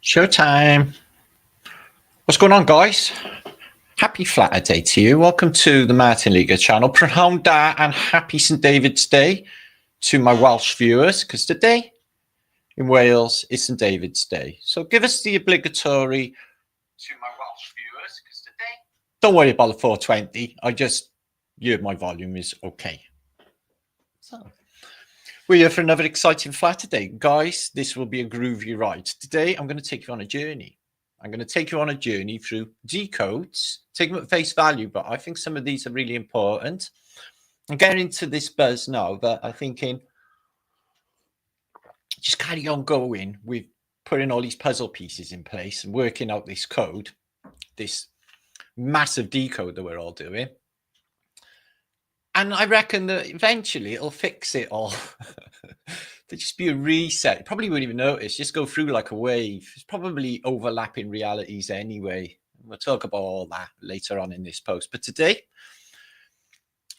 Showtime. What's going on, guys? Happy Flatter Day to you. Welcome to the Martin Liga channel. Prynhawn da and happy St David's Day to my Welsh viewers, because today in Wales is St David's Day. So give us the obligatory to my Welsh viewers, because today... Don't worry about the 420. My volume is okay. So... we're here for another exciting Flatter Day. Guys, this will be a groovy ride. Today, I'm going to take you on a journey. I'm going to take you on a journey through decodes, take them at face value, but I think some of these are really important. I'm getting into this buzz now that I'm thinking, just carry on going with putting all these puzzle pieces in place and working out this code, this massive decode that we're all doing. And I reckon that eventually it'll fix it all. There'll just be a reset. You probably wouldn't even notice. Just go through like a wave. It's probably overlapping realities anyway. We'll talk about all that later on in this post. But today,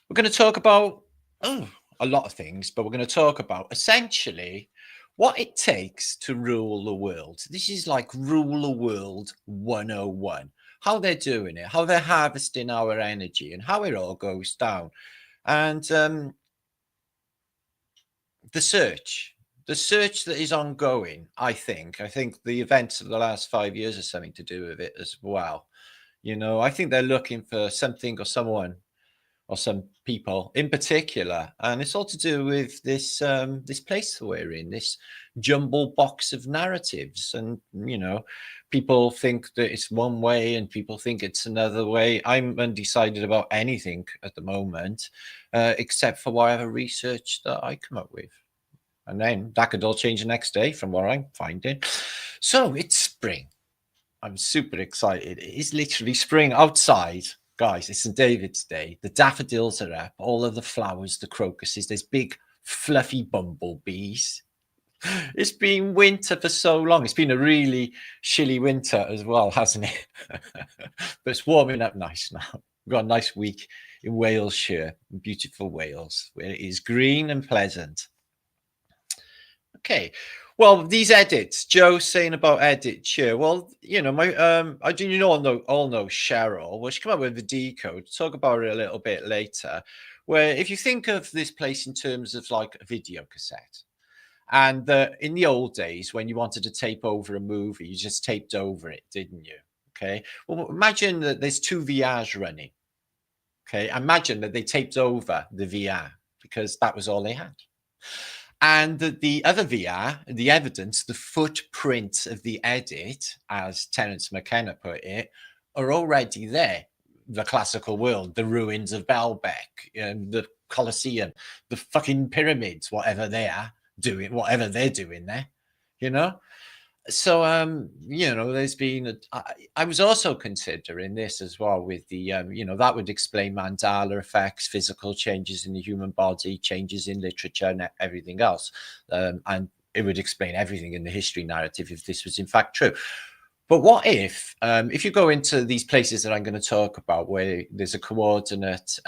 we're going to talk about a lot of things, but we're going to talk about essentially what it takes to rule the world. This is like rule the world 101. How they're doing it, how they're harvesting our energy, and how it all goes down. And the search that is ongoing, I think the events of the last 5 years have something to do with it as well. You know, I think they're looking for something or someone or some people in particular, and it's all to do with this this place that we're in, this jumble box of narratives. And you know, people think that it's one way and people think it's another way. I'm undecided about anything at the moment, except for whatever research that I come up with, and then that could all change the next day from what I'm finding. So it's spring. I'm super excited. It is literally spring outside. Guys, it's St David's Day. The daffodils are up, all of the flowers, the crocuses. There's big, fluffy bumblebees. It's been winter for so long. It's been a really chilly winter as well, hasn't it? But it's warming up nice now. We've got a nice week in Wales here, in beautiful Wales, where it is green and pleasant. Okay. Well, these edits, Joe's saying about edits here. Well, you know, all know Cheryl. Well, she came up with the decode. Talk about it a little bit later. Where if you think of this place in terms of like a video cassette, and in the old days when you wanted to tape over a movie, you just taped over it, didn't you? Okay. Well, imagine that there's two VRs running. Okay. Imagine that they taped over the VR because that was all they had. And the other VR, the evidence, the footprint of the edit, as Terence McKenna put it, are already there. The classical world, the ruins of Baalbek, the Colosseum, the fucking pyramids, whatever they're doing there, you know? So, you know, there's been, I was also considering this as well with the, you know, that would explain Mandela effects, physical changes in the human body, changes in literature and everything else. And it would explain everything in the history narrative if this was in fact true. But what if you go into these places that I'm going to talk about where there's a coordinate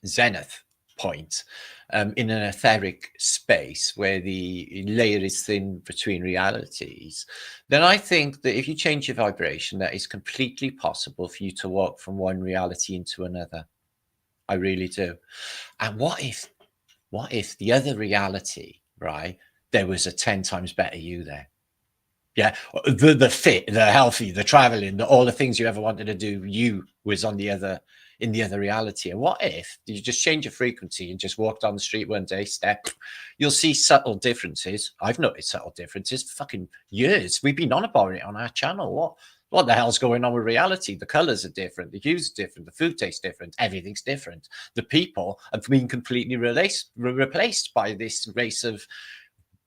zenith point in an etheric space where the layer is thin between realities, then I think that if you change your vibration, that is completely possible for you to walk from one reality into another. I really do. And what if the other reality, right, there was a 10 times better you there? Yeah, the fit, the healthy, the traveling, all the things you ever wanted to do, you was on the other, in the other reality. And what if you just change your frequency and just walk down the street one day, step, you'll see subtle differences. I've noticed subtle differences for fucking years. We've been on about it on our channel. What the hell's going on with reality? The colors are different, the hues are different, the food tastes different, everything's different. The people have been completely replaced by this race of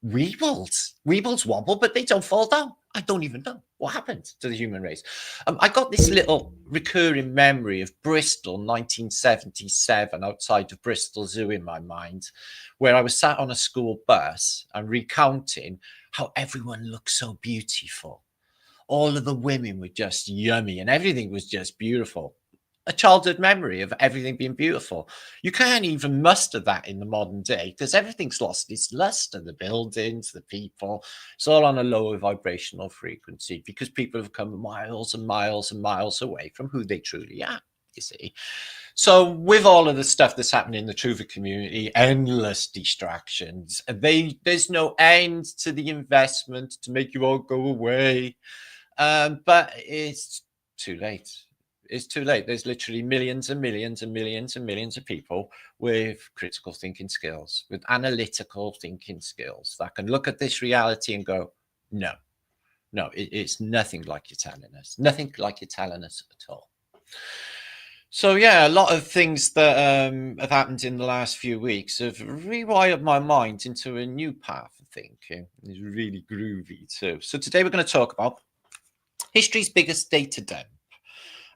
weebles. Weebles wobble, but they don't fall down. I don't even know what happened to the human race. I got this little recurring memory of Bristol, 1977, outside of Bristol Zoo in my mind, where I was sat on a school bus and recounting how everyone looked so beautiful. All of the women were just yummy and everything was just beautiful. a childhood memory of everything being beautiful. You can't even muster that in the modern day because everything's lost its luster. The buildings, the people, it's all on a lower vibrational frequency because people have come miles and miles and miles away from who they truly are, you see. So with all of the stuff that's happening in the Truther community, endless distractions, there's no end to the investment to make you all go away. But it's too late. It's too late. There's literally millions and millions and millions and millions of people with critical thinking skills, with analytical thinking skills that can look at this reality and go, no, it's nothing like you're telling us. Nothing like you're telling us at all. So yeah, a lot of things that have happened in the last few weeks have rewired my mind into a new path of thinking. It's really groovy too. So today we're going to talk about history's biggest data dump.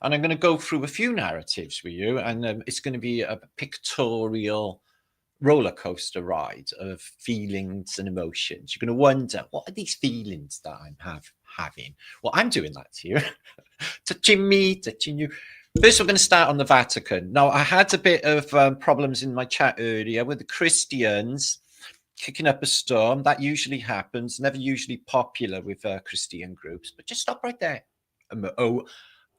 And I'm going to go through a few narratives with you, and it's going to be a pictorial roller coaster ride of feelings and emotions. You're going to wonder, what are these feelings that I'm having? Well, I'm doing that to you. Touching me, touching you. First, we're going to start on the Vatican. Now, I had a bit of problems in my chat earlier with the Christians kicking up a storm. That usually happens, never usually popular with Christian groups, but just stop right there.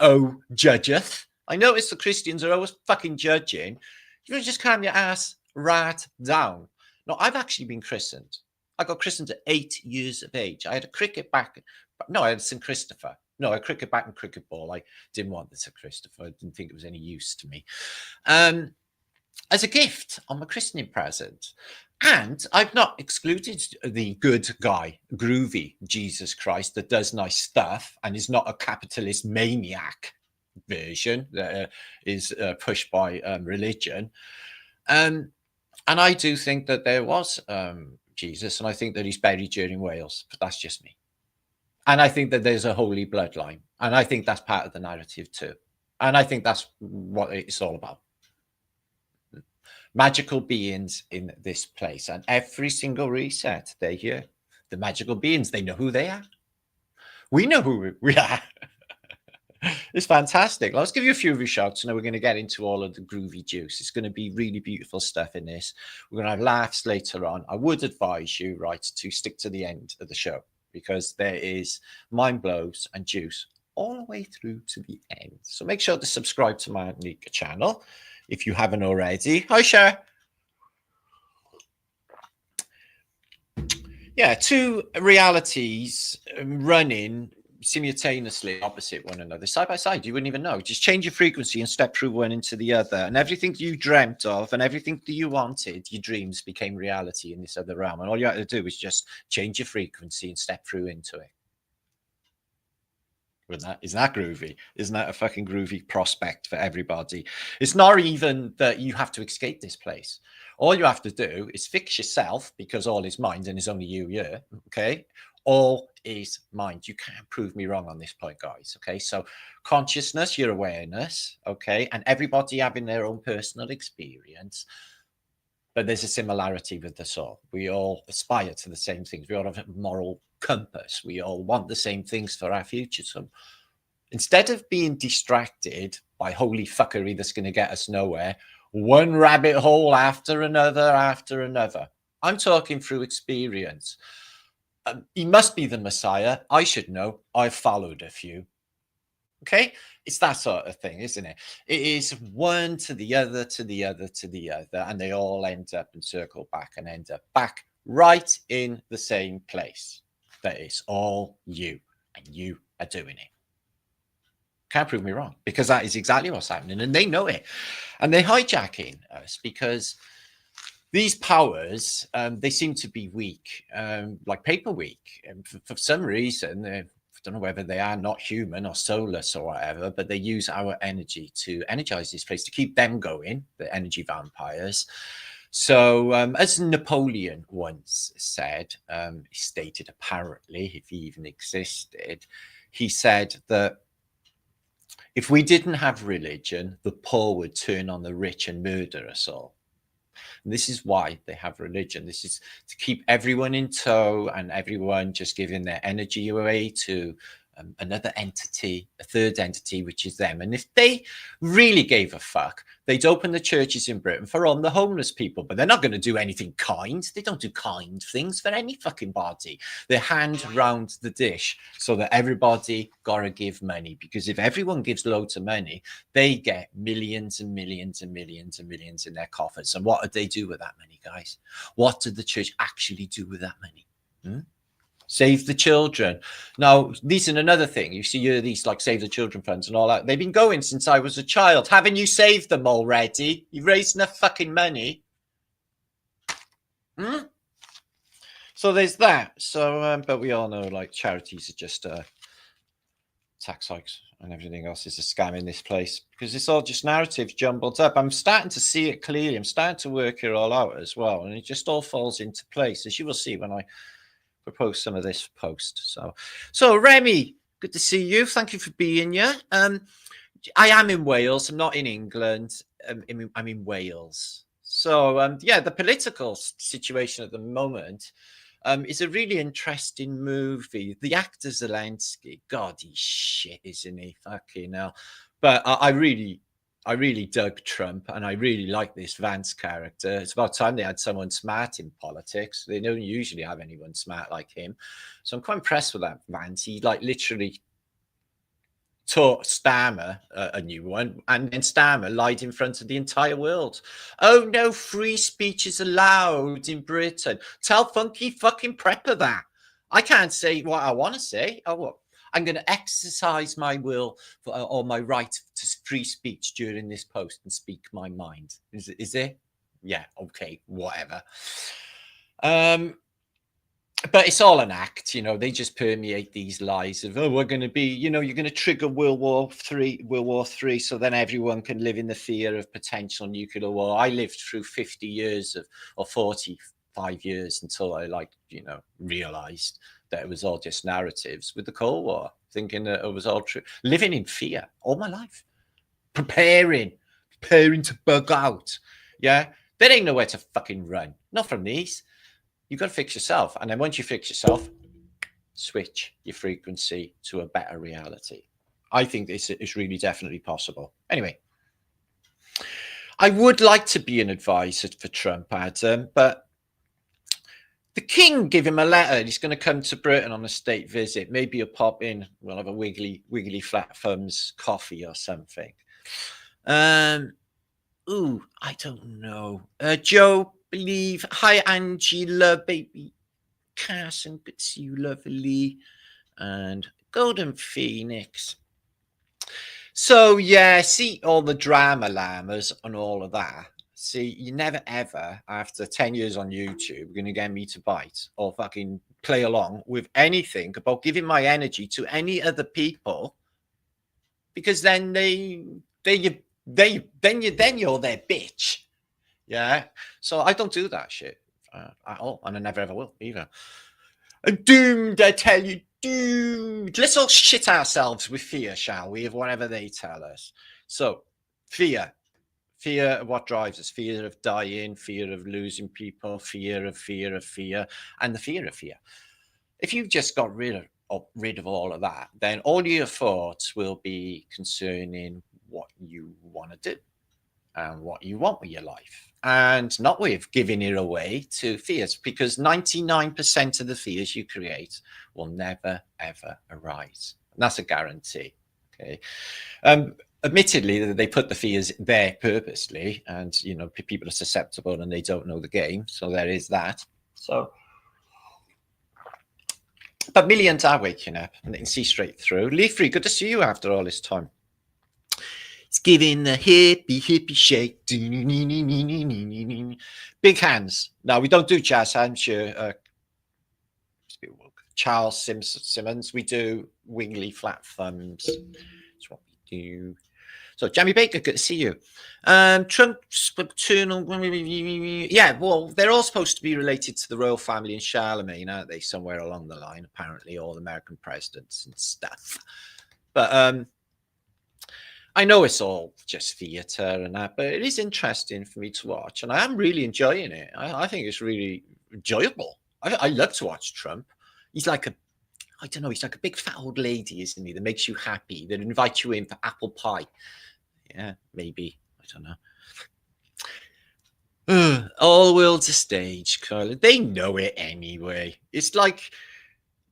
Oh, judgeth. I notice the Christians are always fucking judging. You just calm your ass right down. No, I've actually been christened. I got christened at 8 years of age. I had a cricket bat. No, I had St. Christopher. No, a cricket bat and cricket ball. I didn't want the St. Christopher. I didn't think it was any use to me. As a gift on my christening present. And I've not excluded the good guy, groovy Jesus Christ that does nice stuff and is not a capitalist maniac version that is pushed by religion. And I do think that there was Jesus, and I think that he's buried during Wales, but that's just me. And I think that there's a holy bloodline, and I think that's part of the narrative too. And I think that's what it's all about. Magical beings in this place, and every single reset, they're here. The magical beings, they know who they are. We know who we are. It's fantastic. Let's give you a few reshouts, and then we're going to get into all of the groovy juice. It's going to be really beautiful stuff in this. We're going to have laughs later on. I would advise you, right, to stick to the end of the show because there is mind blows and juice all the way through to the end. So make sure to subscribe to my Nika channel if you haven't already. Hi, Cher. Yeah, two realities running simultaneously opposite one another, side by side. You wouldn't even know. Just change your frequency and step through one into the other. And everything you dreamt of and everything that you wanted, your dreams became reality in this other realm. And all you had to do was just change your frequency and step through into it. Isn't that groovy? Isn't that a fucking groovy prospect for everybody? It's not even that you have to escape this place. All you have to do is fix yourself because all is mind and is only you here. Okay. All is mind. You can't prove me wrong on this point, guys. Okay. So consciousness, your awareness. Okay. And everybody having their own personal experience. But there's a similarity with the soul. We all aspire to the same things. We all have a moral compass. We all want the same things for our future. So instead of being distracted by holy fuckery that's going to get us nowhere, one rabbit hole after another, I'm talking through experience. He must be the Messiah. I should know. I've followed a few. Okay, it's that sort of thing, isn't it? It is one to the other, to the other, to the other, and they all end up and circle back and end up back right in the same place. That is all you, and you are doing it. Can't prove me wrong, because that is exactly what's happening, and they know it, and they're hijacking us because these powers, they seem to be weak, like paper weak, and for some reason. I don't know whether they are not human or soulless or whatever, but they use our energy to energize this place, to keep them going, the energy vampires. So as Napoleon once said, he stated apparently, if he even existed, he said that if we didn't have religion, the poor would turn on the rich and murder us all. And this is why they have religion. This is to keep everyone in tow and everyone just giving their energy away to another entity, a third entity, which is them. And if they really gave a fuck, they'd open the churches in Britain for all the homeless people, but they're not going to do anything kind. They don't do kind things for any fucking body. They hand round the dish so that everybody got to give money, because if everyone gives loads of money, they get millions and millions and millions and millions in their coffers. And what do they do with that money, guys? What did the church actually do with that money? Save the children. Now, these are another thing. You see these like Save the Children funds and all that. They've been going since I was a child. Haven't you saved them already? You've raised enough fucking money. So there's that. So, but we all know like charities are just tax hikes and everything else is a scam in this place, because it's all just narratives jumbled up. I'm starting to see it clearly. I'm starting to work it all out as well. And it just all falls into place, as you will see when I propose some of this post. So Remy, good to see you. Thank you for being here. I am in Wales. I'm not in England. I'm in Wales. So yeah, the political situation at the moment is a really interesting movie. The actor Zelensky, God, he's shit, isn't he? Fucking hell. But I really dug Trump, and I really like this Vance character. It's about time they had someone smart in politics. They don't usually have anyone smart like him. So I'm quite impressed with that Vance. He like literally taught Starmer a new one, and then Starmer lied in front of the entire world. Oh no, free speech is allowed in Britain. Tell Funky fucking Prepper that. I can't say what I want to say. Oh, what? I'm going to exercise my will or my right to free speech during this post and speak my mind. Is it? Yeah, okay, whatever. But it's all an act, you know. They just permeate these lies of, oh, we're going to be, you know, you're going to trigger World War III, so then everyone can live in the fear of potential nuclear war. I lived through 50 years or 45 years until I, like, you know, realized that it was all just narratives with the Cold War, thinking that it was all true. Living in fear all my life, preparing to bug out. Yeah, there ain't nowhere to fucking run, not from these. You've got to fix yourself. And then once you fix yourself, switch your frequency to a better reality. I think this is really definitely possible. Anyway, I would like to be an advisor for Trump, Adam, but the king gave him a letter. He's going to come to Britain on a state visit. Maybe he'll pop in. We'll have a wiggly flat thumbs coffee or something. I don't know. Joe, believe. Hi, Angela, baby. Carson, good to see you, lovely. And Golden Phoenix. So, yeah, see all the drama llamas and all of that. See, you never ever, after 10 years on YouTube, going to get me to bite or fucking play along with anything about giving my energy to any other people, because then you're their bitch. Yeah. So I don't do that shit at all, and I never ever will either. I'm doomed, I tell you, doomed. Let's all shit ourselves with fear, shall we, of whatever they tell us. So, fear. Fear of what drives us. Fear of dying, fear of losing people, fear of fear, and the fear of fear. If you've just got rid of all of that, then all your thoughts will be concerning what you want to do and what you want with your life, and not with giving it away to fears, because 99% of the fears you create will never, ever arise. And that's a guarantee. Okay. Admittedly, they put the fears there purposely, and, you know, people are susceptible and they don't know the game. So there is that. So, but millions are waking up and they can see straight through. Leafrey, good to see you after all this time. It's giving the hippie shake. Big hands. No, we don't do jazz hands here. Charles Simmons. We do wingly flat thumbs. That's what we do. So, Jamie Baker, good to see you. Trump's paternal. Yeah, well, they're all supposed to be related to the royal family and Charlemagne, aren't they? Somewhere along the line, apparently, all American presidents and stuff. But I know it's all just theatre and that, but it is interesting for me to watch, and I am really enjoying it. I think it's really enjoyable. I love to watch Trump. He's like I don't know, he's like a big fat old lady, isn't he? That makes you happy, that invites you in for apple pie. Yeah, maybe. I don't know. All the world's a stage, Carla. They know it anyway. It's like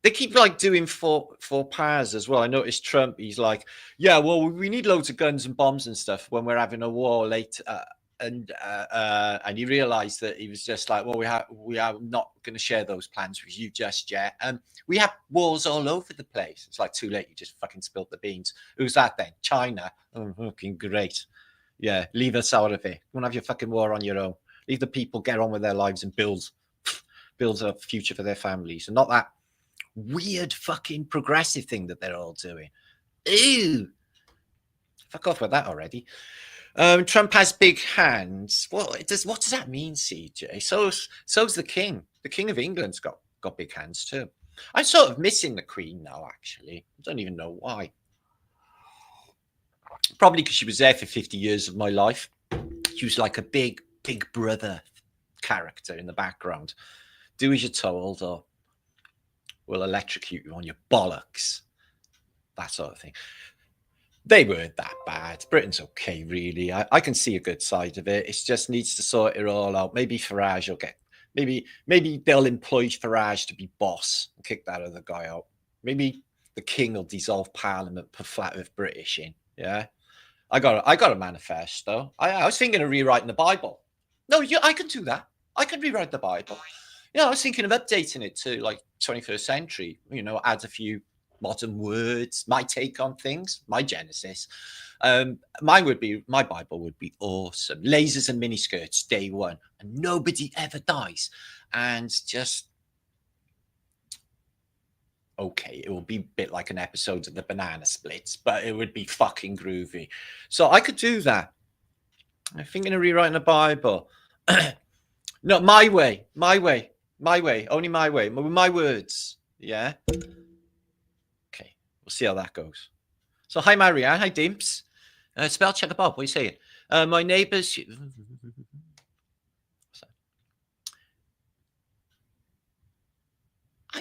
they keep like doing for powers as well. I noticed Trump. He's like, yeah, well, we need loads of guns and bombs and stuff when we're having a war later. And he realized that he was just like, well, we are not going to share those plans with you just yet. And we have wars all over the place. It's like too late. You just fucking spilled the beans. Who's that then? China. Oh, fucking great. Yeah, leave us out of it. You want to have your fucking war on your own. Leave the people get on with their lives and build a future for their families, and not that weird fucking progressive thing that they're all doing. Ew. Fuck off with that already. Trump has big hands. Well, what does that mean, CJ? So's the king. The king of England's got big hands too. I'm sort of missing the queen now, actually. I don't even know why. Probably because she was there for 50 years of my life. She was like a big brother character in the background. Do as you're told, or we'll electrocute you on your bollocks. That sort of thing. They weren't that bad. Britain's okay, really. I can see a good side of it. It just needs to sort it all out. Maybe Farage will get... Maybe they'll employ Farage to be boss and kick that other guy out. Maybe the king will dissolve Parliament, put flat Earth British in. Yeah, I got a manifesto. I was thinking of rewriting the Bible. No, I can do that. I can rewrite the Bible. I was thinking of updating it to like 21st century. Add a few modern words, my take on things, my Genesis. My Bible would be awesome. Lasers and miniskirts, day one, and nobody ever dies. And just okay, it will be a bit like an episode of the Banana Splits, but it would be fucking groovy. So I could do that. I'm thinking of rewriting the Bible. No, my way, only my way, my words. Yeah. Okay, we'll see how that goes. So hi, Marianne. Hi, Dimps. Spell checker Bob. What are you saying? My neighbours.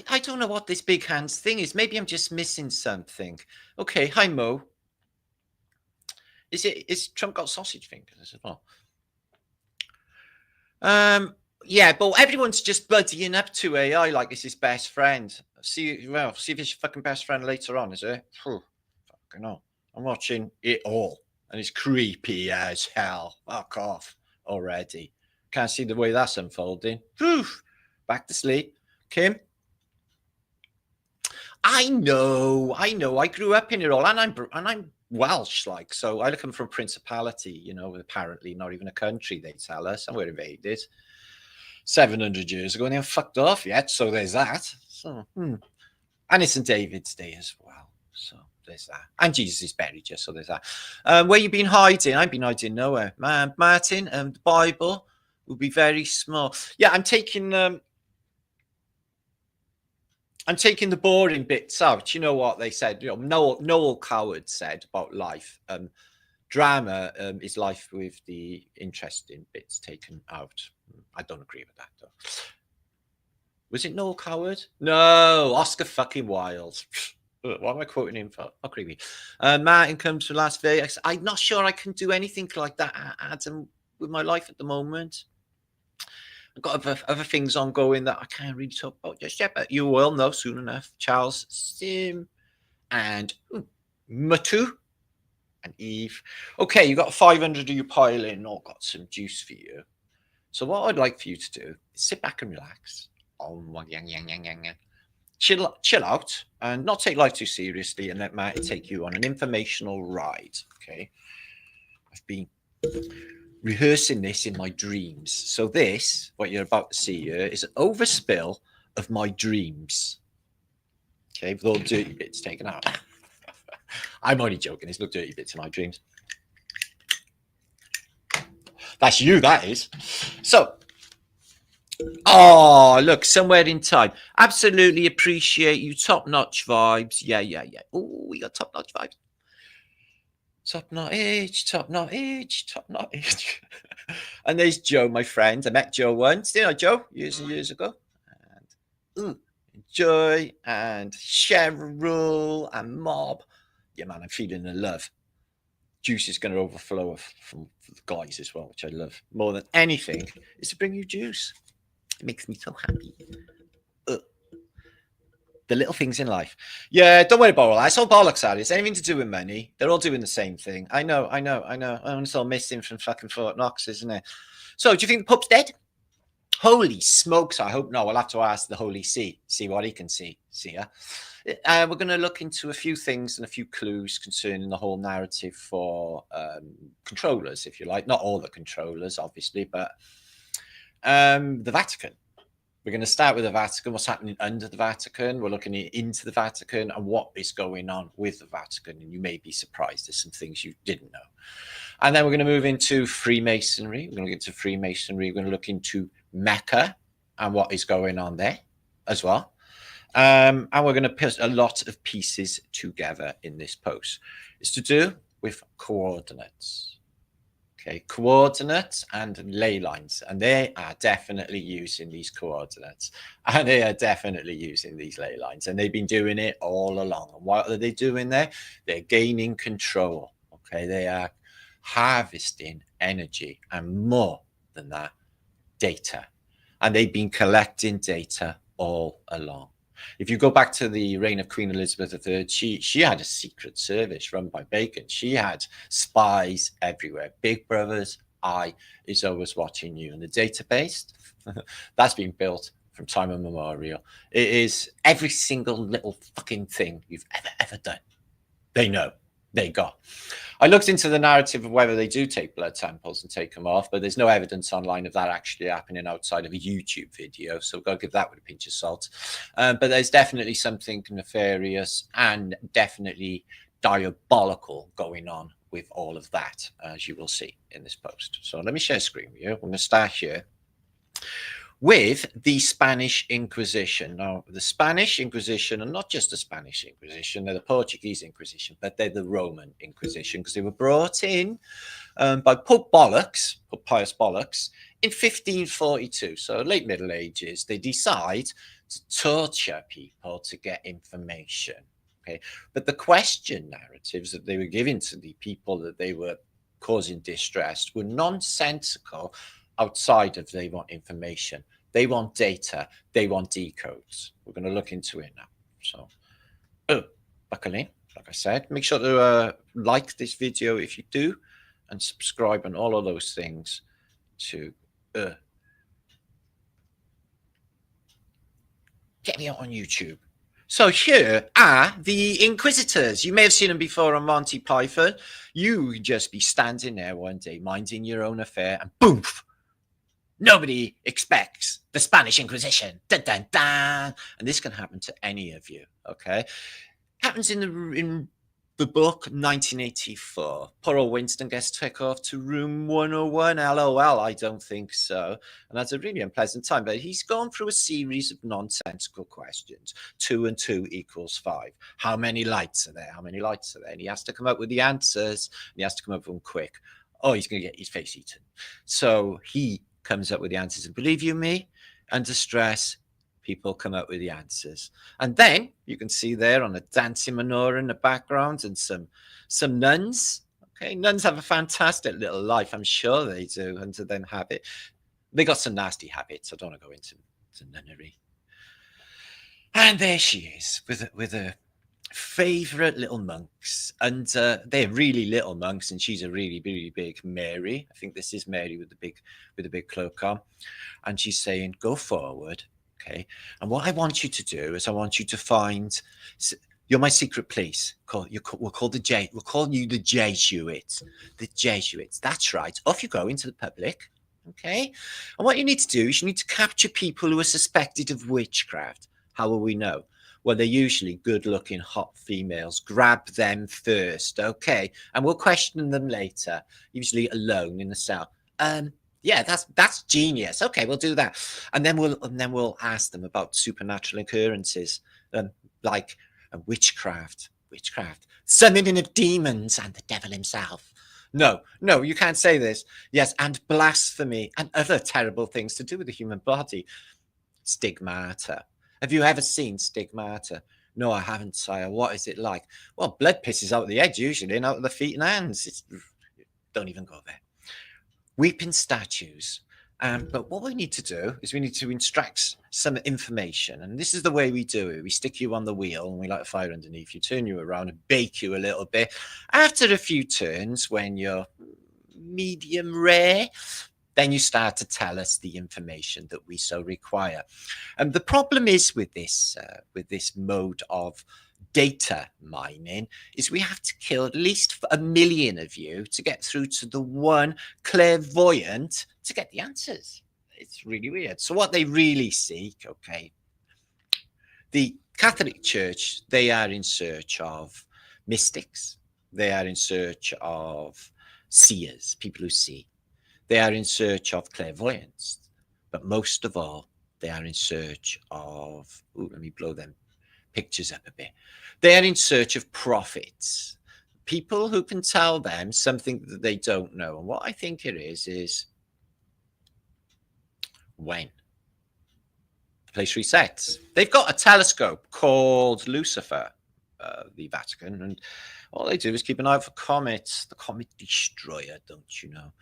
I don't know what this big hands thing is. Maybe I'm just missing something. Okay, hi, Mo. Is Trump got sausage fingers as well? Yeah, but everyone's just buddying up to AI like it's his best friend. See if it's your fucking best friend later on, is it? Fucking hell. I'm watching it all, and it's creepy as hell. Fuck off already. Can't see the way that's unfolding. Whew. Back to sleep. Kim? I know. I grew up in it all, and I'm Welsh, like, so I come from principality, apparently not even a country, they tell us, and we're invaded 700 years ago, and they haven't fucked off yet, so there's that. So, and it's St. David's Day as well, so there's that. And Jesus is buried, just so there's that. Where you been hiding? I've been hiding nowhere. Man, Martin, the Bible will be very small. Yeah, I'm taking the boring bits out. You know what they said? Noel Coward said about life. Drama is life with the interesting bits taken out. I don't agree with that, though. Was it Noel Coward? No, Oscar fucking Wilde. What am I quoting him for? Oh, creepy. Martin comes from Las Vegas. I'm not sure I can do anything like that, Adam, with my life at the moment. I've got other things ongoing that I can't really talk about just yet, but you will know soon enough. Charles, Sim, and Matu, and Eve. Okay, you got 500 of you pile in. I've got some juice for you. So what I'd like for you to do is sit back and relax. Chill out and not take life too seriously, and let Martin take you on an informational ride. Okay, I've been rehearsing this in my dreams. So this, what you're about to see here, is an overspill of my dreams. Okay, with all dirty bits taken out. I'm only joking. There's no dirty bits in my dreams. That's you, that is. So, look, somewhere in time. Absolutely appreciate you. Top-notch vibes. Yeah. Oh, we got top-notch vibes. Top-notch. And there's Joe, my friend. I met Joe once. Didn't I, Joe? Years and years ago. And Joy and Cheryl and Mob. Yeah, man, I'm feeling the love. Juice is going to overflow from the guys as well, which I love more than anything. Is to bring you juice. It makes me so happy. The little things in life. Yeah, don't worry about all that. It's all bollocks out. It's anything to do with money. They're all doing the same thing. I know. It's all missing from fucking Fort Knox, isn't it? So, do you think the Pope's dead? Holy smokes, I hope not. We'll have to ask the Holy See what he can see. We're going to look into a few things and a few clues concerning the whole narrative for controllers, if you like. Not all the controllers, obviously, but the Vatican. We're going to start with the Vatican, what's happening under the Vatican. We're looking into the Vatican and what is going on with the Vatican. And you may be surprised. There's some things you didn't know. And then we're going to move into Freemasonry. We're going to get to Freemasonry. We're going to look into Mecca and what is going on there as well. And we're going to put a lot of pieces together in this post. It's to do with coordinates. Okay, coordinates and ley lines, and they are definitely using these coordinates, and they are definitely using these ley lines, and they've been doing it all along. And what are they doing there? They're gaining control. Okay, they are harvesting energy, and more than that, data, and they've been collecting data all along. If you go back to the reign of Queen Elizabeth III, she had a secret service run by Bacon. She had spies everywhere. Big Brother's eye is always watching you. And the database, that's been built from time immemorial. It is every single little fucking thing you've ever done. They know. They got. I looked into the narrative of whether they do take blood samples and take them off, but there's no evidence online of that actually happening outside of a YouTube video. So we've got to give that with a pinch of salt. But there's definitely something nefarious and definitely diabolical going on with all of that, as you will see in this post. So let me share screen with you. We're going to start here with the Spanish Inquisition. Now, the Spanish Inquisition, and not just the Spanish Inquisition, they're the Portuguese Inquisition, but they're the Roman Inquisition because they were brought in by Pope Pius Bollocks, in 1542. So late Middle Ages, they decide to torture people to get information. Okay, but the question narratives that they were giving to the people that they were causing distress were nonsensical. Outside of they want information, they want data, they want decodes. We're going to look into it now. So, buckle in. Like I said, make sure to like this video if you do, and subscribe and all of those things to get me out on YouTube. So here are the Inquisitors. You may have seen them before on Monty Python. You would just be standing there one day, minding your own affair, and boom! Nobody expects the Spanish Inquisition. Dun, dun, dun. And this can happen to any of you, okay? Happens in the book 1984. Poor old Winston gets taken off to room 101. LOL, I don't think so. And that's a really unpleasant time. But he's gone through a series of nonsensical questions. 2 and 2 equals 5. How many lights are there? How many lights are there? And he has to come up with the answers. And he has to come up with them quick. Oh, he's going to get his face eaten. So he comes up with the answers, and believe you me, under stress, people come up with the answers. And then you can see there on a dancing menorah in the background, and some nuns. Okay, nuns have a fantastic little life, I'm sure they do, under them habit. They got some nasty habits. I don't want to go into nunnery. And there she is with a favorite little monks, and they're really little monks, and she's a really, really big Mary. I think this is Mary with the big cloak on, and she's saying, "Go forward, okay? And what I want you to do is I want you to find. You're my secret police. We'll call you the Jesuits. The Jesuits. That's right. Off you go into the public, okay? And what you need to do is you need to capture people who are suspected of witchcraft. How will we know? Well, they're usually good-looking, hot females. Grab them first, okay? And we'll question them later, usually alone in the cell. Yeah, that's genius. Okay, we'll do that, and then we'll ask them about supernatural occurrences, like witchcraft, summoning of demons, and the devil himself. No, you can't say this. Yes, and blasphemy and other terrible things to do with the human body. Stigmata. Have you ever seen stigmata? No, I haven't, sire. What is it like? Well, blood pisses out of the head usually and out of the feet and hands. Don't even go there. Weeping statues. But what we need to do is we need to extract some information. And this is the way we do it. We stick you on the wheel and we light a fire underneath you, turn you around and bake you a little bit. After a few turns, when you're medium rare, then you start to tell us the information that we so require. And the problem is with this mode of data mining is we have to kill at least 1 million of you to get through to the one clairvoyant to get the answers. It's really weird. So what they really seek, okay, the Catholic Church, they are in search of mystics. They are in search of seers, people who see. They are in search of clairvoyants, but most of all, they are in search of, let me blow them pictures up a bit. They are in search of prophets, people who can tell them something that they don't know. And what I think it is when the place resets. They've got a telescope called Lucifer, the Vatican, and all they do is keep an eye out for comets, the comet destroyer, don't you know?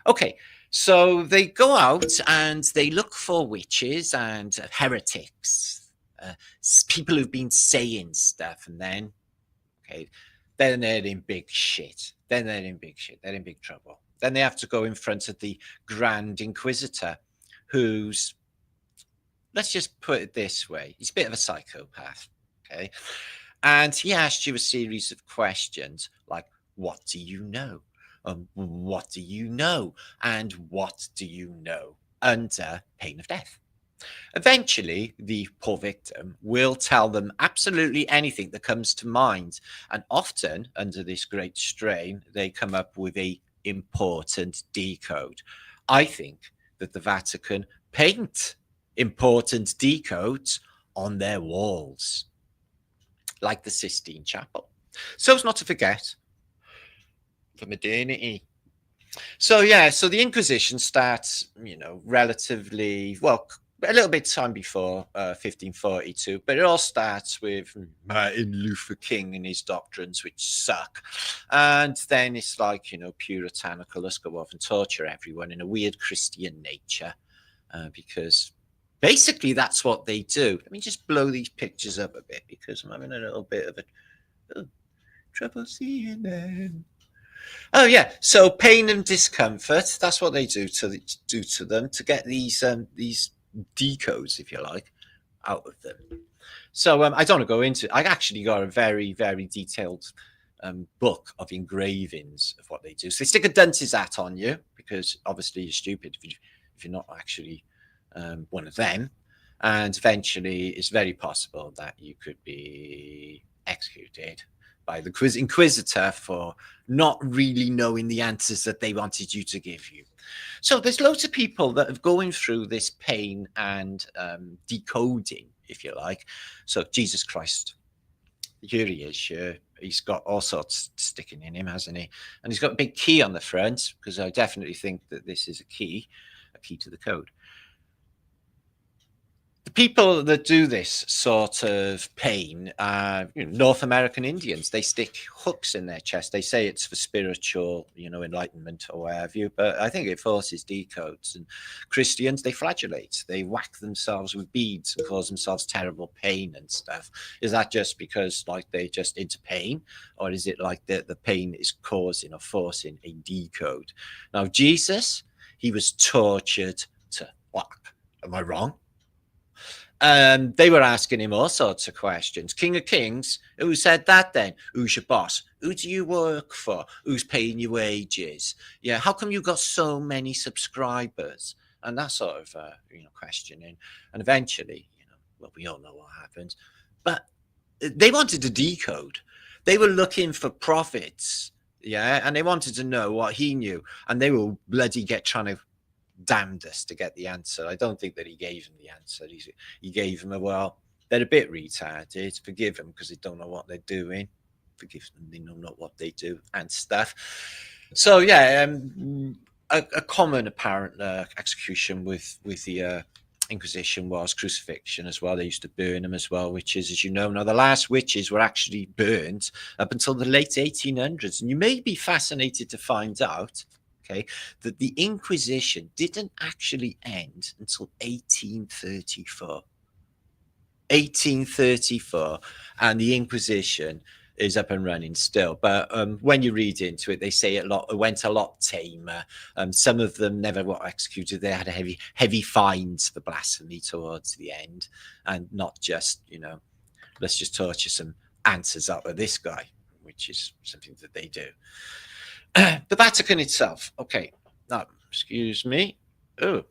Okay, so they go out and they look for witches and heretics, people who've been saying stuff, and then, okay, then they're in big shit. Then they're in big shit. They're in big trouble. Then they have to go in front of the Grand Inquisitor, who's, let's just put it this way, he's a bit of a psychopath, okay? And he asked you a series of questions like, what do you know? What do you know? And what do you know? Under pain of death. Eventually, the poor victim will tell them absolutely anything that comes to mind. And often, under this great strain, they come up with a important decode. I think that the Vatican paint important decodes on their walls, like the Sistine Chapel, so as not to forget for modernity. So yeah, so the Inquisition starts, relatively well, a little bit time before 1542, but it all starts with Martin Luther King and his doctrines, which suck. And then it's like, puritanical, let's go off and torture everyone in a weird Christian nature, because basically that's what they do. Let me just blow these pictures up a bit because I'm having a little bit of trouble seeing them. Oh yeah, so pain and discomfort, that's what they do to them to get these decodes, if you like, out of them. So I don't want to go into it. I actually got a very, very detailed book of engravings of what they do. So they stick a dunce's hat on you because obviously you're stupid if you're not actually one of them. And eventually it's very possible that you could be executed by the Inquisitor for not really knowing the answers that they wanted you to give you. So there's loads of people that are going through this pain and decoding, if you like. So Jesus Christ, here he is. Here. He's got all sorts sticking in him, hasn't he? And he's got a big key on the front, because I definitely think that this is a key to the code. The people that do this sort of pain are North American Indians. They stick hooks in their chest. They say it's for spiritual, enlightenment or what have you. But I think it forces decodes. And Christians, they flagellate. They whack themselves with beads and cause themselves terrible pain and stuff. Is that just because they're just into pain? Or is it like the pain is causing or forcing a decode? Now, Jesus, he was tortured to whack. Am I wrong? They were asking him all sorts of questions. King of Kings, who said that then? Who's your boss? Who do you work for? Who's paying your wages? Yeah, how come you got so many subscribers? And that sort of, questioning. And eventually, we all know what happens. But they wanted to decode. They were looking for prophets, yeah, and they wanted to know what he knew. And they were bloody trying to damned us to get the answer. I don't think that he gave them the answer. He gave them they're a bit retarded. Forgive them because they don't know what they're doing. Forgive them, they know not what they do and stuff. So yeah, a common apparent execution with the Inquisition was, crucifixion as well. They used to burn them as well, witches, as you know. Now, the last witches were actually burnt up until the late 1800s. And you may be fascinated to find out, okay, that the Inquisition didn't actually end until 1834. 1834, and the Inquisition is up and running still. But when you read into it, they say it went a lot tamer. Some of them never got executed. They had a heavy fines for blasphemy towards the end, and not just, let's just torture some answers out of this guy, which is something that they do. The Vatican itself. Okay, now, excuse me. Oh.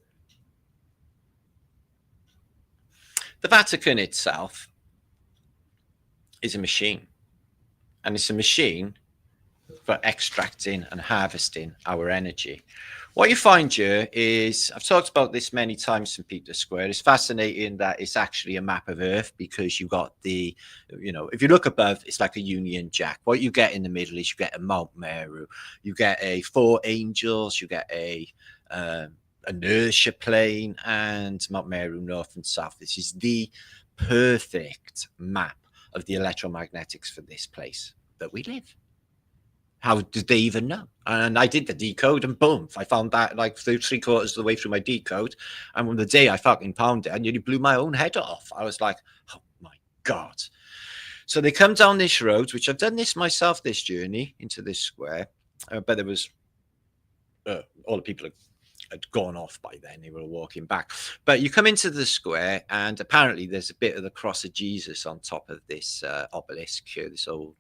The Vatican itself is a machine, and it's a machine for extracting and harvesting our energy. What you find here is, I've talked about this many times in Peter Square. It's fascinating that it's actually a map of Earth, because you've got the, if you look above, it's like a Union Jack. What you get in the middle is you get a Mount Meru, you get a 4 angels, you get a inertia plane, and Mount Meru north and south. This is the perfect map of the electromagnetics for this place that we live. How did they even know? And I did the decode, and boom, I found that like 3/4 of the way through my decode. And on the day I fucking found it, I nearly blew my own head off. I was like, oh my God. So they come down this road, which I've done this myself, this journey into this square. But there was all the people had gone off by then. They were walking back. But you come into the square, and apparently there's a bit of the cross of Jesus on top of this obelisk here, this old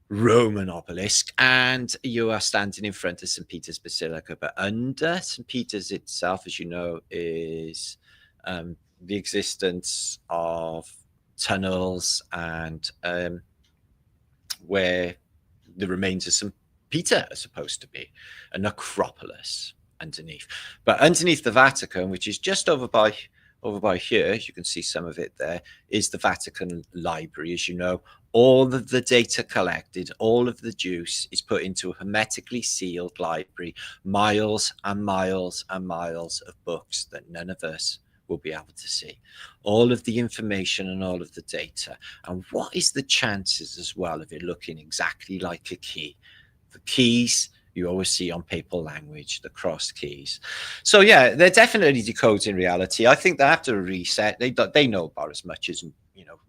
Roman obelisk, and you are standing in front of St. Peter's Basilica. But under St. Peter's itself, as you know, is the existence of tunnels and where the remains of St. Peter are supposed to be, a necropolis underneath. But underneath the Vatican, which is just over by here, you can see some of it there, is the Vatican Library. As you know, all of the data collected, all of the juice is put into a hermetically sealed library, miles and miles and miles of books that none of us will be able to see. All of the information and all of the data. And what is the chances as well of it looking exactly like a key? The keys you always see on papal language, the crossed keys. So yeah, they're definitely decoding reality. I think they have to reset. They know about as much as,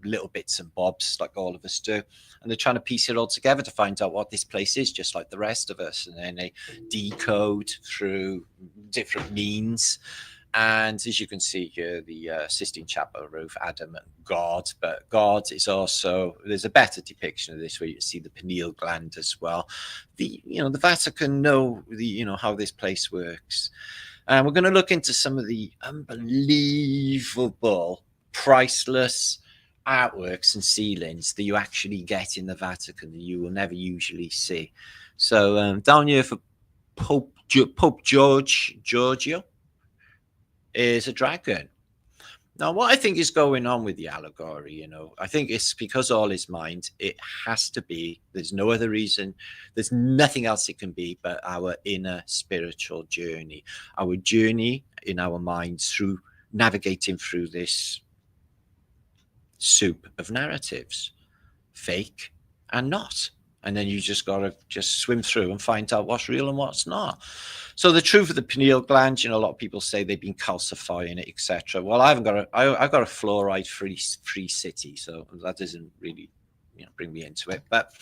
little bits and bobs like all of us do. And they're trying to piece it all together to find out what this place is, just like the rest of us. And then they decode through different means. And as you can see here, the Sistine Chapel roof, Adam and God. But God is also, there's a better depiction of this where you see the pineal gland as well. The Vatican know how this place works. And we're going to look into some of the unbelievable, priceless artworks and ceilings that you actually get in the Vatican that you will never usually see. So down here for Pope Giorgio is a dragon. Now, what I think is going on with the allegory, I think it's because all is mind. It has to be. There's no other reason. There's nothing else it can be but our inner spiritual journey, our journey in our minds through navigating through this soup of narratives, fake and not. And then you just got to swim through and find out what's real and what's not. So the truth of the pineal gland, a lot of people say they've been calcifying it, etc. Well, I've got a fluoride-free city, so that doesn't really bring me into it. But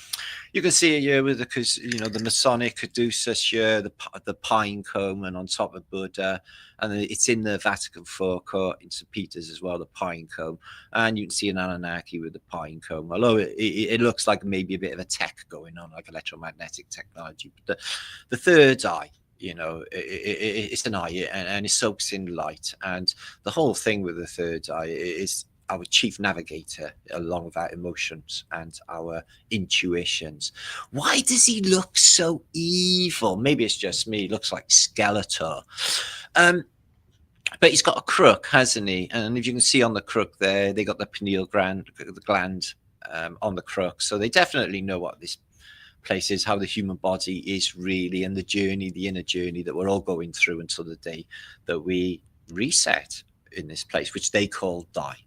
you can see it here with the Masonic caduceus here, the pine cone, and on top of Buddha, and it's in the Vatican forecourt in St. Peter's as well, the pine cone, and you can see an Anunnaki with the pine cone. Although it looks like maybe a bit of a tech going on, like electromagnetic technology. But the third eye, it's an eye, and it soaks in light, and the whole thing with the third eye is our chief navigator along with our emotions and our intuitions. Why does he look so evil? Maybe it's just me. He looks like Skeletor. But he's got a crook, hasn't he? And if you can see on the crook there, they got the pineal gland, on the crook. So they definitely know what this place is, how the human body is really, and the journey, the inner journey that we're all going through until the day that we reset. in this place, which they call die.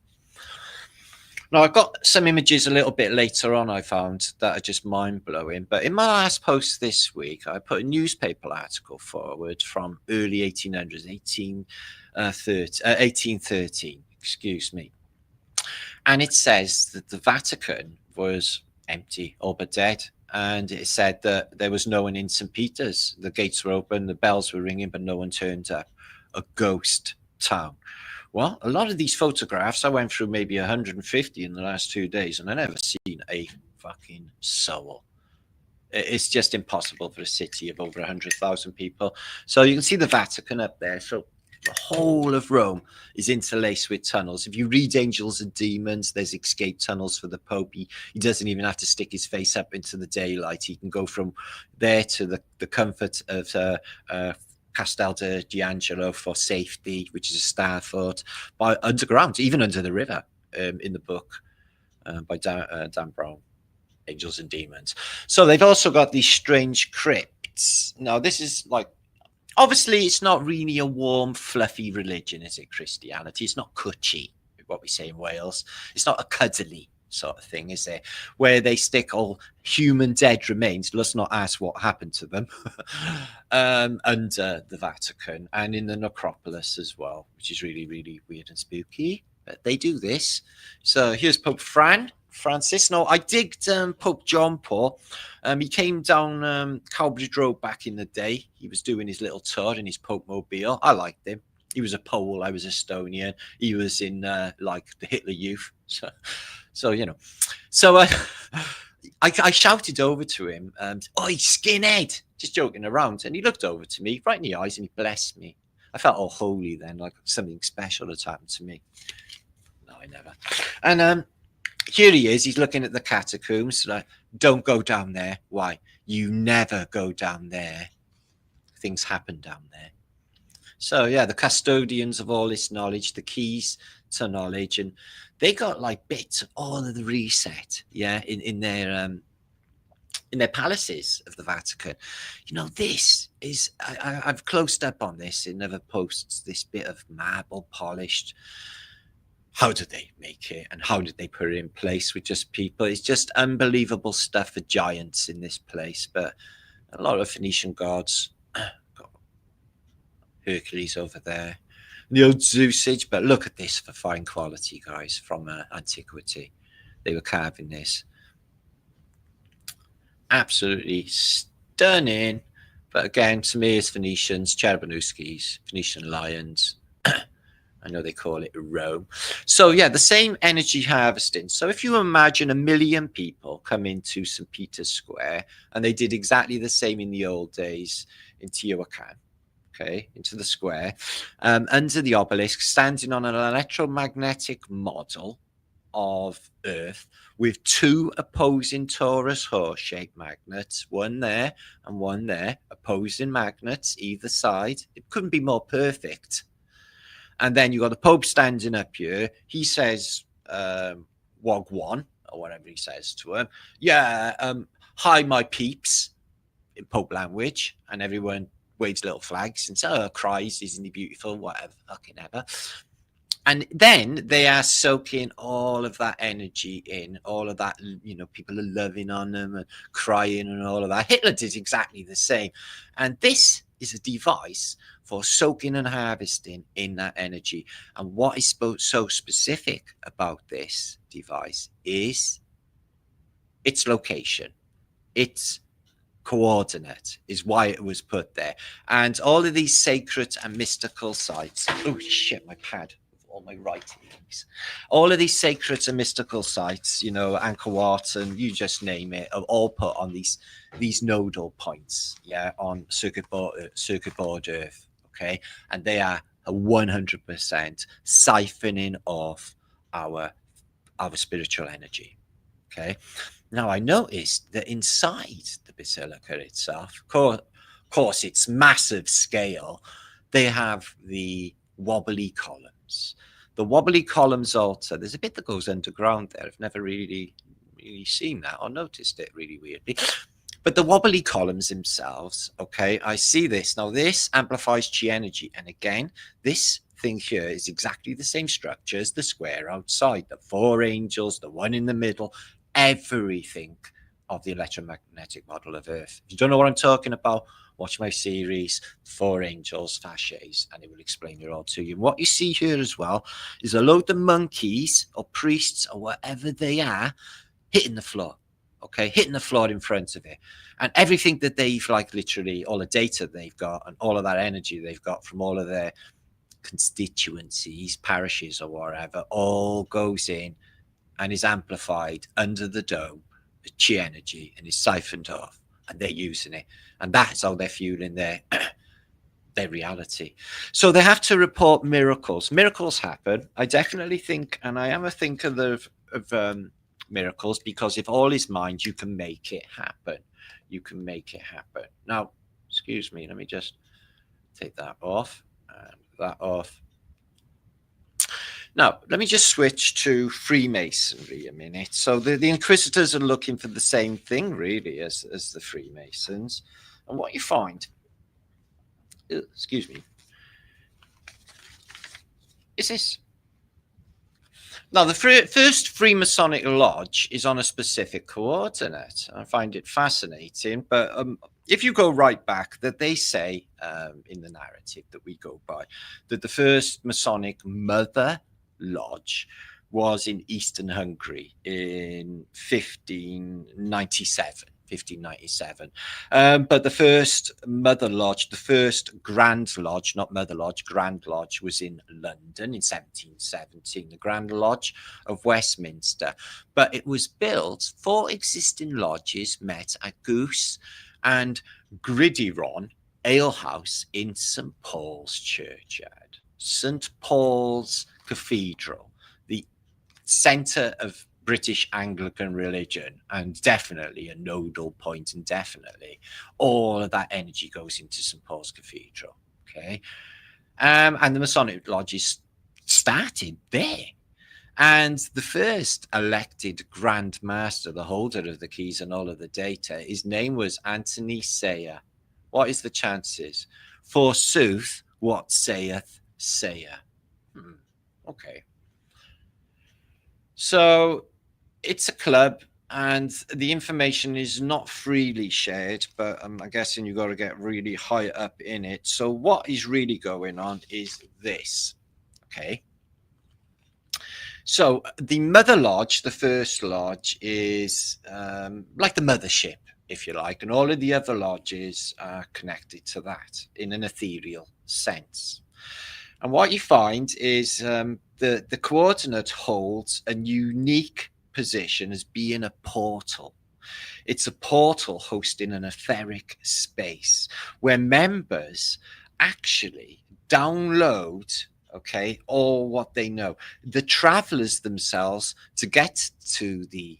Now, I've got some images a little bit later on I found that are just mind-blowing. But in my last post this week, I put a newspaper article forward from early 1800s, 1813, excuse me. And it says that the Vatican was empty, all but dead. And it said that there was no one in St. Peter's. The gates were open, the bells were ringing, but no one turned up. A ghost town. Well, a lot of these photographs, I went through maybe 150 in the last 2 days, and I never seen a fucking soul. It's just impossible for a city of over 100,000 people. So you can see the Vatican up there. So the whole of Rome is interlaced with tunnels. If you read Angels and Demons, there's escape tunnels for the Pope. He doesn't even have to stick his face up into the daylight. He can go from there to the comfort of Castel d'Angelo for safety, which is a star fort, by underground, even under the river, in the book by Dan Brown, Angels and Demons. So they've also got these strange crypts. Now, this is like, obviously, it's not really a warm, fluffy religion, is it, Christianity? It's not cutchy, what we say in Wales. It's not a cuddly sort of thing, is it? Where they stick all human dead remains, let's not ask what happened to them, under the Vatican and in the necropolis as well, which is really, really weird and spooky. But they do this. So here's Pope Francis. No, I digged Pope John Paul. He came down Cowbridge Road back in the day. He was doing his little tour in his Pope Mobile. I liked him. He was a Pole. I was Estonian. He was in like the Hitler Youth. So you know. So I shouted over to him, "Oi, skinhead!" Just joking around. And he looked over to me, right in the eyes, and he blessed me. I felt all holy then, like something special had happened to me. No, I never. And here he is. He's looking at the catacombs. Like, don't go down there. Why? You never go down there. Things happen down there. So yeah, the custodians of all this knowledge, the keys to knowledge, and they got like bits of all of the reset, yeah, in their palaces of the Vatican. You know, this is I've closed up on this in other posts. This bit of marble polished. How did they make it, and how did they put it in place with just people? It's just unbelievable stuff for giants in this place. But a lot of Phoenician gods. Got Hercules over there, the old Zeusage. But look at this for fine quality, guys, from antiquity. They were carving this. Absolutely stunning. But again, to me, it's Phoenicians, Cherubinuskis, Phoenician lions. I know they call it Rome. So yeah, the same energy harvesting. So if you imagine 1 million people come into St. Peter's Square, and they did exactly the same in the old days in Teotihuacan, okay, into the square, under the obelisk, standing on an electromagnetic model of Earth with 2 opposing torus horse-shaped magnets, one there and one there, opposing magnets either side. It couldn't be more perfect. And then you got the Pope standing up here. He says, Wagwan, or whatever he says to him. Yeah, hi, my peeps, in Pope language. And everyone waves little flags and says, cries, isn't he beautiful? Whatever, fucking ever. And then they are soaking all of that energy in, all of that, you know, people are loving on them and crying and all of that. Hitler did exactly the same. And this is a device for soaking and harvesting in that energy. And what is so specific about this device is its location, its coordinate is why it was put there. And all of these sacred and mystical sites. Oh shit, my pad. All my writings, all of these sacred and mystical sites, you know, Angkor Wat and you just name it, are all put on these nodal points, yeah, on circuit board Earth, okay, and they are 100% siphoning off our spiritual energy, okay. Now I noticed that inside the basilica itself, of course, it's massive scale. They have the wobbly columns. The wobbly columns altar, there's a bit that goes underground there. I've never really seen that or noticed it really weirdly. But the wobbly columns themselves, okay, I see this. Now, this amplifies chi energy. And again, this thing here is exactly the same structure as the square outside. The 4 angels, the one in the middle, everything of the electromagnetic model of Earth. If you don't know what I'm talking about, watch my series, 4 Angels, Fasces, and it will explain it all to you. And what you see here as well is a load of monkeys or priests or whatever they are hitting the floor. Okay, hitting the floor in front of it. And everything that they've, like, literally all the data they've got and all of that energy they've got from all of their constituencies, parishes or whatever, all goes in and is amplified under the dome, the chi energy, and is siphoned off, and they're using it. And that's how they're fueling their reality. So they have to report miracles. Miracles happen. I definitely think, and I am a thinker of miracles, because if all is mind, you can make it happen. You can make it happen. Now, excuse me, let me just take that off and that off. Now, let me just switch to Freemasonry a minute. So the Inquisitors are looking for the same thing, really, as the Freemasons. And what you find, excuse me, is this. Now, the first Freemasonic lodge is on a specific coordinate. I find it fascinating. But if you go right back, that they say in the narrative that we go by, that the first Masonic mother lodge was in Eastern Hungary in 1597. But the first mother lodge, the first Grand Lodge, not Mother Lodge, Grand Lodge, was in London in 1717, the Grand Lodge of Westminster. But it was built, 4 existing lodges met at Goose and Gridiron Alehouse in St. Paul's Churchyard, St. Paul's Cathedral, the centre of British Anglican religion, and definitely a nodal point, and definitely all of that energy goes into St. Paul's Cathedral. Okay, and the Masonic lodges started there. And the first elected Grand Master, the holder of the keys and all of the data, his name was Anthony Sayer. What is the chances? Forsooth, what saith Sayer? Okay. So it's a club, and the information is not freely shared, but I'm guessing you've got to get really high up in it. So what is really going on is this. Okay. So the mother lodge, the first lodge, is like the mothership, if you like, and all of the other lodges are connected to that in an ethereal sense. And what you find is the coordinate holds a unique position as being a portal. It's a portal hosting an etheric space where members actually download, okay, all what they know. The travelers themselves, to get to the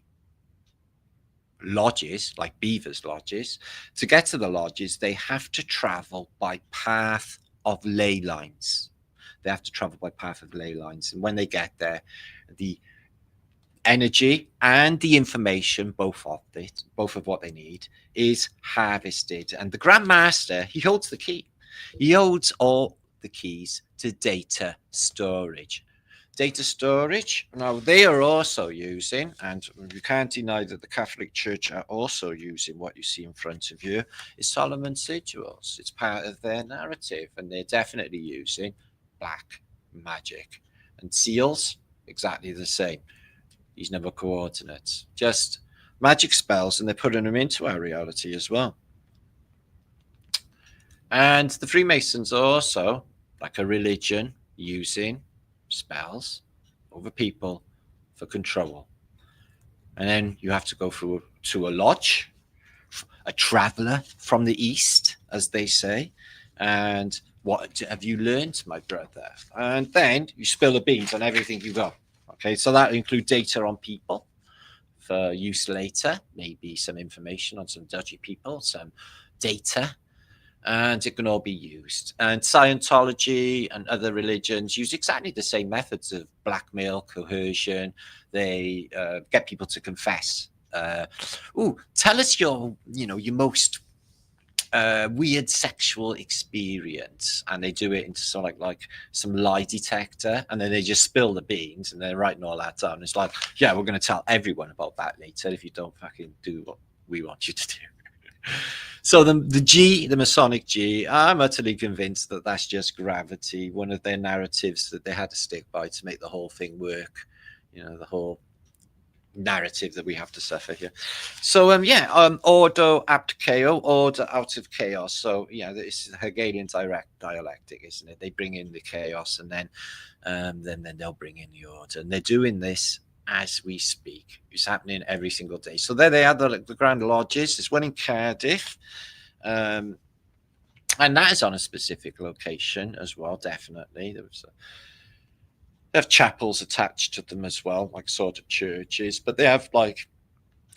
lodges, like Beaver's lodges, to get to the lodges, they have to travel by path of ley lines. They have to travel by path of ley lines. And when they get there, the energy and the information, both of what they need, is harvested. And the Grand Master, he holds the key. He holds all the keys to data storage. Data storage, now they are also using, and you can't deny that the Catholic Church are also using what you see in front of you, is Solomon's sigils. It's part of their narrative, and they're definitely using black magic. And seals, exactly the same. These number coordinates, just magic spells, and they're putting them into our reality as well. And the Freemasons are also like a religion, using spells over people for control. And then you have to go through to a lodge, a traveler from the east, as they say, and what have you learned, my brother? And then you spill the beans on everything you got. Okay, so that includes data on people for use later, maybe some information on some dodgy people, some data, and it can all be used. And Scientology and other religions use exactly the same methods of blackmail, coercion. They get people to confess. Tell us your most weird sexual experience, and they do it into sort of like some lie detector, and then they just spill the beans, and they're writing all that down. It's like, yeah, we're going to tell everyone about that later if you don't fucking do what we want you to do. So the G, the Masonic G, I'm utterly convinced that that's just gravity, one of their narratives that they had to stick by to make the whole thing work. You know, the whole narrative that we have to suffer here. So ordo apt chaos, order out of chaos. So yeah, it's the Hegelian dialectic, isn't it? They bring in the chaos, and then they'll bring in the order, and they're doing this as we speak. It's happening every single day. So there they are, the Grand Lodges. There's one in Cardiff, and that is on a specific location as well. Definitely, there was they have chapels attached to them as well, like sort of churches, but they have like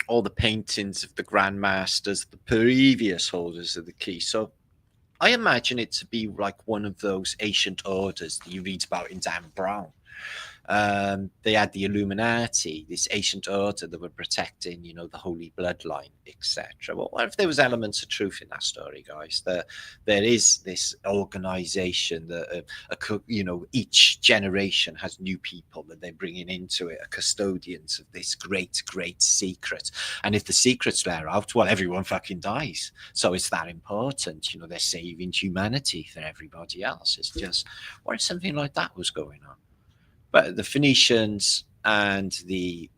all the paintings of the Grand Masters, the previous holders of the key. So I imagine it to be like one of those ancient orders that you read about in Dan Brown. They had the Illuminati, this ancient order that were protecting, you know, the holy bloodline, etc. Well, what if there was elements of truth in that story, guys? There is this organization that, you know, each generation has new people that they're bringing into it, are custodians of this great, great secret. And if the secret's let out, well, everyone fucking dies. So it's that important. You know, they're saving humanity for everybody else. It's just, what if something like that was going on? But the Phoenicians and the,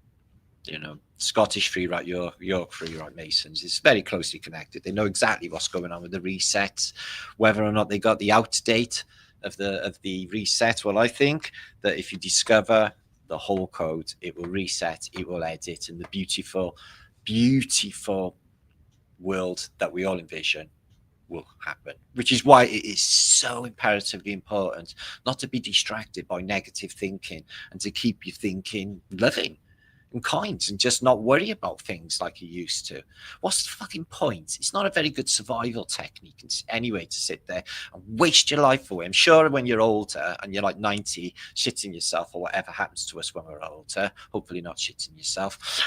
you know, Scottish Free Rite, York Free Rite Masons is very closely connected. They know exactly what's going on with the resets, whether or not they got the out date of the reset. Well, I think that if you discover the whole code, it will reset, it will edit, and the beautiful, beautiful world that we all envision will happen, which is why it is so imperatively important not to be distracted by negative thinking and to keep your thinking loving and kind and just not worry about things like you used to. What's the fucking point? It's not a very good survival technique anyway to sit there and waste your life away. I'm sure when you're older and you're like 90, shitting yourself or whatever happens to us when we're older, hopefully not shitting yourself,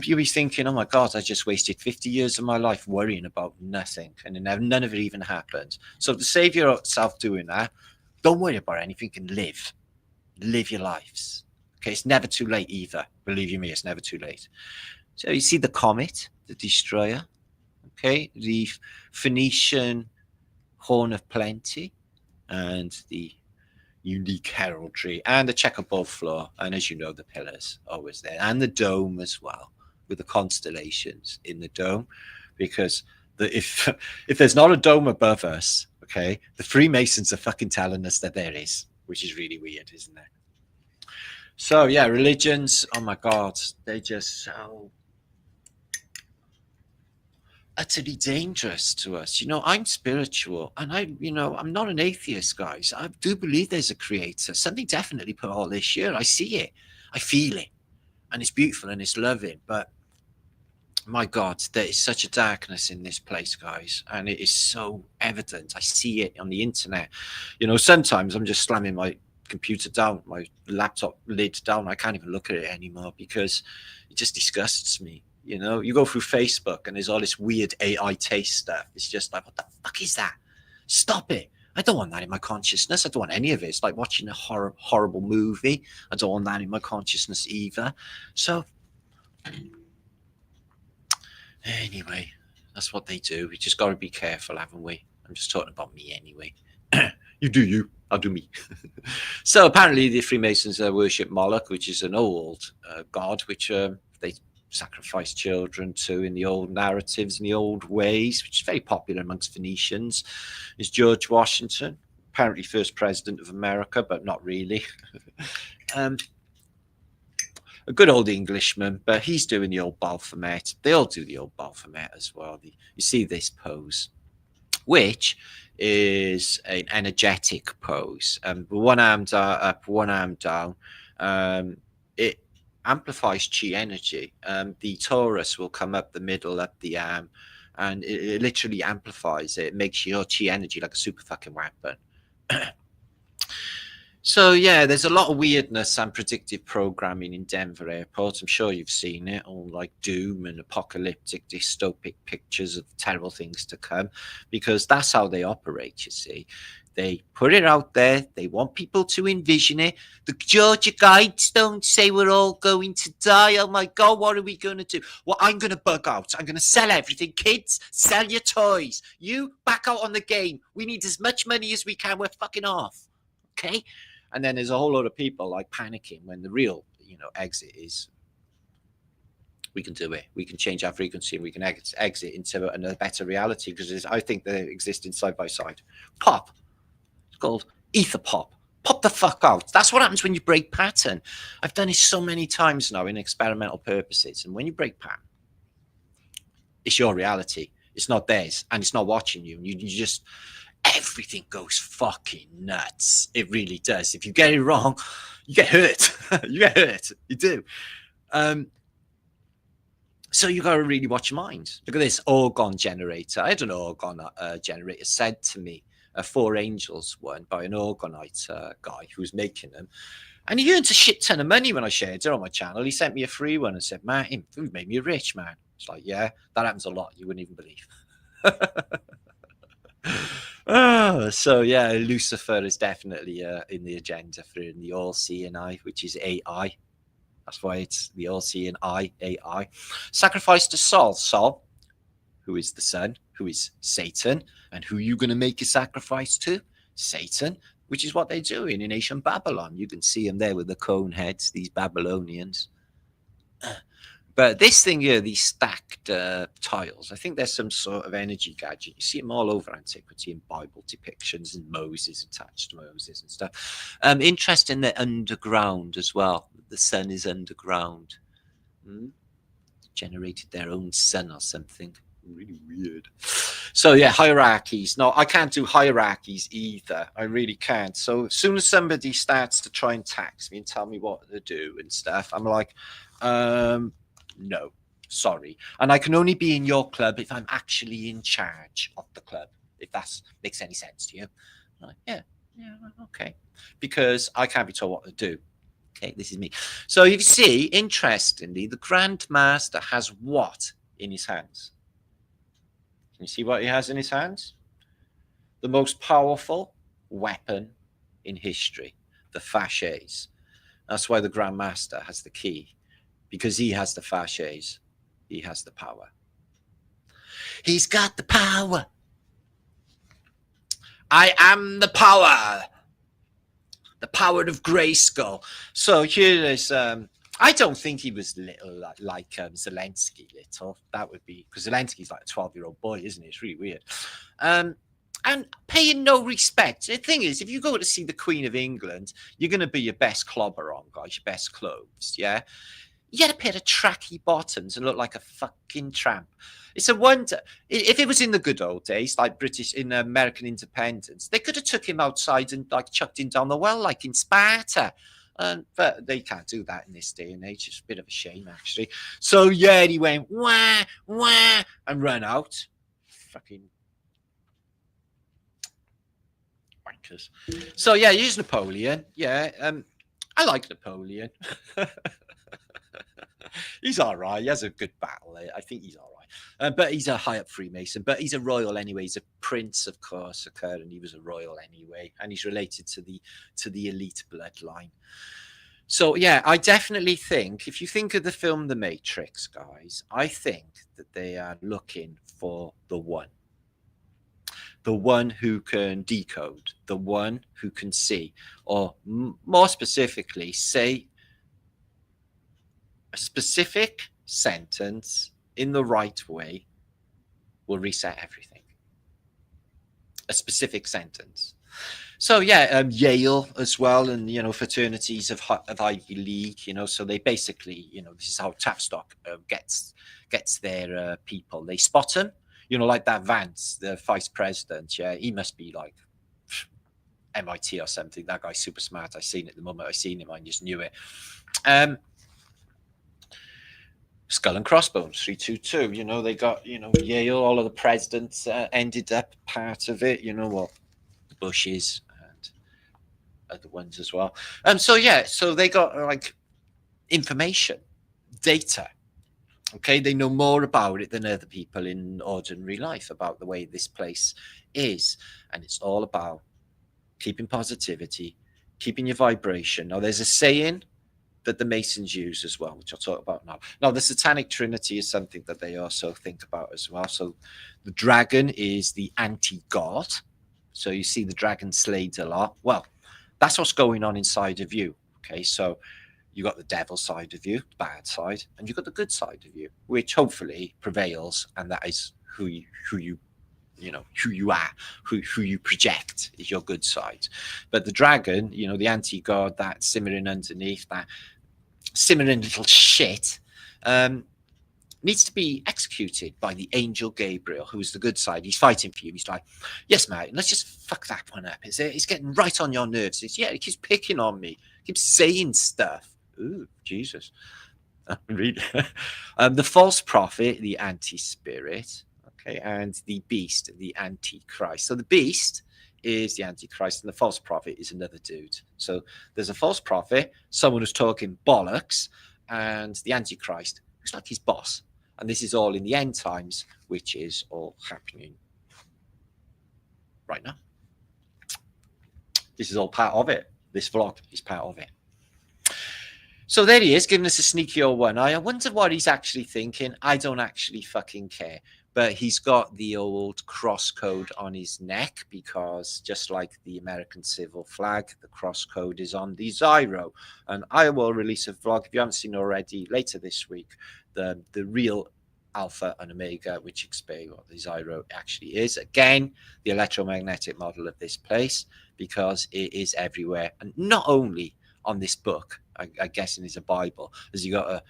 you'll be thinking, oh my God, I just wasted 50 years of my life worrying about nothing, and none of it even happened. So to save yourself doing that, don't worry about anything and live your lives. Okay, it's never too late either. Believe you me, it's never too late. So you see the comet, the destroyer, okay, the Phoenician horn of plenty, and the unique heraldry, and the checkerboard floor, and as you know, the pillars always there, and the dome as well, with the constellations in the dome, because if there's not a dome above us, okay, the Freemasons are fucking telling us that there is, which is really weird, isn't it? So yeah, religions, oh my God, they're just so utterly dangerous to us. You know, I'm spiritual, and I'm not an atheist, guys. I do believe there's a creator. Something definitely put all this here. I see it, I feel it, and it's beautiful and it's loving. But my God, there is such a darkness in this place, guys, and it is so evident. I see it on the internet. You know, sometimes I'm just slamming my computer down, my laptop lid down. I can't even look at it anymore because it just disgusts me. You know, you go through Facebook and there's all this weird AI taste stuff. It's just like, what the fuck is that? Stop it. I don't want that in my consciousness. I don't want any of it. It's like watching a horrible movie. I don't want that in my consciousness either. So anyway, that's what they do. We just got to be careful, haven't we? I'm just talking about me anyway. You do you, I'll do me. So apparently the Freemasons worship Moloch, which is an old god, which they sacrifice children to in the old narratives and the old ways, which is very popular amongst Phoenicians. Is George Washington, apparently first president of America, but not really. A good old Englishman, but he's doing the old Baphomet. They all do the old Baphomet as well. You see this pose, which is an energetic pose. One arm up, one arm down. It amplifies chi energy. The torus will come up the middle, up the arm, and it literally amplifies it. It makes your chi energy like a super fucking weapon. So yeah, there's a lot of weirdness and predictive programming in Denver Airport. I'm sure you've seen it, all like doom and apocalyptic, dystopic pictures of terrible things to come, because that's how they operate. You see, they put it out there. They want people to envision it. The Georgia guides don't say we're all going to die. Oh my God, what are we going to do? Well, I'm going to bug out. I'm going to sell everything. Kids, sell your toys. You back out on the game. We need as much money as we can. We're fucking off. Okay. And then there's a whole lot of people like panicking when the real, exit is we can do it. We can change our frequency and we can exit into a better reality, because I think they exist in side by side. Pop. It's called ether pop. Pop the fuck out. That's what happens when you break pattern. I've done it so many times now in experimental purposes. And when you break pattern, it's your reality. It's not theirs. And it's not watching you. And you just, everything goes fucking nuts. It really does. If you get it wrong, you get hurt. You get hurt. You do. So you got to really watch your mind. Look at this orgon generator. I had an orgon generator sent to me, a 4 Angels one by an orgonite guy who was making them. And he earned a shit ton of money when I shared it on my channel. He sent me a free one and said, "Martin, you made me rich, man." It's like, yeah, that happens a lot. You wouldn't even believe. So yeah, Lucifer is definitely in the agenda for in the all-seeing eye, which is AI. That's why it's the all-seeing eye, AI. Sacrifice to Sol. Sol, who is the son, who is Satan, and who you going to make a sacrifice to? Satan, which is what they're doing in ancient Babylon. You can see them there with the cone heads, these Babylonians. But this thing here, these stacked tiles, I think there's some sort of energy gadget. You see them all over antiquity in Bible depictions, and Moses attached to Moses and stuff. Interesting, they're underground as well. The sun is underground. Generated their own sun or something. Really weird. So yeah, hierarchies. No, I can't do hierarchies either. I really can't. So as soon as somebody starts to try and tax me and tell me what to do and stuff, I'm like, no, sorry. And I can only be in your club if I'm actually in charge of the club, if that makes any sense to you. I'm like, yeah, okay. Because I can't be told what to do. Okay, this is me. So you see, interestingly, the Grand Master has what in his hands? Can you see what he has in his hands? The most powerful weapon in history, the fasces. That's why the Grand Master has the key. Because he has the fasces, he has the power. He's got the power. I am the power. The power of Grayskull. So here is, I don't think he was little like Zelensky little. That would be, because Zelensky's like a 12-year-old boy, isn't he? It's really weird. And paying no respect. The thing is, if you go to see the Queen of England, you're going to be your best clobber on, guys, your best clothes, yeah? You had a pair of tracky bottoms and look like a fucking tramp. It's a wonder. If it was in the good old days, like British in American independence, they could have took him outside and like chucked him down the well, like in Sparta. But they can't do that in this day and age. It's a bit of a shame, actually. So yeah, he went wah wah and ran out. Fucking wankers. So yeah, here's Napoleon. Yeah, I like Napoleon. He's all right. He has a good battle. I think he's all right. But he's a high-up Freemason. But he's a royal anyway. He's a prince of Corsica, and he was a royal anyway. And he's related to the elite bloodline. So yeah, I definitely think, if you think of the film The Matrix, guys, I think that they are looking for the one who can decode, the one who can see, or more specifically, say a specific sentence in the right way will reset everything. A specific sentence. So yeah, Yale as well, and fraternities of Ivy League. So they basically, this is how Tavistock gets their people. They spot him. Like that Vance, the vice president. Yeah, he must be like MIT or something. That guy's super smart. I seen it the moment I seen him. I just knew it. Skull and Crossbones, 322. They got, Yale, all of the presidents ended up part of it, what the Bushes other ones as well. So yeah, so they got like information, data. Okay, they know more about it than other people in ordinary life about the way this place is, and it's all about keeping positivity, keeping your vibration. Now, there's a saying that the Masons use as well, which I'll talk about now. Now, the Satanic Trinity is something that they also think about as well. So, the dragon is the anti-god. So, you see the dragon slayed a lot. Well, that's what's going on inside of you. Okay, so you got the devil side of you, the bad side, and you've got the good side of you, which hopefully prevails, and that is who you are, who you project is your good side. But the dragon, the anti-god, that simmering underneath, that simmering little shit, needs to be executed by the angel Gabriel, who's the good side. He's fighting for you. He's like, yes, mate, let's just fuck that one up. It's getting right on your nerves. He keeps picking on me, keeps saying stuff. Ooh, Jesus. The false prophet, the anti-spirit, okay, and the beast, the antichrist. So the beast is the antichrist, and the false prophet is another dude. So there's a false prophet, someone who's talking bollocks, and the antichrist, who's like his boss. And this is all in the end times, which is all happening right now. This is all part of it. This vlog is part of it. So there he is, giving us a sneaky old one. I wonder what he's actually thinking. I don't actually fucking care. But he's got the old cross code on his neck, because just like the American civil flag, the cross code is on the Zyro. And I will release a vlog, if you haven't seen already, later this week, the real Alpha and Omega, which explain what the Zyro actually is. Again, the electromagnetic model of this place, because it is everywhere. And not only on this book, I guess, is a Bible, as you got a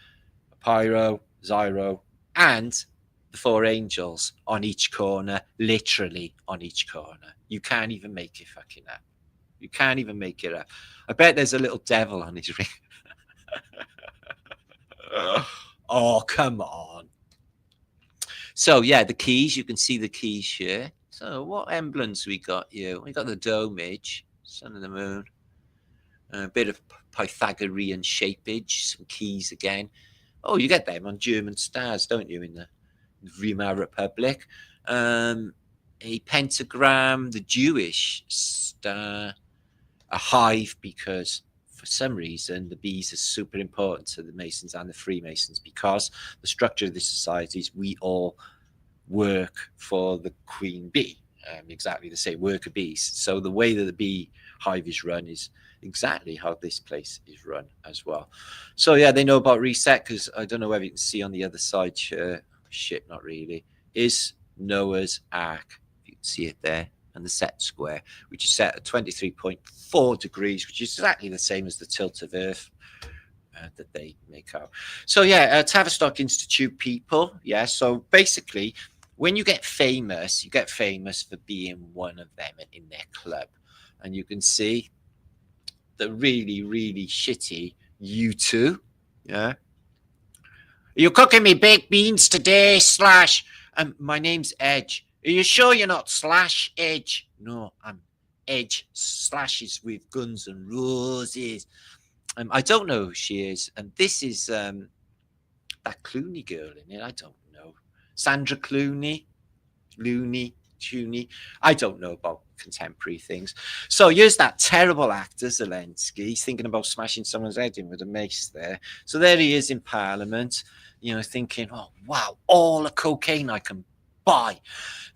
pyro, Zyro, and the four angels on each corner, literally on each corner. You can't even make it fucking up. You can't even make it up. I bet there's a little devil on his ring. Oh, come on. So yeah, the keys, you can see the keys here. So what emblems we got here? We got the domage, sun and the moon, a bit of Pythagorean shapeage, some keys again. Oh, you get them on German stars, don't you, in the Weimar Republic? A pentagram, the Jewish star, a hive, because for some reason the bees are super important to the Masons and the Freemasons, because the structure of this society is we all work for the queen bee, exactly the same, worker bees. So the way that the bee hive is run is exactly how this place is run as well. So yeah, they know about reset, because I don't know whether you can see on the other side here, shit, not really, is Noah's Ark. You can see it there, and the set square, which is set at 23.4 degrees, which is exactly the same as the tilt of Earth that they make out. So yeah, Tavistock Institute people, yeah, so basically when you get famous for being one of them in their club. And you can see the really, really shitty U2, yeah. You're cooking me baked beans today, Slash. My name's Edge. Are you sure you're not Slash Edge? No, I'm Edge. Slash is with Guns and Roses. I don't know who she is. And this is that Clooney girl in it. I don't know. Sandra Clooney. I don't know about contemporary things. So here's that terrible actor, Zelensky. He's thinking about smashing someone's head in with a mace there. So there he is in Parliament, thinking, oh, wow, all the cocaine I can buy.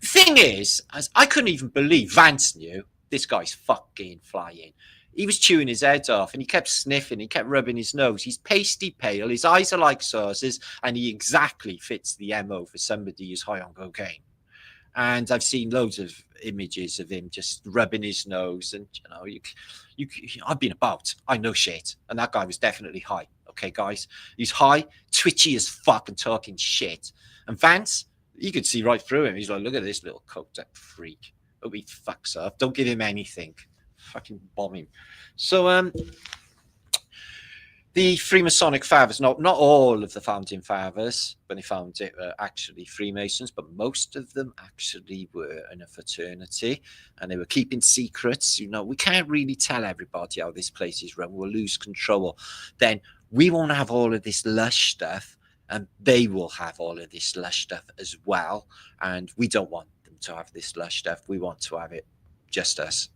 The thing is, as I couldn't even believe Vance knew, this guy's fucking flying. He was chewing his head off, and he kept sniffing. He kept rubbing his nose. He's pasty pale. His eyes are like saucers, and he exactly fits the MO for somebody who's high on cocaine. And I've seen loads of images of him just rubbing his nose, and I've been about. I know shit, and that guy was definitely high. Okay, guys, he's high, twitchy as fuck, and talking shit. And Vance, you could see right through him. He's like, look at this little coked up freak. Oh, he fucks up. Don't give him anything. Fucking bomb him. So The Freemasonic fathers, not all of the founding fathers, when they found it, were actually Freemasons, but most of them actually were in a fraternity, and they were keeping secrets. You know, we can't really tell everybody how this place is run. We'll lose control. Then we won't have all of this lush stuff, and they will have all of this lush stuff as well. And we don't want them to have this lush stuff. We want to have it just us.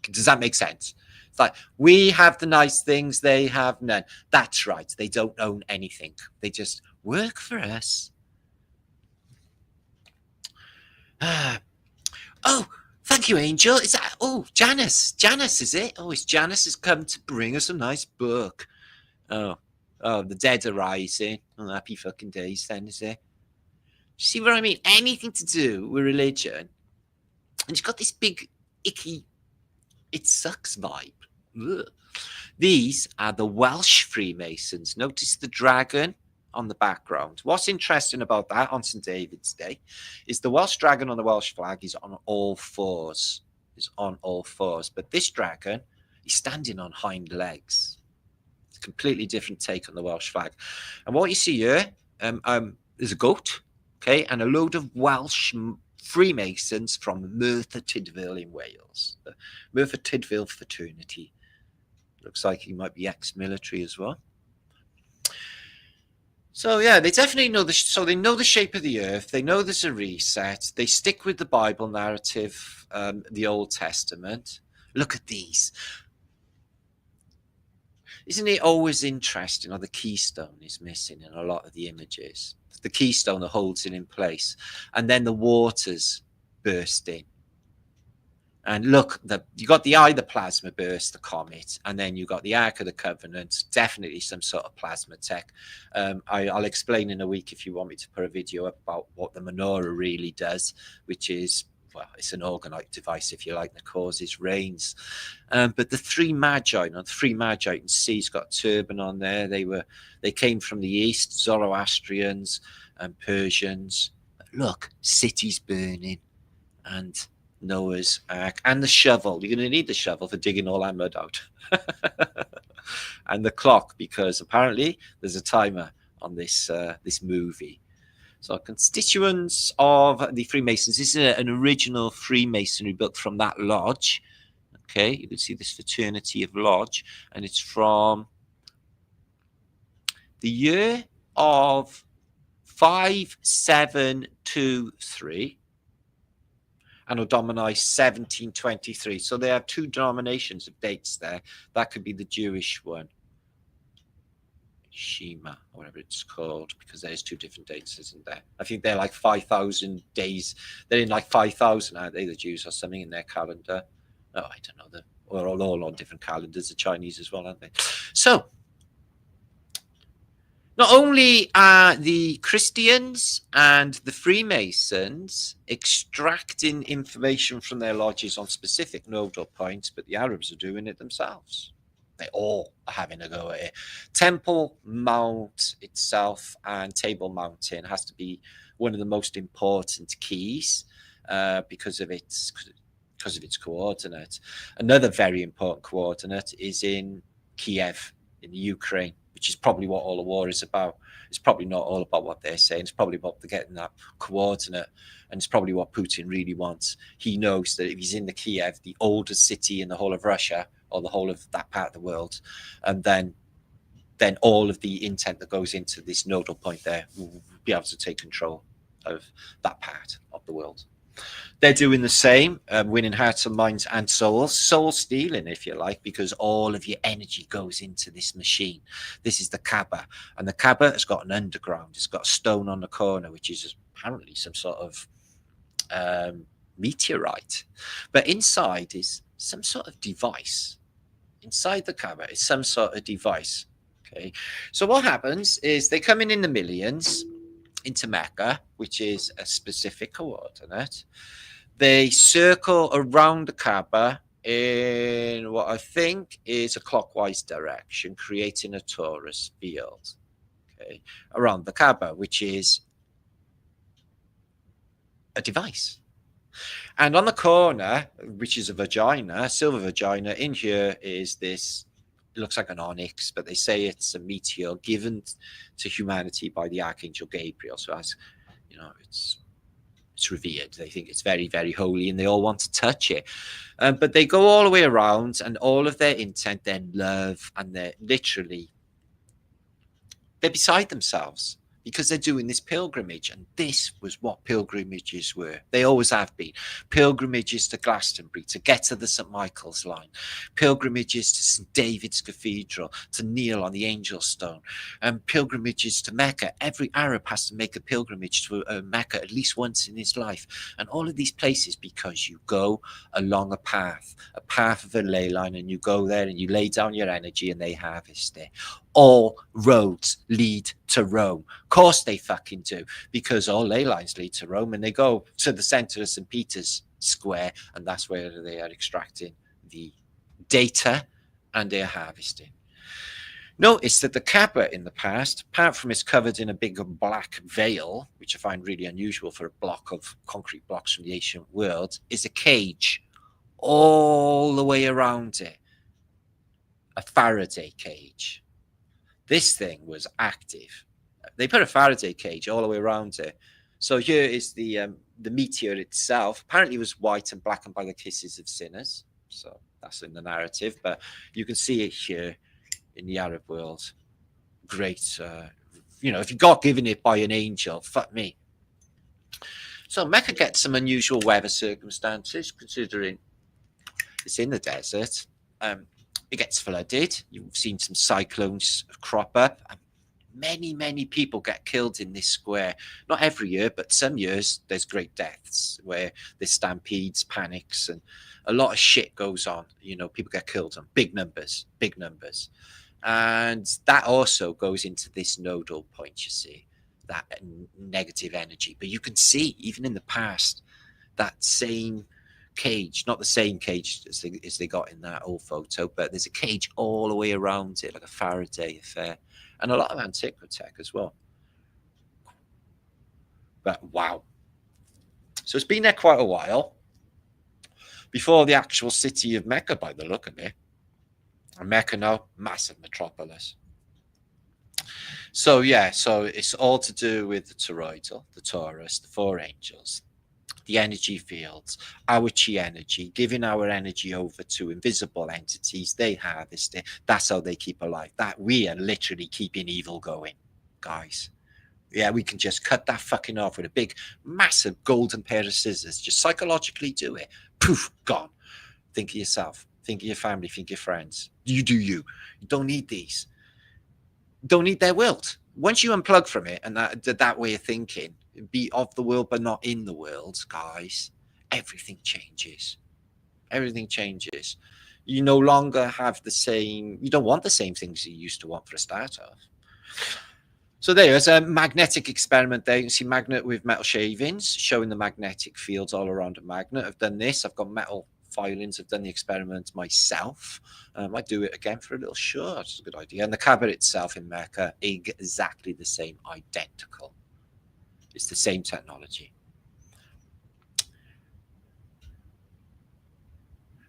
Does that make sense? It's like, we have the nice things, they have none. That's right. They don't own anything. They just work for us. Oh, thank you, Angel. Is that, oh, Janice. Janice, is it? Oh, it's Janice has come to bring us a nice book. Oh, the dead are rising. Oh, happy fucking days then, is it? See what I mean? Anything to do with religion. And it's got this big, icky, it sucks vibe. Ugh. These are the Welsh Freemasons. Notice the dragon on the background. What's interesting about that on St. David's Day is the Welsh dragon on the Welsh flag is on all fours. Is on all fours. But this dragon is standing on hind legs. It's a completely different take on the Welsh flag. And what you see here, there's a goat, okay, and a load of Welsh Freemasons from Merthyr Tydfil in Wales. The Merthyr Tydfil fraternity. Looks like he might be ex-military as well. So yeah, they definitely know they know the shape of the earth. They know there's a reset. They stick with the Bible narrative, the Old Testament. Look at these. Isn't it always interesting how the keystone is missing in a lot of the images? The keystone that holds it in place, and then the waters bursting. And look, you got the eye, the plasma burst, the comet, and then you got the Ark of the Covenant, definitely some sort of plasma tech. I'll explain in a week if you want me to put a video up about what the menorah really does, which is, well, it's an orgonite device, if you like, that causes rains. But the three magi, you can see he's got a turban on there. They came from the east, Zoroastrians and Persians. Look, cities burning, and Noah's Ark, and the shovel. You're going to need the shovel for digging all that mud out. And the clock, because apparently there's a timer on this movie. So constituents of the Freemasons. This is an original Freemasonry book from that lodge. Okay, you can see this fraternity of lodge, and it's from the year of 5723. Anno Domini 1723. So they have two denominations of dates there. That could be the Jewish one, Shema, or whatever it's called, because there's two different dates, isn't there? I think they're like 5,000 days. They're in like 5,000, aren't they, the Jews, or something in their calendar? Oh, I don't know. We're all on different calendars, the Chinese as well, aren't they? So, not only are the Christians and the Freemasons extracting information from their lodges on specific nodal points, but the Arabs are doing it themselves. They all are having a go at it. Temple Mount itself and Table Mountain has to be one of the most important keys because of its coordinate. Another very important coordinate is in Kiev, in the Ukraine, which is probably what all the war is about. It's probably not all about what they're saying. It's probably about getting that coordinate, and it's probably what Putin really wants. He knows that if he's in the Kiev, the oldest city in the whole of Russia, or the whole of that part of the world, and then all of the intent that goes into this nodal point there will be able to take control of that part of the world. They're doing the same, winning hearts and minds and souls, soul stealing, if you like, because all of your energy goes into this machine. This is the Kaaba, and the Kaaba has got an underground. It's got a stone on the corner, which is apparently some sort of meteorite. But inside is some sort of device. Inside the Kaaba is some sort of device. Okay, so what happens is they come in the millions into Mecca, which is a specific coordinate. They circle around the Kaaba in what I think is a clockwise direction, creating a torus field, okay, around the Kaaba, which is a device. And on the corner, which is a vagina, silver vagina, in here is this It looks like an onyx, but they say it's a meteor given to humanity by the Archangel Gabriel. So as you know, it's revered. They think it's very, very holy, and they all want to touch it. But they go all the way around, and all of their intent, their love, and they're beside themselves because they're doing this pilgrimage. And this was what pilgrimages were. They always have been. Pilgrimages to Glastonbury to get to the St. Michael's line, pilgrimages to St. David's Cathedral to kneel on the Angel Stone, and pilgrimages to Mecca. Every Arab has to make a pilgrimage to Mecca at least once in his life. And all of these places, because you go along a path of a ley line, and you go there and you lay down your energy and they harvest it. All roads lead to Rome. Of course they fucking do, because all ley lines lead to Rome, and they go to the center of St. Peter's Square, and that's where they are extracting the data and they are harvesting. Notice that the Kaaba in the past, apart from it's covered in a big black veil, which I find really unusual for a block of concrete blocks from the ancient world, is a cage all the way around it. A Faraday cage. This thing was active. They put a Faraday cage all the way around it. So here is the meteor itself. Apparently it was white and blackened by the kisses of sinners. So that's in the narrative. But you can see it here in the Arab world. Great. If you got given it by an angel, fuck me. So Mecca gets some unusual weather circumstances, considering it's in the desert. It gets flooded. You've seen some cyclones crop up. And many people get killed in this square. Not every year, but some years there's great deaths where there's stampedes, panics, and a lot of shit goes on. People get killed on big numbers. And that also goes into this nodal point, you see, that negative energy. But you can see, even in the past, that same cage, not the same cage as they got in that old photo, but there's a cage all the way around it, like a Faraday affair, and a lot of antiquitech as well. But wow. So it's been there quite a while, before the actual city of Mecca, by the look of it. And Mecca now, massive metropolis. So it's all to do with the toroidal, the Taurus, the four angels, the energy fields, our chi energy, giving our energy over to invisible entities. They harvest it. That's how they keep alive. That we are literally keeping evil going, guys. Yeah, we can just cut that fucking off with a big, massive golden pair of scissors. Just psychologically do it. Poof, gone. Think of yourself. Think of your family. Think of your friends. You do you. You don't need these. You don't need their wilt. Once you unplug from it and that way of thinking, be of the world but not in the world, guys, everything changes. Everything changes. You no longer have the same, you don't want the same things you used to want for a start off. So there's a magnetic experiment there. You can see magnet with metal shavings showing the magnetic fields all around a magnet. I've done this. I've got metal filings. I've done the experiment myself. I might do it again for a little show. That's a good idea. And the Kaaba itself in Mecca, exactly the same, identical. It's the same technology.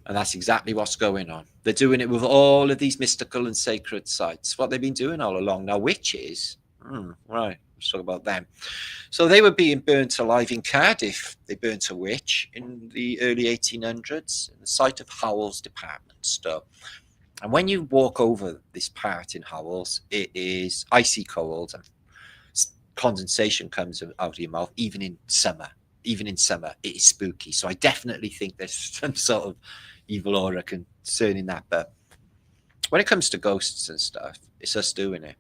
And that's exactly what's going on. They're doing it with all of these mystical and sacred sites. What they've been doing all along. Now, witches, right, let's talk about them. So they were being burnt alive in Cardiff. They burnt a witch in the early 1800s in the site of Howell's department store. And when you walk over this part in Howell's, it is icy cold and condensation comes out of your mouth, even in summer. Even in summer, it is spooky. So I definitely think there's some sort of evil aura concerning that. But when it comes to ghosts and stuff, it's us doing it.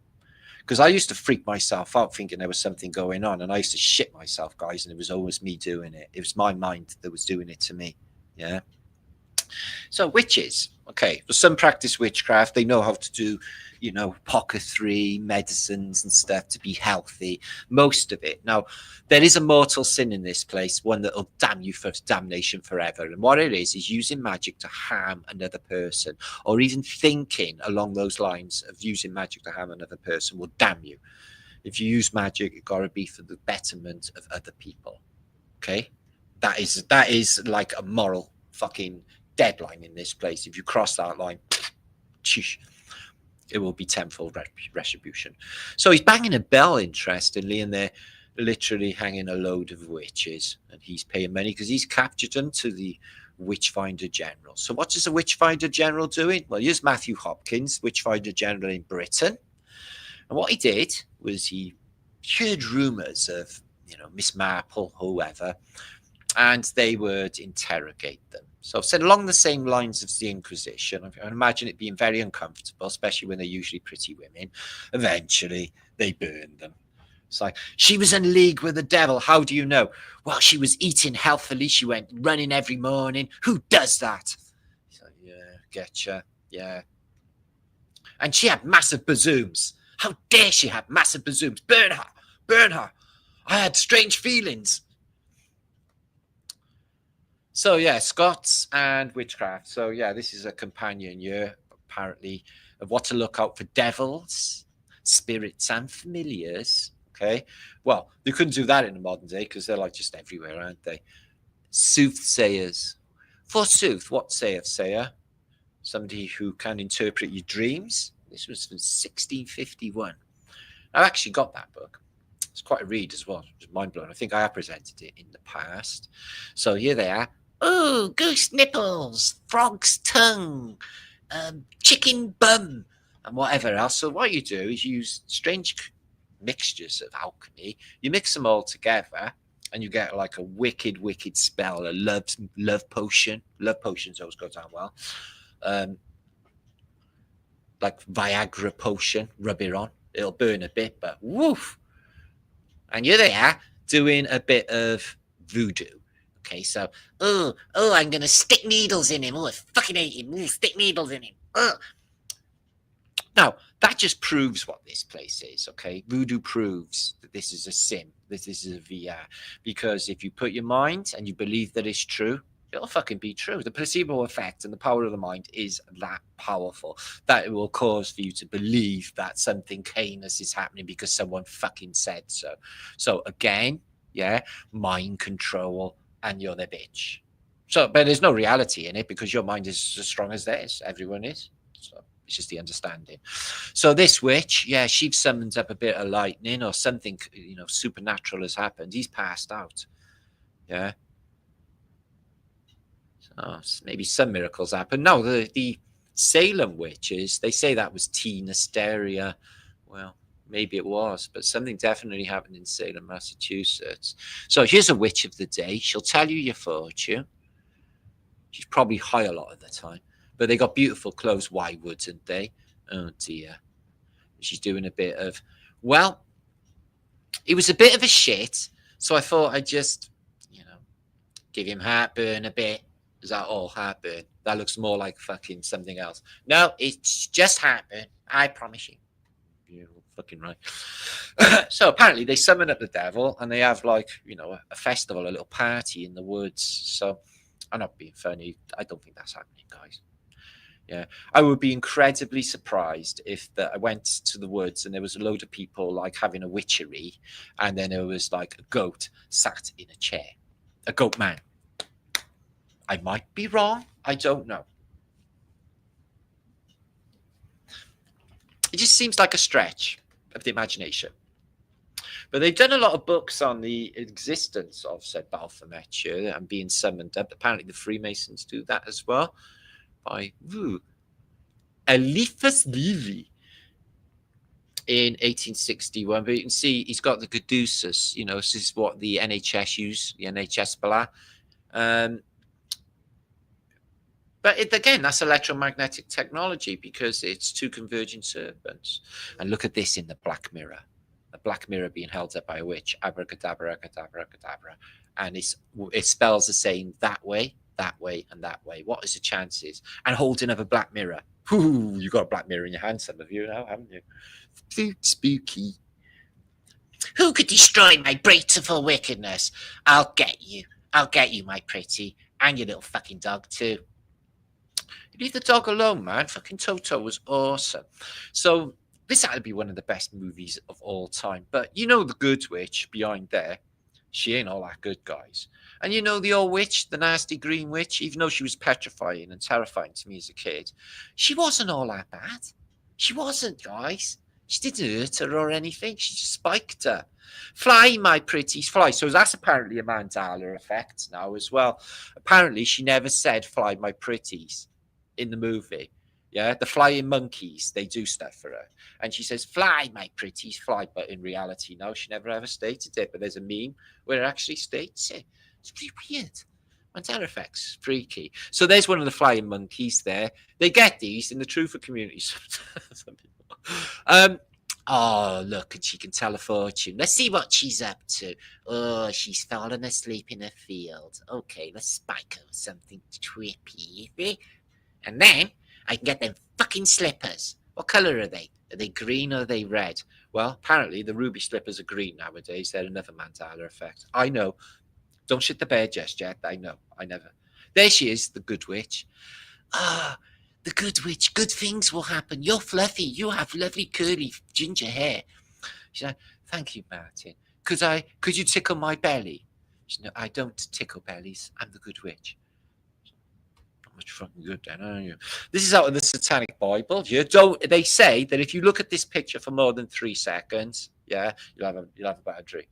Because I used to freak myself out thinking there was something going on. And I used to shit myself, guys, and it was always me doing it. It was my mind that was doing it to me. Yeah. So witches, okay, for some practice witchcraft, they know how to do, pocket 3 medicines and stuff to be healthy, most of it. Now, there is a mortal sin in this place, one that will damn you for damnation forever. And what it is using magic to harm another person, or even thinking along those lines of using magic to harm another person will damn you. If you use magic, it's got to be for the betterment of other people. Okay? That is like a moral fucking deadline in this place. If you cross that line, sheesh. it will be tenfold retribution. So he's banging a bell, interestingly, and they're literally hanging a load of witches, and he's paying money because he's captured them to the Witchfinder General. So what is the Witchfinder General doing? Well, here's Matthew Hopkins, Witchfinder General in Britain. And what he did was he heard rumours of, Miss Marple, whoever, and they would interrogate them. So I've said along the same lines as the Inquisition. I imagine it being very uncomfortable, especially when they're usually pretty women. Eventually, they burned them. It's like, she was in league with the devil. How do you know? Well, she was eating healthily. She went running every morning. Who does that? So, yeah, getcha. Yeah. And she had massive bazooms. How dare she have massive bazooms? Burn her. Burn her. I had strange feelings. So, yeah, Scots and witchcraft. So, yeah, this is a companion year, apparently, of what to look out for: devils, spirits, and familiars. Okay, well, you couldn't do that in the modern day because they're like just everywhere, aren't they? Soothsayers. Forsooth, what saith sayer? Somebody who can interpret your dreams. This was from 1651. I've actually got that book. It's quite a read as well. It's mind-blowing. I think I have presented it in the past. So here they are. Oh, goose nipples, frog's tongue, chicken bum, and whatever else. So what you do is use strange mixtures of alchemy. You mix them all together, and you get like a wicked, wicked spell. A love potion. Love potions always go down well. Like Viagra potion. Rub it on. It'll burn a bit, but woof. And here they are doing a bit of voodoo. Okay, so I'm gonna stick needles in him. Oh, I fucking hate him. Ooh, stick needles in him. Now, that just proves what this place is, okay? Voodoo proves that this is a sim, this is a VR. Because if you put your mind and you believe that it's true, it'll fucking be true. The placebo effect and the power of the mind is that powerful that it will cause for you to believe that something heinous is happening because someone fucking said so. So again, yeah, mind control, and you're the bitch. So, but there's no reality in it because your mind is as strong as theirs. Everyone is. So it's just the understanding. So this witch, yeah, she summons up a bit of lightning or something, supernatural has happened. He's passed out. Yeah. So maybe some miracles happen. No, the Salem witches, they say that was teen hysteria. Well, maybe it was, but something definitely happened in Salem, Massachusetts. So here's a witch of the day. She'll tell you your fortune. She's probably high a lot of the time. But they got beautiful clothes. Why wouldn't they? Oh, dear. She's doing a bit of, well, it was a bit of a shit. So I thought I'd just, give him heartburn a bit. Is that all heartburn? That looks more like fucking something else. No, it's just heartburn. I promise you. You're fucking right. So apparently they summon up the devil and they have like, a festival, a little party in the woods. So I'm not being funny. I don't think that's happening, guys. Yeah, I would be incredibly surprised if I went to the woods and there was a load of people like having a witchery, and then there was like a goat sat in a chair, a goat man. I might be wrong. I don't know. It just seems like a stretch of the imagination. But they've done a lot of books on the existence of said Baphomet and being summoned up. Apparently the Freemasons do that as well. By Eliphas Levi in 1861. But you can see he's got the caduceus. This is what the NHS use, the NHS blah. But again, that's electromagnetic technology because it's two converging serpents. And look at this in the Black Mirror. A black mirror being held up by a witch. Abracadabra, cadabra, cadabra. And it spells the same that way, and that way. What is the chances? And holding up a black mirror. Ooh, you got a black mirror in your hand, some of you now, haven't you? Spooky. Who could destroy my beautiful wickedness? I'll get you. I'll get you, my pretty. And your little fucking dog, too. Leave the dog alone, man. Fucking Toto was awesome. So this had to be one of the best movies of all time. But the good witch behind there, she ain't all that good, guys. And the old witch, the nasty green witch, even though she was petrifying and terrifying to me as a kid, she wasn't all that bad. She wasn't, guys. She didn't hurt her or anything. She just spiked her. Fly, my pretties, fly. So that's apparently a Mandela effect now as well. Apparently, she never said fly, my pretties in the movie. Yeah, the flying monkeys, they do stuff for her. And she says, fly, my pretties, fly. But in reality, no, she never ever stated it. But there's a meme where it actually states it. It's pretty weird. Mandela effects, freaky. So there's one of the flying monkeys there. They get these in the truth communities. Some people. Oh, look, and she can tell a fortune. Let's see what she's up to. Oh, she's fallen asleep in a field. Okay, let's spike her with something trippy. And then I can get them fucking slippers. What colour are they? Are they green or are they red? Well, apparently the ruby slippers are green nowadays. They're another Mandela effect. I know. Don't shit the bed just yet. I know. I never. There she is, the good witch. Ah, the good witch. Good things will happen. You're fluffy. You have lovely curly ginger hair. She said, thank you, Martin. Could you tickle my belly? She said, no, I don't tickle bellies. I'm the good witch. Not much fucking good then, aren't you? This is out of the Satanic Bible. They say that if you look at this picture for more than 3 seconds, yeah, you'll have a bad dream.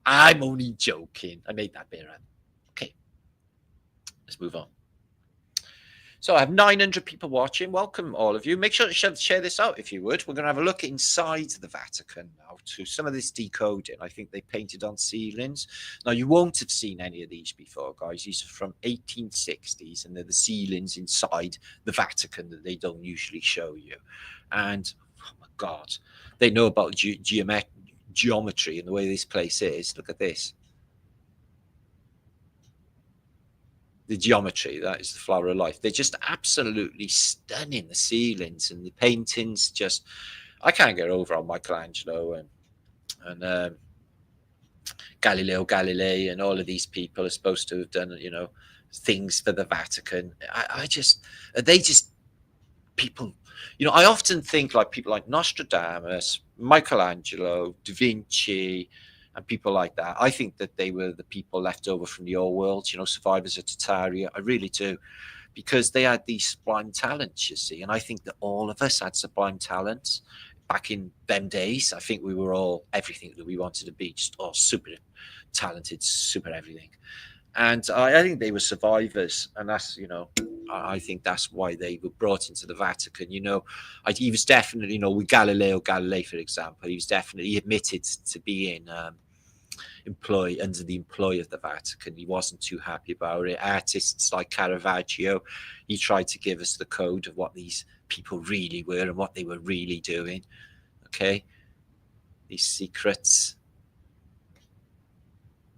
I'm only joking. I made that bit up. Okay, let's move on. So I have 900 people watching. Welcome, all of you. Make sure to share this out if you would. We're going to have a look inside the Vatican now to some of this decoding. I think they painted on ceilings. Now, you won't have seen any of these before, guys. These are from 1860s, and they're the ceilings inside the Vatican that they don't usually show you. And, oh my God, they know about geometry and the way this place is. Look at this. The geometry, that is the flower of life. They're just absolutely stunning, the ceilings and the paintings. Just, I can't get over on Michelangelo and Galileo Galilei and all of these people are supposed to have done, things for the Vatican. They just people, I often think like people like Nostradamus, Michelangelo, Da Vinci, and people like that. I think that they were the people left over from the old world, survivors of Tartaria. I really do, because they had these sublime talents, you see. And I think that all of us had sublime talents back in them days. I think we were all everything that we wanted to be, just all super talented, super everything. And I think they were survivors, and that's, I think that's why they were brought into the Vatican. He was definitely, with Galileo Galilei, for example, he admitted to being under the employ of the Vatican. He wasn't too happy about it. Artists like Caravaggio, he tried to give us the code of what these people really were and what they were really doing. Okay, these secrets,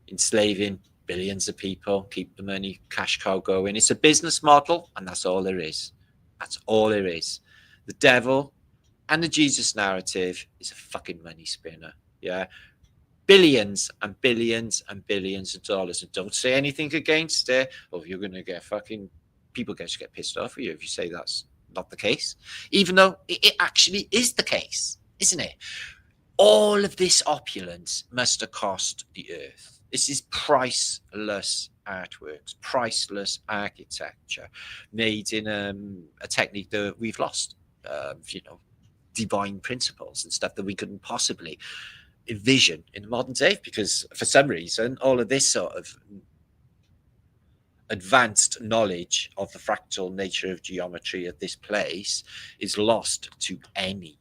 enslaving billions of people, keep the money, cash cow going. It's a business model, and that's all there is. That's all there is. The devil and the Jesus narrative is a fucking money spinner. Yeah. Billions and billions and billions of dollars. And don't say anything against it, or you're going to get people get pissed off at you if you say that's not the case, even though it actually is the case, isn't it? All of this opulence must have cost the earth. This is priceless artworks, priceless architecture made in a technique that we've lost, divine principles and stuff that we couldn't possibly envision in the modern day, because for some reason all of this sort of advanced knowledge of the fractal nature of geometry of this place is lost to any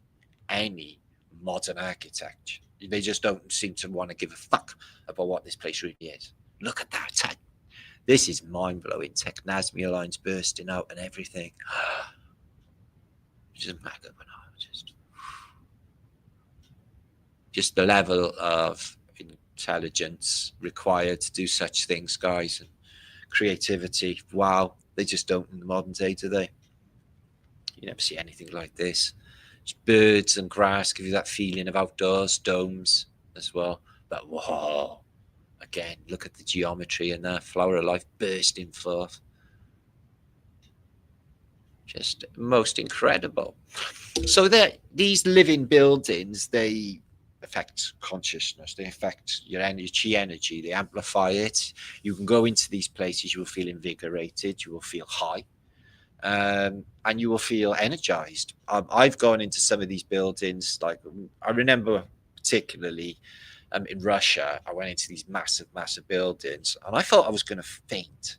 modern architect. They just don't seem to want to give a fuck about what this place really is. Look at that. This is mind-blowing. Technasmia lines bursting out and everything. Just mega banana. Just the level of intelligence required to do such things, guys, and creativity. Wow, they just don't in the modern day, do they? You never see anything like this. Just birds and grass give you that feeling of outdoors, domes as well. But whoa, again, look at the geometry and that flower of life bursting forth. Just most incredible. So these living buildings, they affect consciousness, they affect your energy, they amplify it. You can go into these places, you will feel invigorated, you will feel high. and you will feel energized. I've gone into some of these buildings, like I remember particularly in Russia, I went into these massive, massive buildings, and I thought I was going to faint.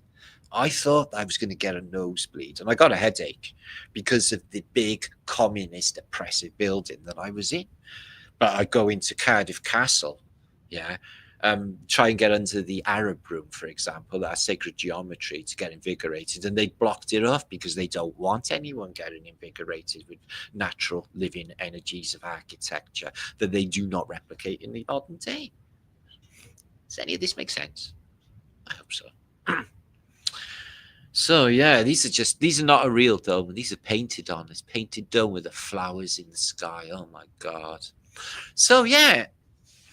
I thought I was going to get a nosebleed, and I got a headache because of the big communist oppressive building that I was in. But I go into Cardiff Castle, yeah, try and get under the Arab room, for example, that sacred geometry, to get invigorated, and they blocked it off because they don't want anyone getting invigorated with natural living energies of architecture that they do not replicate in the modern day. Does any of this make sense? I hope so. So yeah, these are not a real dome. These are painted on. It's painted dome with the flowers in the sky. Oh my God. So yeah.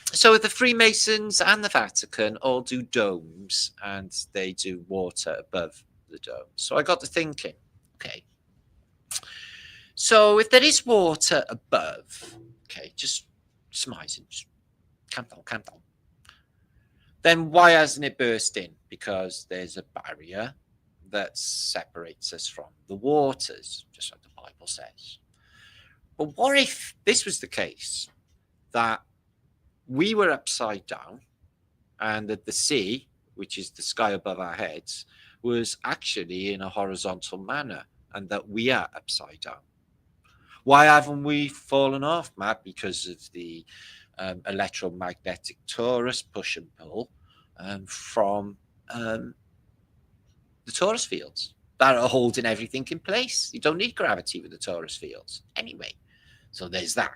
So the Freemasons and the Vatican all do domes, and they do water above the dome. So I got to thinking, okay. So if there is water above, okay, just smile, just calm down. Then why hasn't it burst in? Because there's a barrier that separates us from the waters, just like the Bible says. But what if this was the case, that we were upside down and that the sea, which is the sky above our heads, was actually in a horizontal manner, and that we are upside down? Why haven't we fallen off, Matt? Because of the electromagnetic torus push and pull from the torus fields that are holding everything in place. You don't need gravity with the torus fields anyway. So there's that.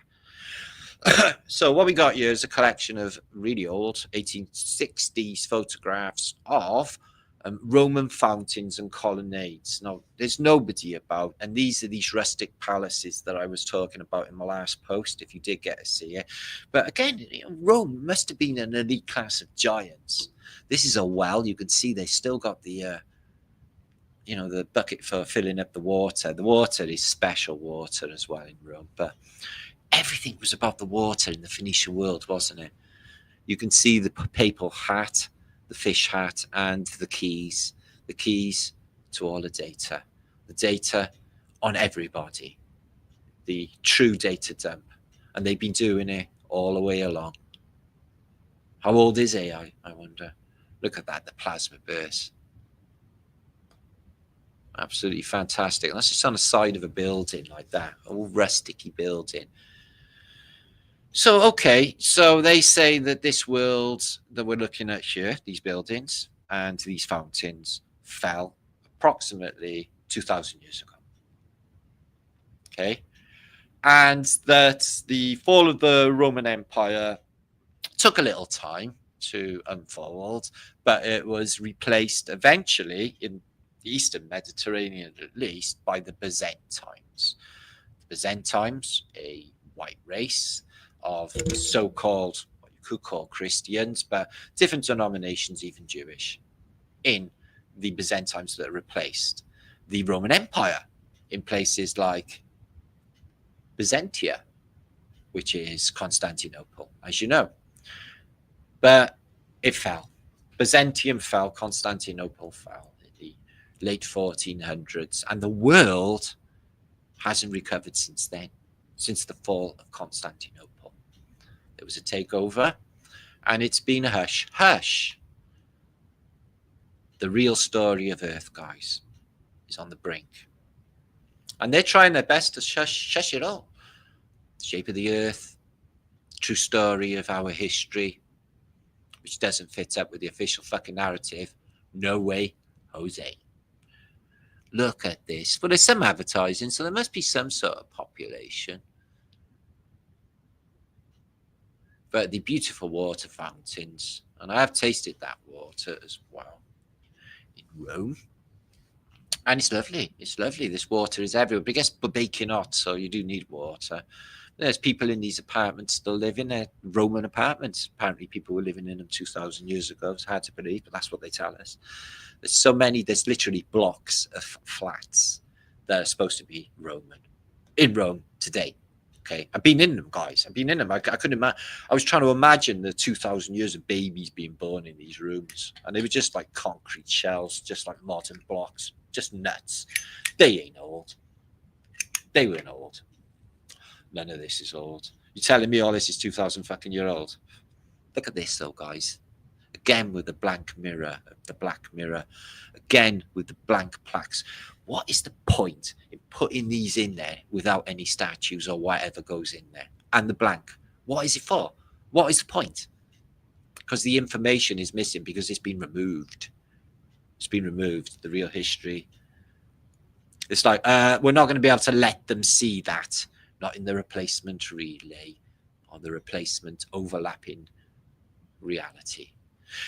So what we got here is a collection of really old 1860s photographs of Roman fountains and colonnades. Now, there's nobody about, and these are these rustic palaces that I was talking about in my last post, if you did get to see it. But again, Rome must have been an elite class of giants. This is a well. You can see they still got the the bucket for filling up the water. The water is special water as well in Rome, but everything was about the water in the Phoenician world, wasn't it? You can see the papal hat, the fish hat, and the keys to all the data on everybody, the true data dump. And they've been doing it all the way along. How old is AI, I wonder? Look at that, the plasma burst. Absolutely fantastic. That's just on the side of a building like that, a rusticy building. So, okay, so they say that this world that we're looking at here, these buildings and these fountains, fell approximately 2,000 years ago. Okay, and that the fall of the Roman Empire took a little time to unfold, but it was replaced eventually in the Eastern Mediterranean, at least, by the Byzantines. The Byzantines, a white race of so-called, what you could call Christians, but different denominations, even Jewish, in the Byzantines that replaced the Roman Empire in places like Byzantia, which is Constantinople, as you know. But it fell. Byzantium fell, Constantinople fell in the late 1400s, and the world hasn't recovered since then, since the fall of Constantinople. There was a takeover, and it's been a hush. Hush. The real story of Earth, guys, is on the brink. And they're trying their best to shush it all. The shape of the Earth, true story of our history, which doesn't fit up with the official fucking narrative. No way, Jose. Look at this. Well, there's some advertising, so there must be some sort of population. But the beautiful water fountains, and I have tasted that water as well in Rome. And it's lovely. It's lovely. This water is everywhere. But I guess we're baking hot, so you do need water. There's people in these apartments still living there, Roman apartments. Apparently people were living in them 2,000 years ago. It's hard to believe, but that's what they tell us. There's so many, there's literally blocks of flats that are supposed to be Roman in Rome today. Okay, I've been in them, guys. I've been in them. I couldn't imagine. I was trying to imagine the 2,000 years of babies being born in these rooms. And they were just like concrete shells, just like modern blocks. just nuts. They ain't old. They weren't old. None of this is old. You're telling me all this is 2,000 fucking year old? Look at this though, guys. Again with the blank mirror, the black mirror. Again with the blank plaques. What is the point in putting these in there without any statues or whatever goes in there? And the blank. What is it for? What is the point? Because the information is missing because it's been removed. It's been removed, the real history. It's like, we're not going to be able to let them see that. Not in the replacement relay or the replacement overlapping reality.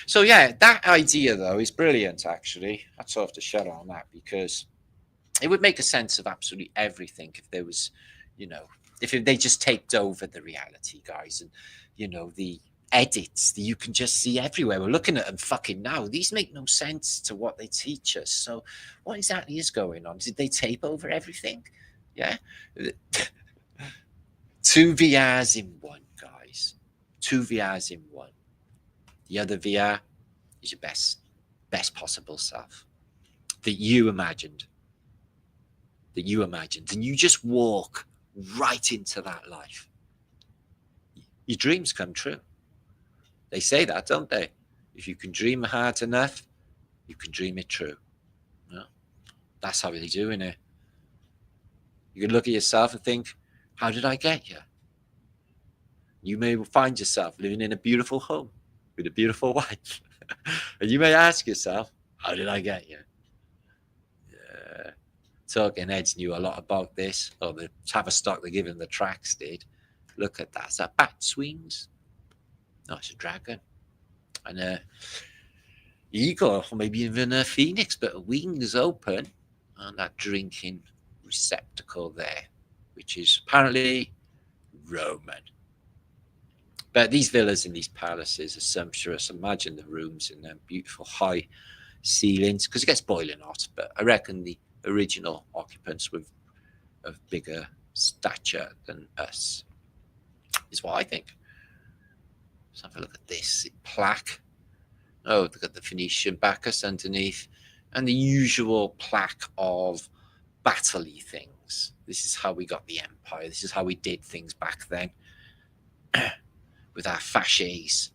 So yeah, that idea though is brilliant actually. I'd sort of to shut on that because it would make a sense of absolutely everything if there was, you know, if they just taped over the reality, guys, and you know, the edits that you can just see everywhere. We're looking at them fucking now. These make no sense to what they teach us. So what exactly is going on? Did they tape over everything? Yeah. 2 VRs in one, guys. 2 VRs in one. The other VR is your best possible self that you imagined. That you imagined. And you just walk right into that life. Your dreams come true. They say that, don't they? If you can dream hard enough, you can dream it true. No? That's how they're doing it. You can look at yourself and think, how did I get here? You may find yourself living in a beautiful home with a beautiful wife. And you may ask yourself, how did I get here? Yeah. Talking Heads knew a lot about this, or the Tavistock they're giving the tracks did. Look at that. Is that bat swings? No, it's a dragon. And a eagle, or maybe even a phoenix, but wings open, and that drinking receptacle there, which is apparently Roman. But these villas and these palaces are sumptuous. Imagine the rooms in them beautiful high ceilings, because it gets boiling hot. But I reckon the original occupants were of bigger stature than us, is what I think. Let's have a look at this plaque. Oh, look at the Phoenician Bacchus underneath, and the usual plaque of battle-y things. This is how we got the empire. This is how we did things back then. With our fasces.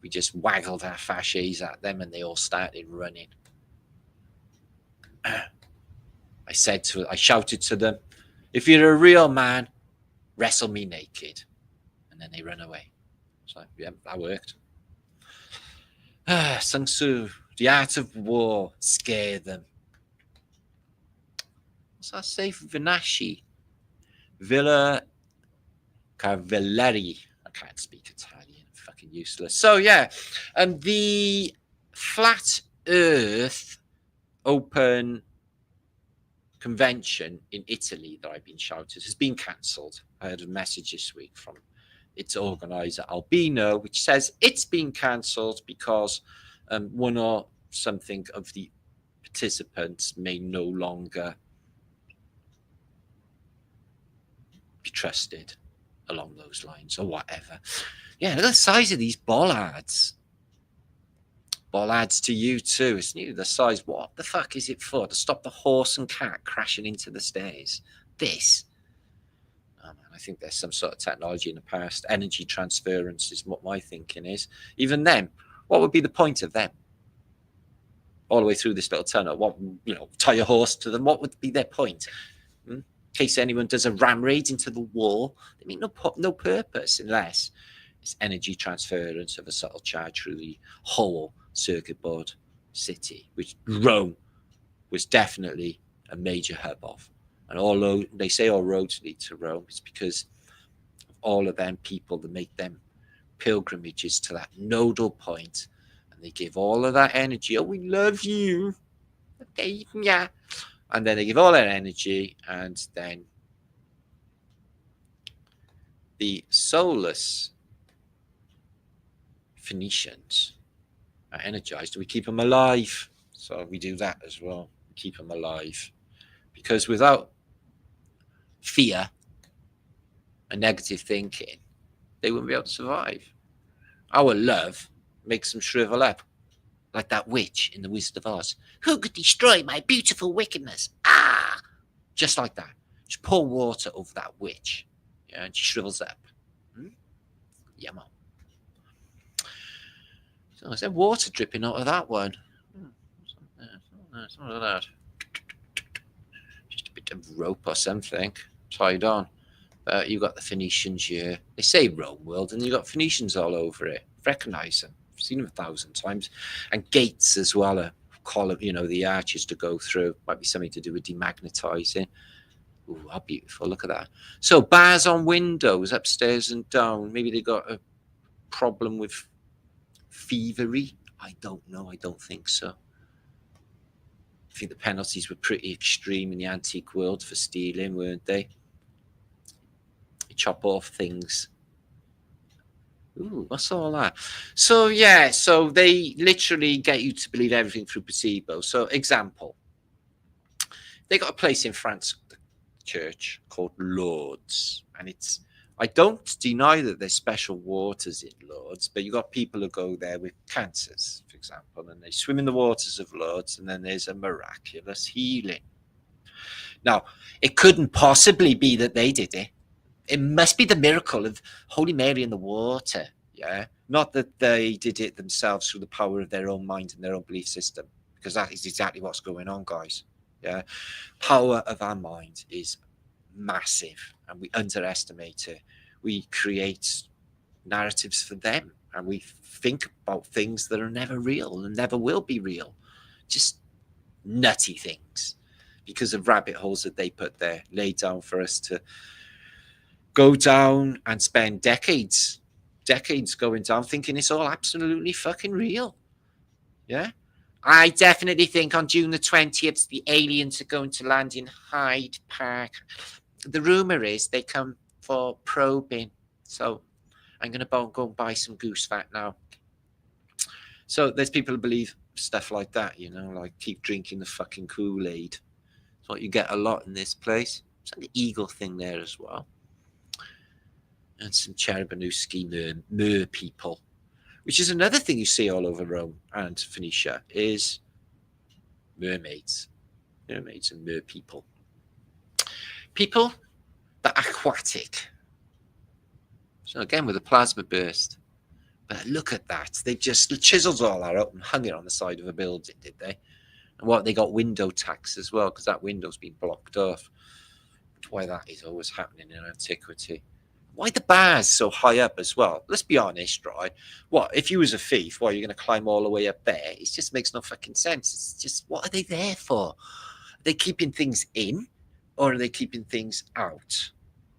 We just waggled our fasces at them and they all started running. I shouted to them, if you're a real man, wrestle me naked. And then they run away. So yeah, that worked. Sun Tzu, the art of war, scare them. What's that say? Vinashi. Villa Cavalleri. I can't speak Italian. Fucking useless. So yeah, and the flat Earth open convention in Italy that I've been shouted has been cancelled. I had a message this week from its organizer Albino, which says it's been cancelled because one or something of the participants may no longer be trusted along those lines or whatever. Yeah, look at the size of these bollards. Bollards to you too. It's new, the size. What the fuck is it for? To stop the horse and cat crashing into the stairs? This. Oh man, I think there's some sort of technology in the past. Energy transference is what my thinking is. Even them, what would be the point of them? All the way through this little tunnel. What, tie your horse to them. What would be their point? In case anyone does a ram raid into the wall, they mean no purpose unless it's energy transference of a subtle charge through the whole circuit board city, which Rome was definitely a major hub of. And although they say all roads lead to Rome, it's because of all of them people that make them pilgrimages to that nodal point, and they give all of that energy. Oh, we love you. Okay, yeah. And then they give all that energy, and then the soulless Phoenicians are energized. We keep them alive. So we do that as well. We keep them alive. Because without fear and negative thinking, they wouldn't be able to survive. Our love makes them shrivel up. like that witch in The Wizard of Oz. Who could destroy my beautiful wickedness? Ah! Just like that. Just pour water over that witch. Yeah, and she shrivels up. Yeah, man. So is there water dripping out of that one? It's not like that. Just a bit of rope or something tied on. You got the Phoenicians here. They say Rome world, and you got Phoenicians all over it. Recognize them. I've seen them 1,000 times. And gates as well. Column, the arches to go through. Might be something to do with demagnetizing. Ooh, how beautiful. Look at that. So bars on windows upstairs and down. Maybe they got a problem with thievery. I don't know. I don't think so. I think the penalties were pretty extreme in the antique world for stealing, weren't they? You chop off things. Ooh, what's all that? So, yeah, so they literally get you to believe everything through placebo. So, example, they got a place in France, the church, called Lourdes. And I don't deny that there's special waters in Lourdes, but you got people who go there with cancers, for example, and they swim in the waters of Lourdes, and then there's a miraculous healing. Now, it couldn't possibly be that they did it. It must be the miracle of Holy Mary in the water, yeah? Not that they did it themselves through the power of their own mind and their own belief system, because that is exactly what's going on, guys, yeah? Power of our mind is massive, and we underestimate it. We create narratives for them, and we think about things that are never real and never will be real. Just nutty things, because of rabbit holes that they put there, laid down for us to go down and spend decades going down thinking it's all absolutely fucking real. Yeah. I definitely think on June the 20th, the aliens are going to land in Hyde Park. The rumor is they come for probing. So I'm going to go and buy some goose fat now. So there's people who believe stuff like that, like keep drinking the fucking Kool-Aid. That's what you get a lot in this place. There's an eagle thing there as well. And some Cherubanuski mer people, which is another thing you see all over Rome and Phoenicia, is mermaids and mer people. People that are aquatic. So again, with a plasma burst. But look at that. They just chiseled all that up and hung it on the side of a building, did they? And what, they got window tax as well, because that window's been blocked off. That's why that is always happening in antiquity. Why the bars so high up as well? Let's be honest, right? What, if you was a thief, you're going to climb all the way up there? It just makes no fucking sense. It's just, what are they there for? Are they keeping things in, or are they keeping things out?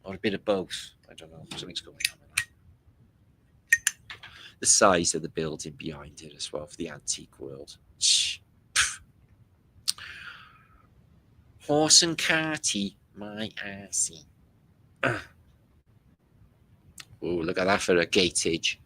Or a bit of both? I don't know. Something's going on with that. The size of the building behind it as well for the antique world. Horse and carty, my assy. Oh, look at that for a gatage.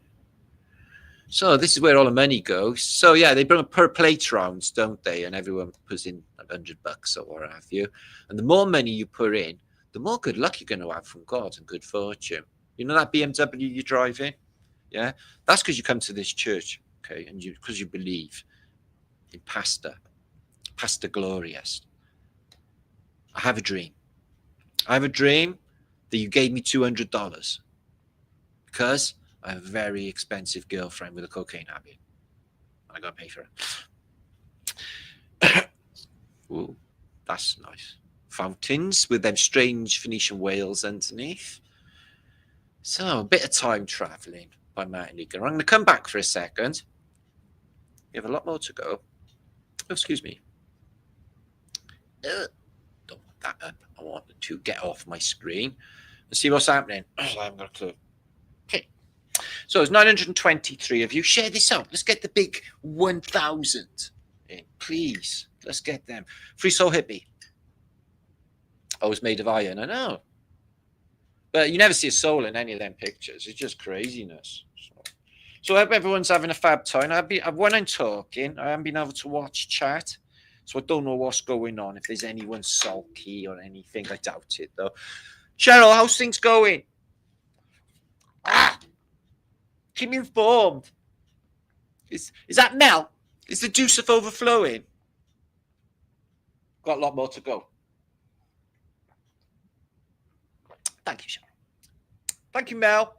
So this is where all the money goes. So yeah, they bring per plate rounds, don't they? And everyone puts in $100 or what have you. And the more money you put in, the more good luck you're going to have from God and good fortune. You know that BMW you drive in? Yeah, that's because you come to this church, okay, and because you believe in Pastor Glorious. I have a dream. I have a dream that you gave me $200 because I have a very expensive girlfriend with a cocaine habit. I gotta pay for it. Ooh, that's nice. Fountains with them strange Phoenician whales underneath. So a bit of time traveling by Martin Luther. I'm going to come back for a second. We have a lot more to go. Oh, excuse me. Don't want that up. I want to get off my screen and see what's happening. I haven't got a clue. Okay. So it's 923 of you. Share this out. Let's get the big 1,000 in, please. Let's get them. Free Soul Hippie. I was made of iron. I know. But you never see a soul in any of them pictures. It's just craziness. So I hope everyone's having a fab time. When I'm talking, I haven't been able to watch chat. So I don't know what's going on. If there's anyone sulky or anything. I doubt it, though. Cheryl, how's things going? Keep me informed. Is that Mel? Is the juice of overflowing? Got a lot more to go. Thank you, Sean. Thank you, Mel.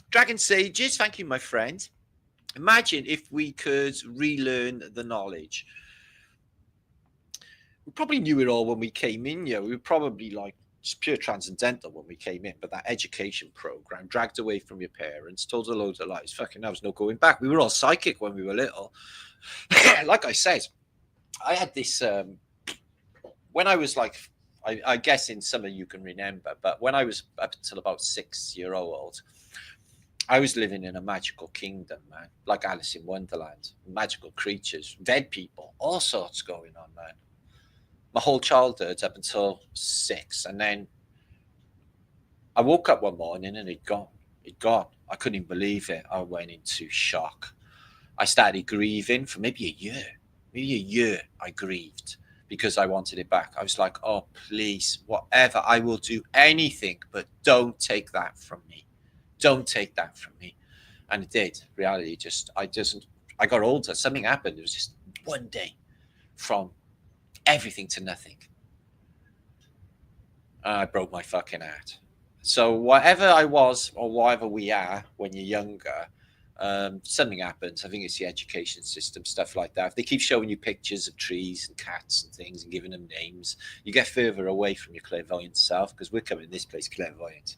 Dragon Sages, thank you, my friend. Imagine if we could relearn the knowledge. We probably knew it all when we came in. We were probably like just pure transcendental when we came in, but that education program, dragged away from your parents, told a load of lies. Fucking, there was no going back. We were all psychic when we were little. Like I said, I had this when I was like, I guess in some of you can remember, but when I was up until about 6-year-old, I was living in a magical kingdom, man, like Alice in Wonderland. Magical creatures, dead people, all sorts going on, man. My whole childhood up until 6, and then I woke up one morning and it'd gone. It'd gone. I couldn't even believe it. I went into shock. I started grieving for maybe a year. Maybe a year I grieved because I wanted it back. I was like, oh, please, whatever, I will do anything, but don't take that from me. Don't take that from me. And it did. Reality I got older. Something happened. It was just one day from everything to nothing. And I broke my fucking heart. So whatever I was or whatever we are when you're younger, something happens. I think it's the education system, stuff like that. If they keep showing you pictures of trees and cats and things and giving them names, you get further away from your clairvoyant self, because we're coming this place clairvoyant.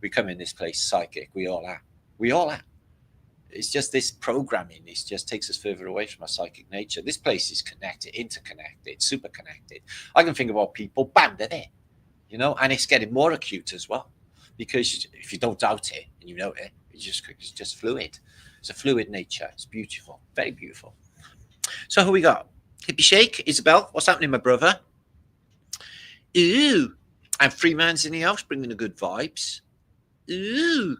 We come in this place psychic. We all are. We all are. It's just this programming. It just takes us further away from our psychic nature. This place is connected, interconnected, super connected. I can think about people, bam, they're there. And it's getting more acute as well. Because if you don't doubt it and you know it, it's just fluid. It's a fluid nature. It's beautiful. Very beautiful. So who we got? Hippie Shake, Isabel. What's happening, my brother? Ooh. And Freeman's in the house, bringing the good vibes. Ooh.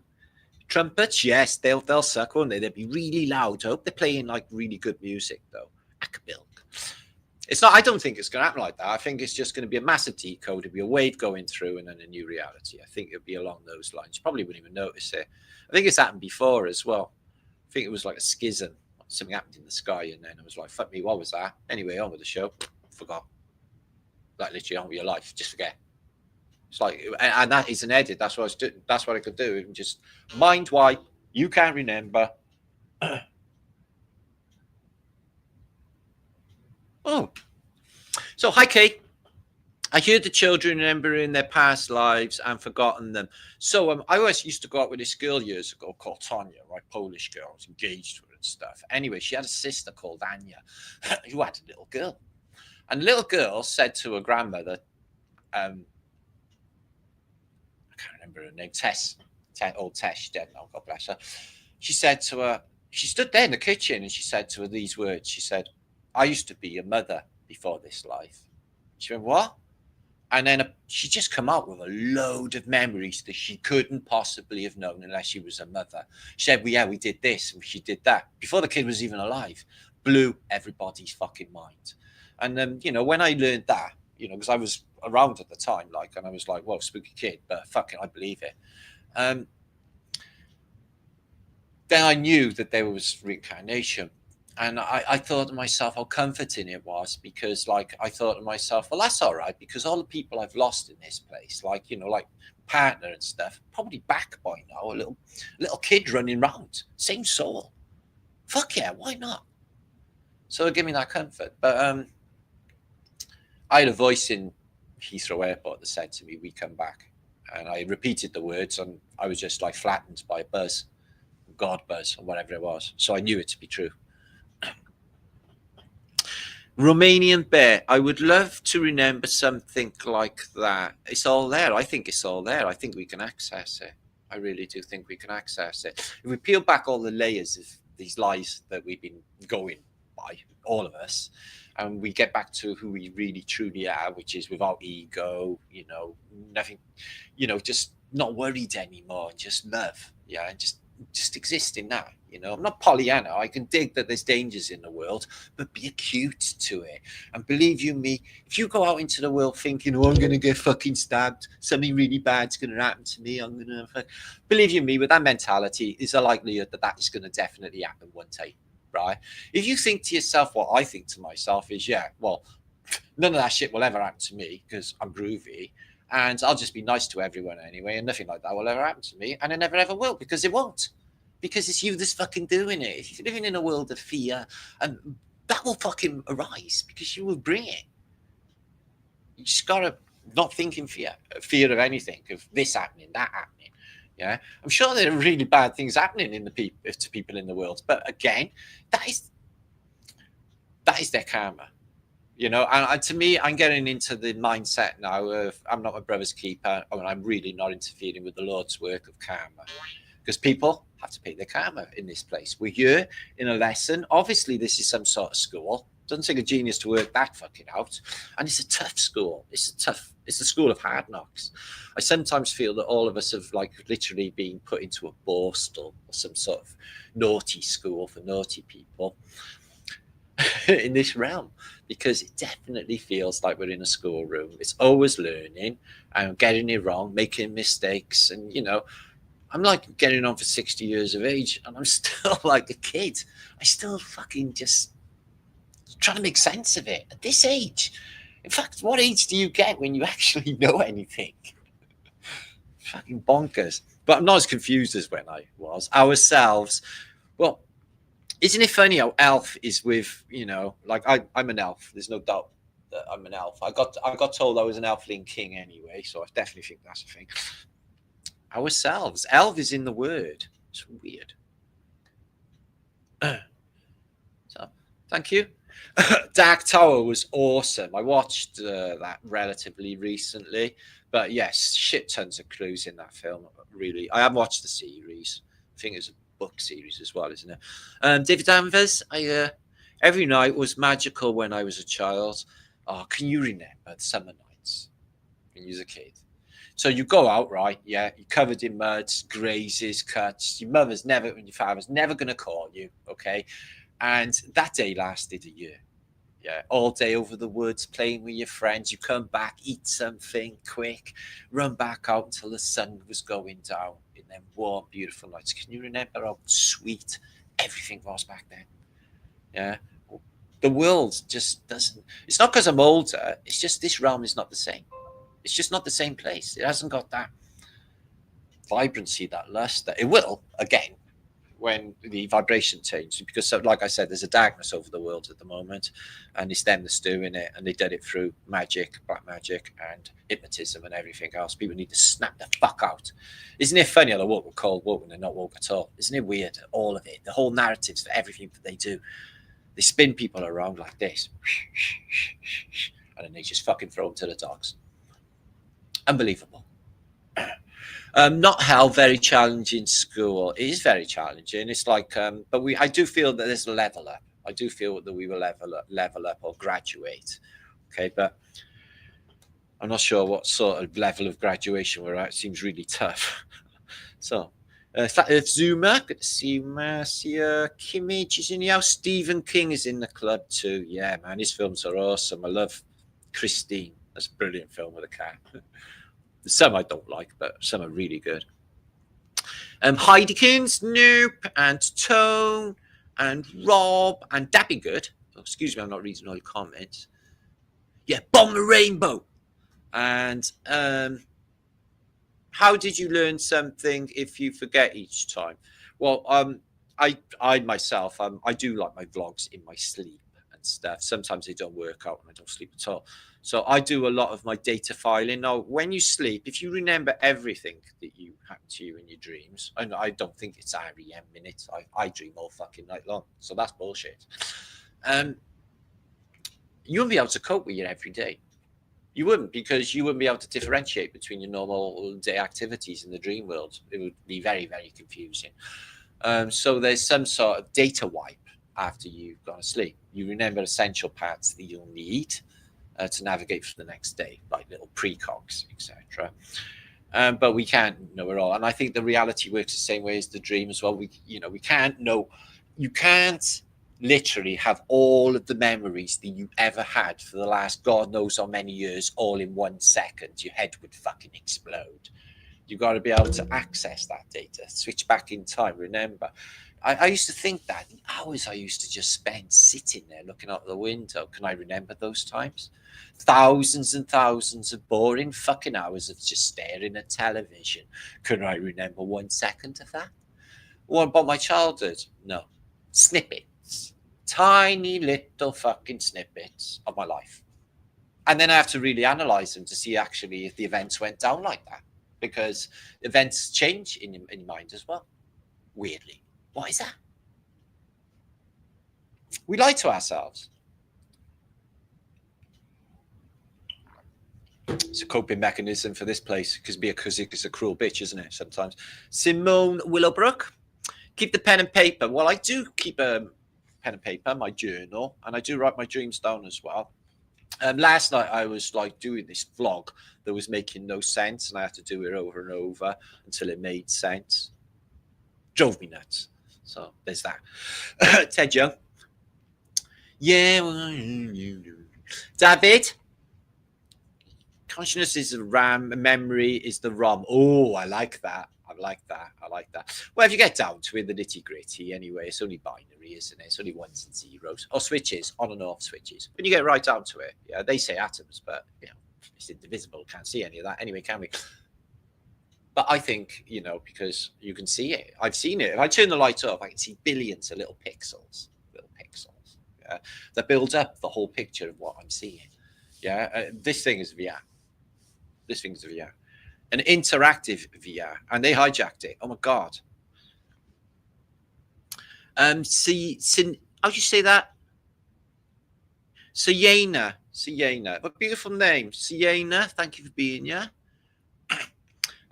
Trumpets, yes, they'll suck, won't they? They'll be really loud. I hope they're playing like really good music, though. Acapella. It's not. I don't think it's going to happen like that. I think it's just going to be a massive decode. It'll be a wave going through, and then a new reality. I think it'll be along those lines. You probably wouldn't even notice it. I think it's happened before as well. I think it was like a schism. Something happened in the sky, and then I was like, "Fuck me, what was that?" Anyway, on with the show. Forgot. Like literally on with your life. Just forget. It's like, and that is an edit. That's what I was doing. That's what I could do. Just mind wipe. You can't remember. Oh, so hi, Kate. I heard the children remembering their past lives and forgotten them. So I always used to go out with this girl years ago called Tanya, right? Polish girl. I was engaged with her and stuff. Anyway, she had a sister called Anya who had a little girl. And the little girl said to her grandmother, I can't remember her name, Tess, old Tess, she's dead now, God bless her. She said to her, she stood there in the kitchen and she said to her these words. She said, I used to be your mother before this life. She went, what? And then she just come out with a load of memories that she couldn't possibly have known unless she was a mother. She said, well, yeah, we did this and she did that before the kid was even alive. Blew everybody's fucking mind. And then, when I learned that, because I was around at the time, and I was like, well, spooky kid, but fucking, I believe it. Then I knew that there was reincarnation. And I thought to myself how comforting it was, because I thought to myself, well, that's all right, because all the people I've lost in this place, like partner and stuff, probably back by now, a little kid running around, same soul. Fuck yeah, why not? So it gave me that comfort. But I had a voice in Heathrow Airport that said to me, we come back. And I repeated the words and I was just flattened by a buzz, God buzz or whatever it was. So I knew it to be true. Romanian Bear, I would love to remember something like that. It's all there. I think it's all there. I think we can access it. I really do think we can access it. If we peel back all the layers of these lies that we've been going by, all of us, and we get back to who we really truly are, which is without ego, nothing, just not worried anymore, just love, and just exist in that. I'm not Pollyanna. I can dig that there's dangers in the world, but be acute to it. And believe you me, if you go out into the world thinking, oh, I'm going to get fucking stabbed, something really bad's going to happen to me, believe you me, with that mentality, is a likelihood that is going to definitely happen one day, right? If you think to yourself what I think to myself is, yeah, well, none of that shit will ever happen to me because I'm groovy and I'll just be nice to everyone anyway, and nothing like that will ever happen to me, and it never ever will, because it won't. Because it's you that's fucking doing it. If you're living in a world of fear, and that will fucking arise because you will bring it. You just gotta not think in fear of anything, of this happening, that happening. Yeah, I'm sure there are really bad things happening in the to people in the world, but again, that is their karma. You know, and to me, I'm getting into the mindset now of I'm not my brother's keeper, and I'm really not interfering with the Lord's work of karma, because people have to pay their karma in this place. We're here in a lesson. Obviously, this is some sort of school. Doesn't take a genius to work that fucking out, and it's a tough school. It's the school of hard knocks. I sometimes feel that all of us have like literally been put into a borstal or some sort of naughty school for naughty people in this realm, because it definitely feels like we're in a schoolroom. It's always learning and getting it wrong, making mistakes. And, you know, I'm like getting on for 60 years of age and I'm still like a kid. I still fucking just trying to make sense of it at this age. In fact, what age do you get when you actually know anything? Fucking bonkers. But I'm not as confused as when I was. Ourselves, well, isn't it funny how elf is with, you know, like I'm an elf. There's no doubt that I'm an elf. I got told I was an elfling king anyway, so I definitely think that's a thing. Ourselves. Elf is in the word. It's weird. So, thank you. Dark Tower was awesome. I watched that relatively recently. But yes, shit tons of clues in that film. Really. I haven't watched the series. I think it's a book series as well, isn't it? David Danvers, every night was magical when I was a child. Oh, can you remember the summer nights when you was a kid? So you go out, right? Yeah, you're covered in muds, grazes, cuts. Your mother's never, and your father's never going to call you, okay? And that day lasted a year. Yeah, all day over the woods, playing with your friends. You come back, eat something quick, run back out until the sun was going down in them warm, beautiful nights. Can you remember how sweet everything was back then? Yeah. The world just doesn't. It's not because I'm older. It's just this realm is not the same. It's just not the same place. It hasn't got that vibrancy, that luster. It will, again, when the vibration changes, because like I said, there's a darkness over the world at the moment, and it's them that's doing it, and they did it through magic, black magic, and hypnotism and everything else. People need to snap the fuck out. Isn't it funny how they walk with cold woke and they're not woke at all? Isn't it weird? All of it, the whole narratives for everything that they do, they spin people around like this, and then they just fucking throw them to the dogs. Unbelievable. Not hell, very challenging school. It is very challenging. It's like, but I do feel that there's a level up. I do feel that we will level up or graduate. Okay, but I'm not sure what sort of level of graduation we're at. It seems really tough. So, Zuma, good to see you, Marcia. Kimmage is in the house. Stephen King is in the club too. Yeah, man, his films are awesome. I love Christine. That's a brilliant film with a cat. Some I don't like, but some are really good. Heidekins, Nope, and Tone, and Rob, and Dappy Good. Oh, excuse me, I'm not reading all your comments. Yeah, Bomb the Rainbow. And how did you learn something if you forget each time? Well, I myself, I do like my vlogs in my sleep and stuff. Sometimes they don't work out and I don't sleep at all. So I do a lot of my data filing. Now, when you sleep, if you remember everything that you happened to you in your dreams, and I don't think it's REM minutes. I dream all fucking night long. So that's bullshit. You wouldn't be able to cope with your everyday. You wouldn't, because you wouldn't be able to differentiate between your normal day activities in the dream world. It would be very, very confusing. So there's some sort of data wipe after you've gone to sleep. You remember essential parts that you'll need to navigate for the next day, like little precogs, etc. But we can't know it all. And I think the reality works the same way as the dream as well. We can't know. You can't literally have all of the memories that you ever had for the last God knows how many years all in 1 second. Your head would fucking explode. You've got to be able to access that data, switch back in time. Remember, I used to think that the hours I used to just spend sitting there looking out the window. Can I remember those times? Thousands and thousands of boring fucking hours of just staring at television. Can I remember 1 second of that? What about my childhood? No. Snippets. Tiny little fucking snippets of my life. And then I have to really analyze them to see actually if the events went down like that. Because events change in your mind as well. Weirdly. What is that? We lie to ourselves. It's a coping mechanism for this place because it's a cruel bitch, isn't it? Sometimes. Simone Willowbrook, keep the pen and paper. Well, I do keep a pen and paper, my journal, and I do write my dreams down as well. Last night I was like doing this vlog that was making no sense, and I had to do it over and over until it made sense. Drove me nuts. So there's that. Ted Young. Yeah. David. Consciousness is the RAM. Memory is the ROM. Oh, I like that. I like that. I like that. Well, if you get down to it, the nitty gritty anyway, it's only binary, isn't it? It's only ones and zeros. Or switches, on and off switches. When you get right down to it, yeah, they say atoms, but, you know, it's indivisible. Can't see any of that anyway, can we? But I think, you know, because you can see it. I've seen it. If I turn the light off, I can see billions of little pixels. Yeah, that builds up the whole picture of what I'm seeing. Yeah, this thing is VR. This thing's VR. An interactive VR, and they hijacked it. Oh my god. How do you say that? Sienna. A beautiful name. Sienna, thank you for being here.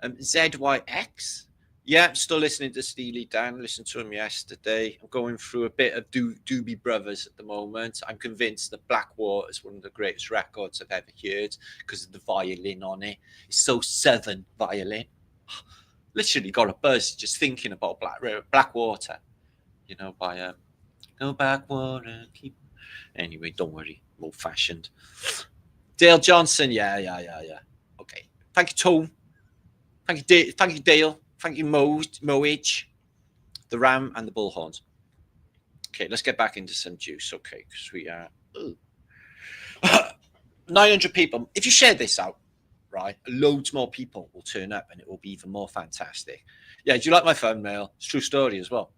ZYX. Yeah, I'm still listening to Steely Dan. Listened to him yesterday. I'm going through a bit of Doobie Brothers at the moment. I'm convinced that Blackwater is one of the greatest records I've ever heard because of the violin on it. It's so southern violin. Literally got a buzz just thinking about Blackwater. You know, by Go Backwater. Anyway, don't worry. I'm old-fashioned. Dale Johnson. Yeah. Okay. Thank you, Tom. Thank you, Dale. Thank you, Moage, the ram and the bullhorns. Okay, let's get back into some juice. Okay, because we are 900 people. If you share this out, right, loads more people will turn up and it will be even more fantastic. Yeah, do you like my thumbnail? It's a true story as well.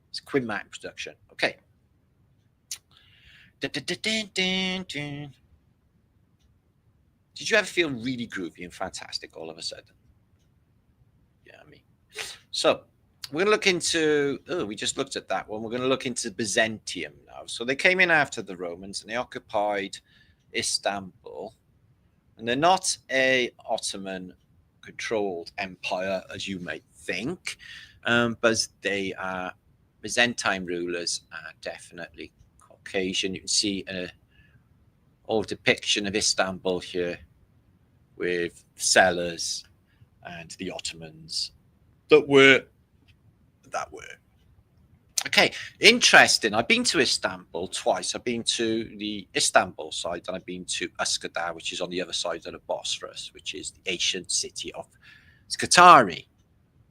It's a Quinn Martin production. Okay. Did you ever feel really groovy and fantastic all of a sudden? So we're going to look into, we just looked at that one. We're going to look into Byzantium now. So they came in after the Romans and they occupied Istanbul. And they're not a Ottoman controlled empire, as you might think, but they are Byzantine rulers, are definitely Caucasian. You can see an old depiction of Istanbul here with sellers and the Ottomans. That were. Okay, interesting. I've been to Istanbul twice. I've been to the Istanbul side and I've been to Üsküdar, which is on the other side of the Bosphorus, which is the ancient city of Scutari.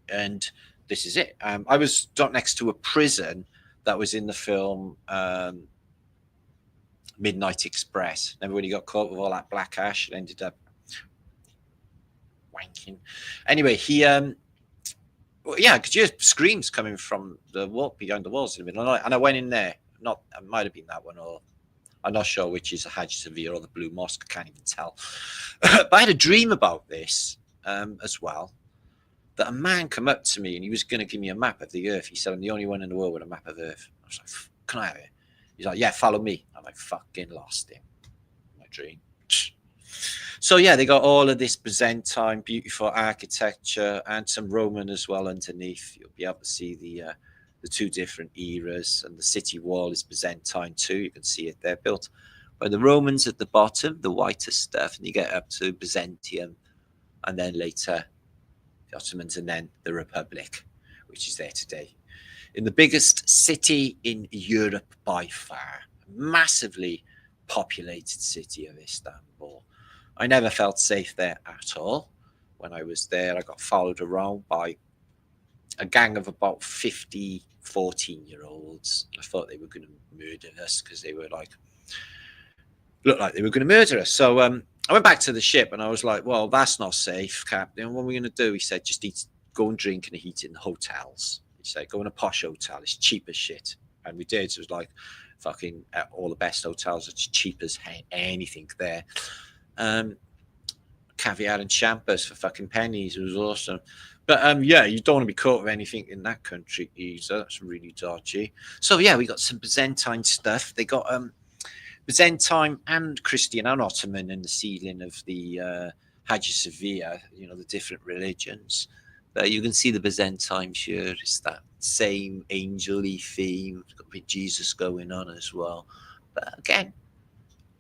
And this is it. I was next to a prison that was in the film Midnight Express. Remember when he got caught with all that black ash and ended up wanking? Anyway, he... well, yeah, because you hear screams coming from the wall behind the walls in the middle of the night. And I went in there. It might have been that one, or I'm not sure which is the Hajj Severe or the Blue Mosque. I can't even tell. But I had a dream about this as well. That a man come up to me and he was going to give me a map of the Earth. He said, I'm the only one in the world with a map of Earth. I was like, can I have it? He's like, yeah, follow me. And I fucking lost him. My dream. So yeah, they got all of this Byzantine beautiful architecture and some Roman as well underneath. You'll be able to see the two different eras, and the city wall is Byzantine too. You can see it there, built by the Romans at the bottom, the whiter stuff, and you get up to Byzantium, and then later the Ottomans, and then the Republic, which is there today. In the biggest city in Europe by far, massively populated city of Istanbul. I never felt safe there at all. when I was there. I got followed around by a gang of about 50 14-year-olds. I thought they were going to murder us because they were like, looked like they were going to murder us. So I went back to the ship and I was like, well, that's not safe, Captain. What are we going to do? He said, just go and drink and eat in the hotels. He said, go in a posh hotel. It's cheap as shit. And we did. So it was like fucking all the best hotels. It's cheap as anything there. Caviar and champers for fucking pennies. It was awesome. But yeah, you don't want to be caught with anything in that country either. That's really dodgy. So yeah, we got some Byzantine stuff. They got Byzantine and Christian and Ottoman in the ceiling of the Hagia Sophia, you know, the different religions. But you can see the Byzantine here. It's that same angel-y theme. It's got a bit of Jesus going on as well. But again,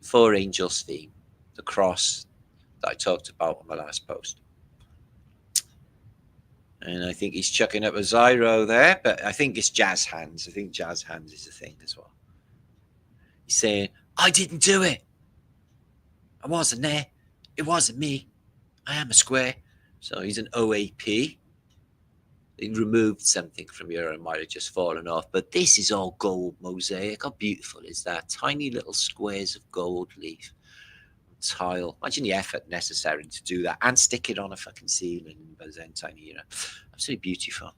4 angels theme. The cross that I talked about on my last post. And I think he's chucking up a Zyro there, but I think it's jazz hands. I think jazz hands is a thing as well. He's saying, I didn't do it. I wasn't there. It wasn't me. I am a square. So he's an OAP. They removed something from here and might have just fallen off. But this is all gold mosaic. How beautiful is that? Tiny little squares of gold leaf. Tile. Imagine the effort necessary to do that and stick it on a fucking ceiling in Byzantine era. Absolutely beautiful.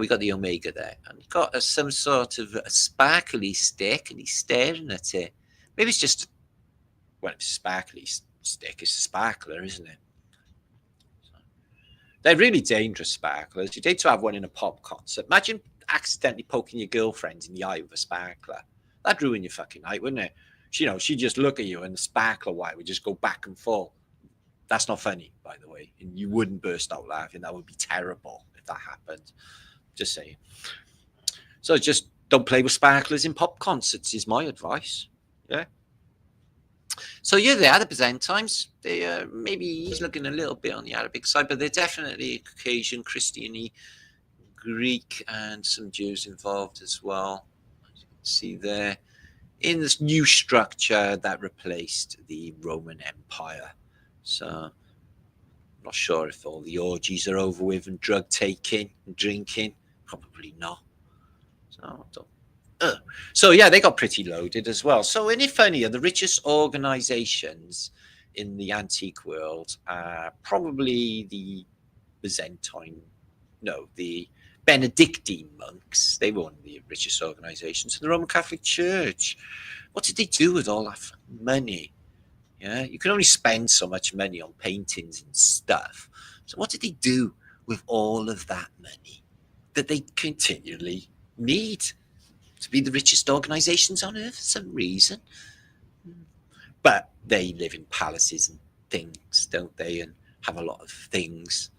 We got the Omega there, and he got some sort of a sparkly stick, and he's staring at it. Maybe it's just, well, it's a sparkly stick. It's a sparkler, isn't it? They're really dangerous sparklers. You need to have one in a pop concert. Imagine accidentally poking your girlfriend in the eye with a sparkler. That'd ruin your fucking night, wouldn't it? You know, she'd just look at you and the sparkler white would just go back and forth. That's not funny, by the way. And you wouldn't burst out laughing. That would be terrible if that happened. Just saying. So just don't play with sparklers in pop concerts is my advice. Yeah. So yeah, they are the Byzantines. They maybe he's looking a little bit on the Arabic side, but they're definitely Caucasian, Christian-y, Greek, and some Jews involved as well. As you can see there. In this new structure that replaced the Roman Empire. So I'm not sure if all the orgies are over with and drug taking and drinking. Probably not. So yeah, they got pretty loaded as well. So isn't it funny? The richest organizations in the antique world are probably the Byzantine, no, the Benedictine monks. They were one of the richest organizations in the Roman Catholic Church. What did they do with all that money? Yeah, you can only spend so much money on paintings and stuff. So what did they do with all of that money that they continually need to be the richest organizations on earth for some reason? But they live in palaces and things, don't they? And have a lot of things.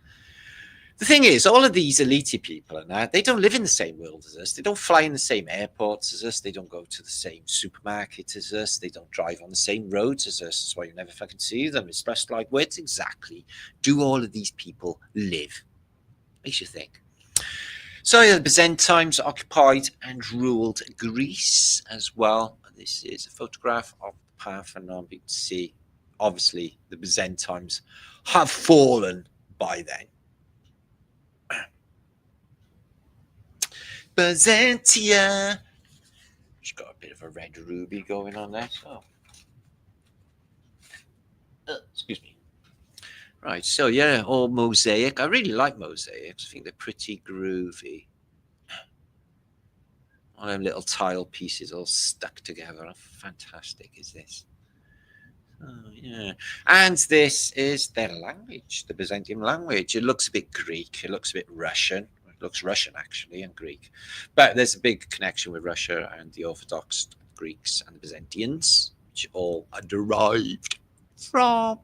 The thing is, all of these elite people and that, they don't live in the same world as us. They don't fly in the same airports as us. They don't go to the same supermarket as us. They don't drive on the same roads as us. That's why you never fucking see them. It's just like, where exactly do all of these people live? Makes you think. So yeah, the Byzantines occupied and ruled Greece as well. This is a photograph of the Parthenon. You can see, obviously, the Byzantines have fallen by then. Byzantia. She's got a bit of a red ruby going on there. So, excuse me. Right, so yeah, all mosaic. I really like mosaics. I think they're pretty groovy. All them little tile pieces all stuck together. How fantastic is this? Oh, yeah. And this is their language, the Byzantine language. It looks a bit Greek. It looks a bit Russian. It looks Russian, actually, and Greek. But there's a big connection with Russia and the Orthodox Greeks and the Byzantines, which all are derived from.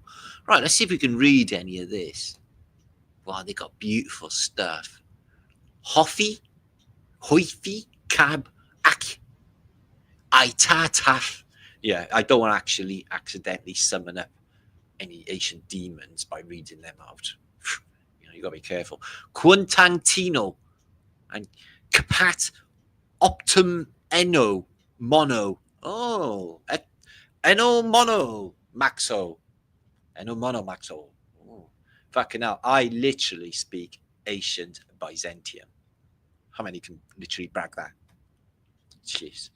Right, let's see if we can read any of this. Wow, they got beautiful stuff. Hoffi, Hoifi, Cab, Ak, Aitataf. Yeah, I don't want to actually accidentally summon up any ancient demons by reading them out. You got to be careful. Quantantino and Capat Optum Eno Mono. Oh, Eno Mono Maxo. Eno Mono Maxo. Oh. Fucking hell. I literally speak ancient Byzantium. How many can literally brag that? Jeez.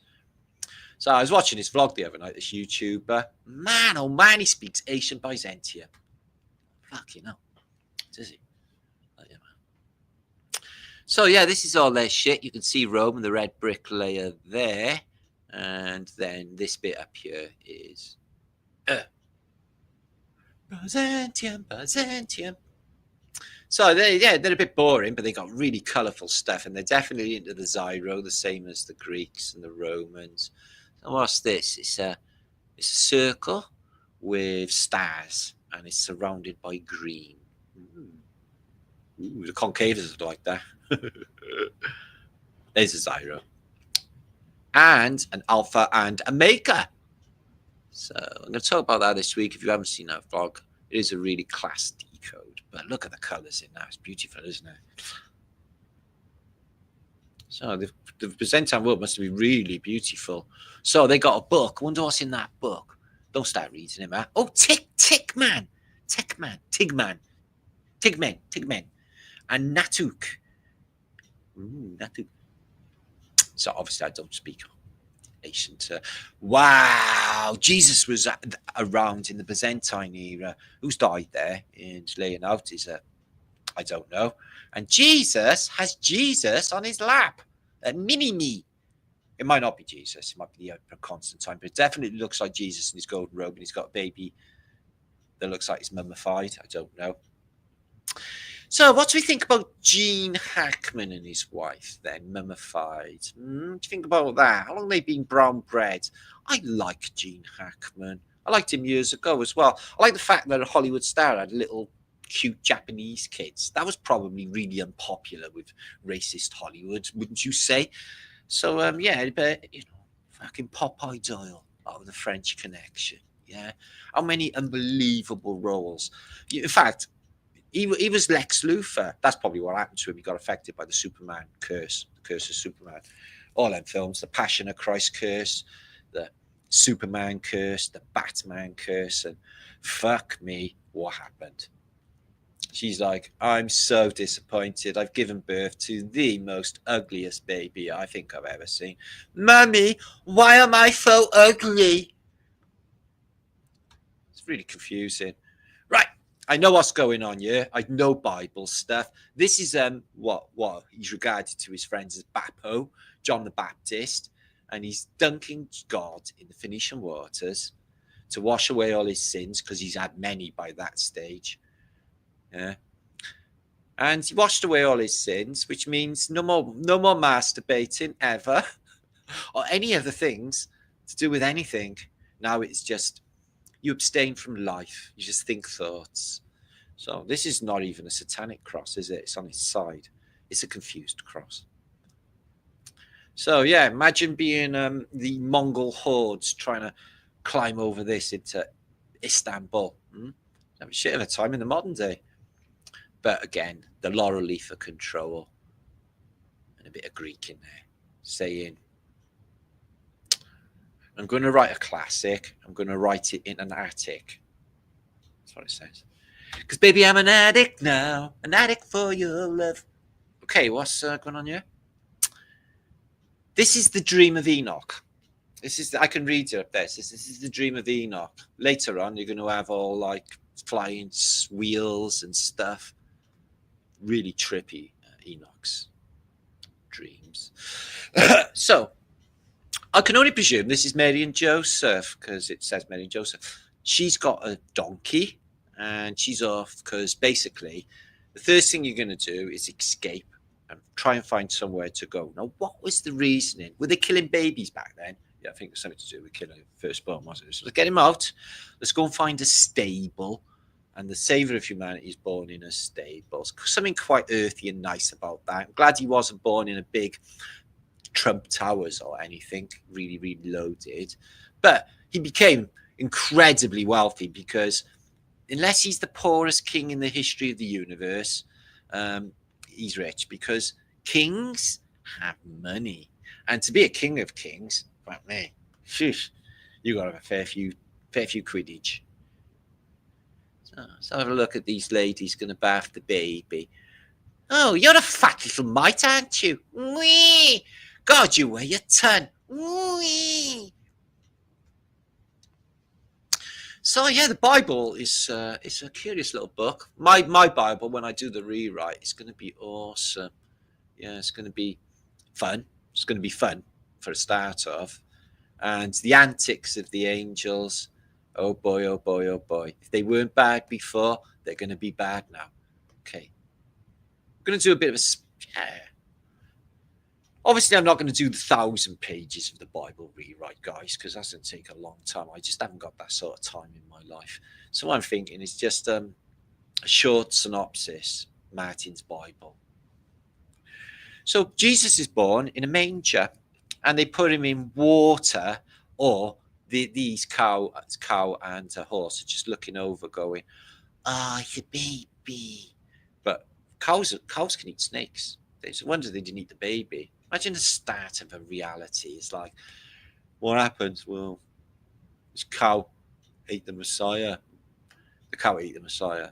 So I was watching this vlog the other night, this YouTuber. Man, oh man, he speaks ancient Byzantium. Fucking hell. Does he? Oh, yeah, man. So yeah, this is all their shit. You can see Rome and the red brick layer there. And then this bit up here is Byzantium, Byzantium. So they're a bit boring, but they got really colourful stuff, and they're definitely into the Zyro, the same as the Greeks and the Romans. So what's this? It's a circle with stars, and it's surrounded by green. Ooh, the concavers are like that. There's a Zyro, and an Alpha and a Maker. So I'm going to talk about that this week. If you haven't seen that vlog, it is a really class decode. But look at the colours in that. It's beautiful, isn't it? So the Byzantine world must be really beautiful. So they got a book. I wonder what's in that book. Don't start reading it, man. Oh, Tigman. And Natuk. Ooh, Natuk. So obviously I don't speak ancient. Wow, Jesus was around in the Byzantine era. Who's died there and laying out is I don't know. And Jesus has Jesus on his lap, a mini me. It might not be Jesus, it might be the Emperor Constantine, but it definitely looks like Jesus in his golden robe, and he's got a baby that looks like he's mummified. I don't know. So what do we think about Gene Hackman and his wife then, mummified? What do you think about that? How long have they been brown bread? I like Gene Hackman. I liked him years ago as well. I like the fact that a Hollywood star had little cute Japanese kids. That was probably really unpopular with racist Hollywood, wouldn't you say? So, yeah, but, you know, fucking Popeye Doyle out of the French Connection, yeah? How many unbelievable roles. In fact, he was Lex Luthor. That's probably what happened to him. He got affected by the Superman curse, the curse of Superman. All them films, the Passion of Christ curse, the Superman curse, the Batman curse, and fuck me, what happened? She's like, I'm so disappointed. I've given birth to the most ugliest baby I think I've ever seen. Mummy, why am I so ugly? It's really confusing. Right. I know what's going on here. I know Bible stuff. This is what he's regarded to his friends as Bappo, John the Baptist, and he's dunking God in the Phoenician waters to wash away all his sins, because he's had many by that stage. Yeah. And he washed away all his sins, which means no more masturbating ever, or any other things to do with anything. Now it's just you abstain from life. You just think thoughts. So this is not even a satanic cross, is it? It's on its side. It's a confused cross. So yeah, imagine being the Mongol hordes trying to climb over this into Istanbul. Have a shit of a time in the modern day. But again, the laurel leaf for control and a bit of Greek in there, saying, I'm going to write a classic. I'm going to write it in an attic. That's what it says. Because, baby, I'm an addict now. An addict for your love. Okay, what's going on here? This is the dream of Enoch. I can read it up there. This is the dream of Enoch. Later on, you're going to have all, like, flying wheels and stuff. Really trippy Enoch's dreams. So, I can only presume this is Mary and Joseph, because it says Mary and Joseph. She's got a donkey, and she's off because basically the first thing you're going to do is escape and try and find somewhere to go. Now, what was the reasoning? Were they killing babies back then? Yeah, I think it was something to do with killing firstborn, wasn't it? So let's get him out. Let's go and find a stable. And the saviour of humanity is born in a stable. Something quite earthy and nice about that. I'm glad he wasn't born in a big Trump Towers or anything, really, really loaded. But he became incredibly wealthy because unless he's the poorest king in the history of the universe, he's rich because kings have money. And to be a king of kings, fuck me, you got to have a fair few quidditch. So Let's have a look at these ladies going to bath the baby. Oh, you're a fat little mite, aren't you? Wee! God, you weigh a ton. Wee! So yeah, the Bible is it's a curious little book. My Bible, when I do the rewrite, it's going to be awesome. Yeah, it's going to be fun. It's going to be fun for a start off, and the antics of the angels. Oh boy, oh boy, oh boy! If they weren't bad before, they're going to be bad now. Okay, I'm going to do a bit of a. Obviously, I'm not going to do the 1,000 pages of the Bible rewrite, guys, because that's going to take a long time. I just haven't got that sort of time in my life. So what I'm thinking is just a short synopsis, Martin's Bible. So Jesus is born in a manger, and they put him in water, or these cow and a horse are just looking over, going, "Ah, it's a baby." But cows can eat snakes. It's a wonder they didn't eat the baby. Imagine the start of a reality. It's like, what happens? Well, this cow ate the Messiah. The cow ate the Messiah.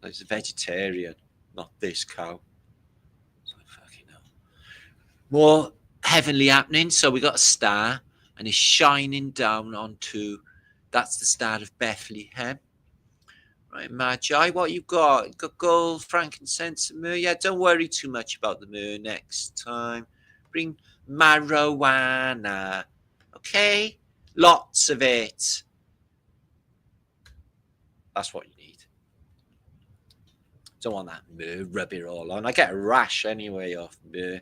It's a vegetarian, not this cow. It's like, fucking hell. More heavenly happening. So we got a star, and it's shining down onto. That's the star of Bethlehem. Right, Magi, what you got? You got gold, frankincense, and myrrh. Yeah, don't worry too much about the myrrh next time. Bring marijuana. Okay? Lots of it. That's what you need. Don't want that myrrh, rub it all on. I get a rash anyway off myrrh.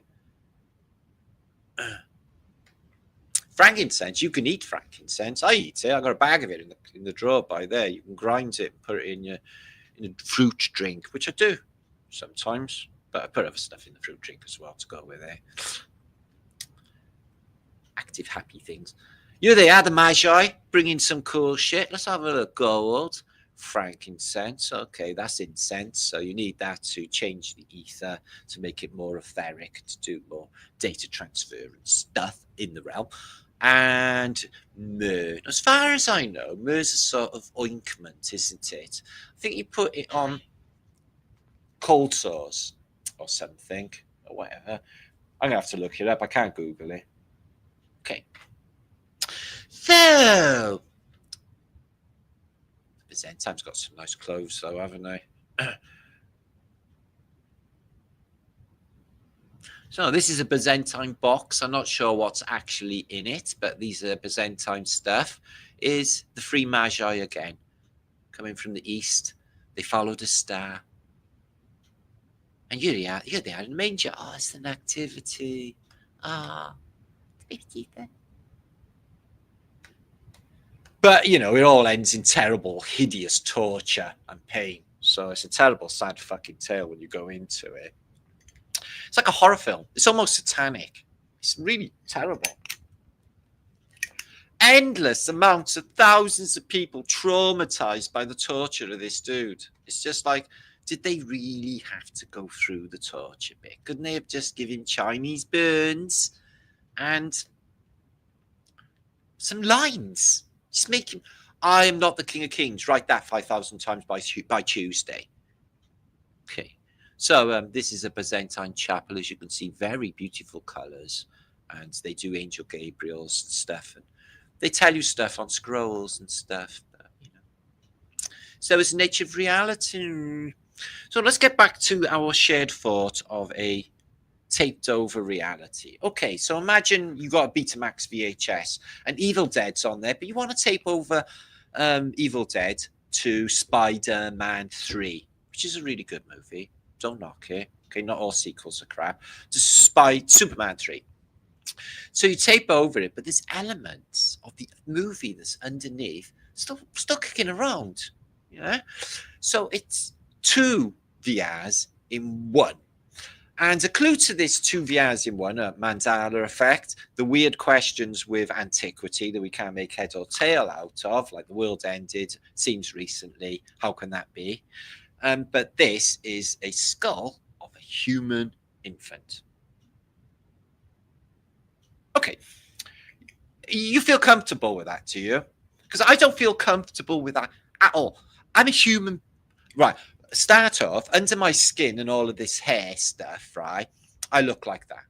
Frankincense, you can eat frankincense. I eat it. I got a bag of it in the drawer by there. You can grind it and put it in a fruit drink, which I do sometimes. But I put other stuff in the fruit drink as well to go with it. Active, happy things. Here they are, the Magi, bringing some cool shit. Let's have a look. Gold, frankincense. Okay, that's incense. So you need that to change the ether, to make it more etheric, to do more data transfer and stuff in the realm. And myrrh. As far as I know, myrrh's a sort of ointment, isn't it? I think you put it on cold sores or something, or whatever. I'm going to have to look it up. I can't Google it. Okay. So, Byzantine's got some nice clothes, though, haven't they? So this is a Byzantine box. I'm not sure what's actually in it, but these are Byzantine stuff. Is the three Magi again, coming from the east. They followed a star. And here they are in the manger. Oh, it's an activity. Ah, but, you know, it all ends in terrible, hideous torture and pain. So it's a terrible, sad fucking tale when you go into it. It's like a horror film. It's almost satanic. It's really terrible. Endless amounts of thousands of people traumatized by the torture of this dude. It's just like, did they really have to go through the torture bit? Couldn't they have just given Chinese burns and some lines? Just make him, I am not the King of Kings. Write that 5,000 times by Tuesday. Okay. So this is a Byzantine chapel, as you can see, very beautiful colours, and they do Angel Gabriel's stuff, and they tell you stuff on scrolls and stuff. But, you know. So it's the nature of reality. So let's get back to our shared thought of a taped over reality. Okay, so imagine you got a Betamax VHS and Evil Dead's on there, but you want to tape over Evil Dead to Spider-Man 3, which is a really good movie. Don't knock it. Okay, not all sequels are crap. Just Superman 3. So you tape over it, but there's elements of the movie that's underneath still kicking around. You know? So it's 2 VRs in one. And a clue to this 2 VRs in one, a Mandela effect, the weird questions with antiquity that we can't make head or tail out of, like the world ended, seems recently, how can that be? But this is a skull of a human infant. Okay. You feel comfortable with that, do you? Because I don't feel comfortable with that at all. I'm a human Right. Start off under my skin and all of this hair stuff, right? I look like that.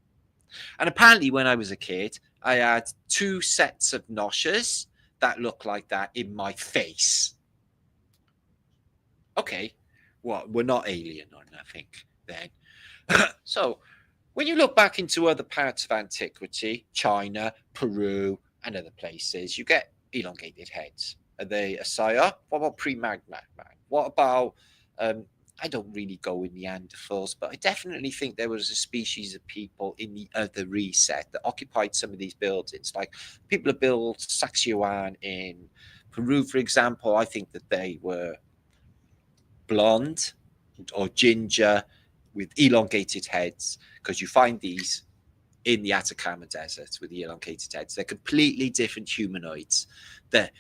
And apparently, when I was a kid, I had 2 sets of noshes that look like that in my face. Okay, well, we're not alien or nothing then. So, when you look back into other parts of antiquity, China, Peru, and other places, you get elongated heads. Are they a sire? What about pre-magma man? What about I don't really go with Neanderthals, but I definitely think there was a species of people in the other reset that occupied some of these buildings. Like people that built Sacsayhuaman in Peru, for example. I think that they were blonde or ginger with elongated heads, because you find these in the Atacama Desert with the elongated heads. They're completely different humanoids that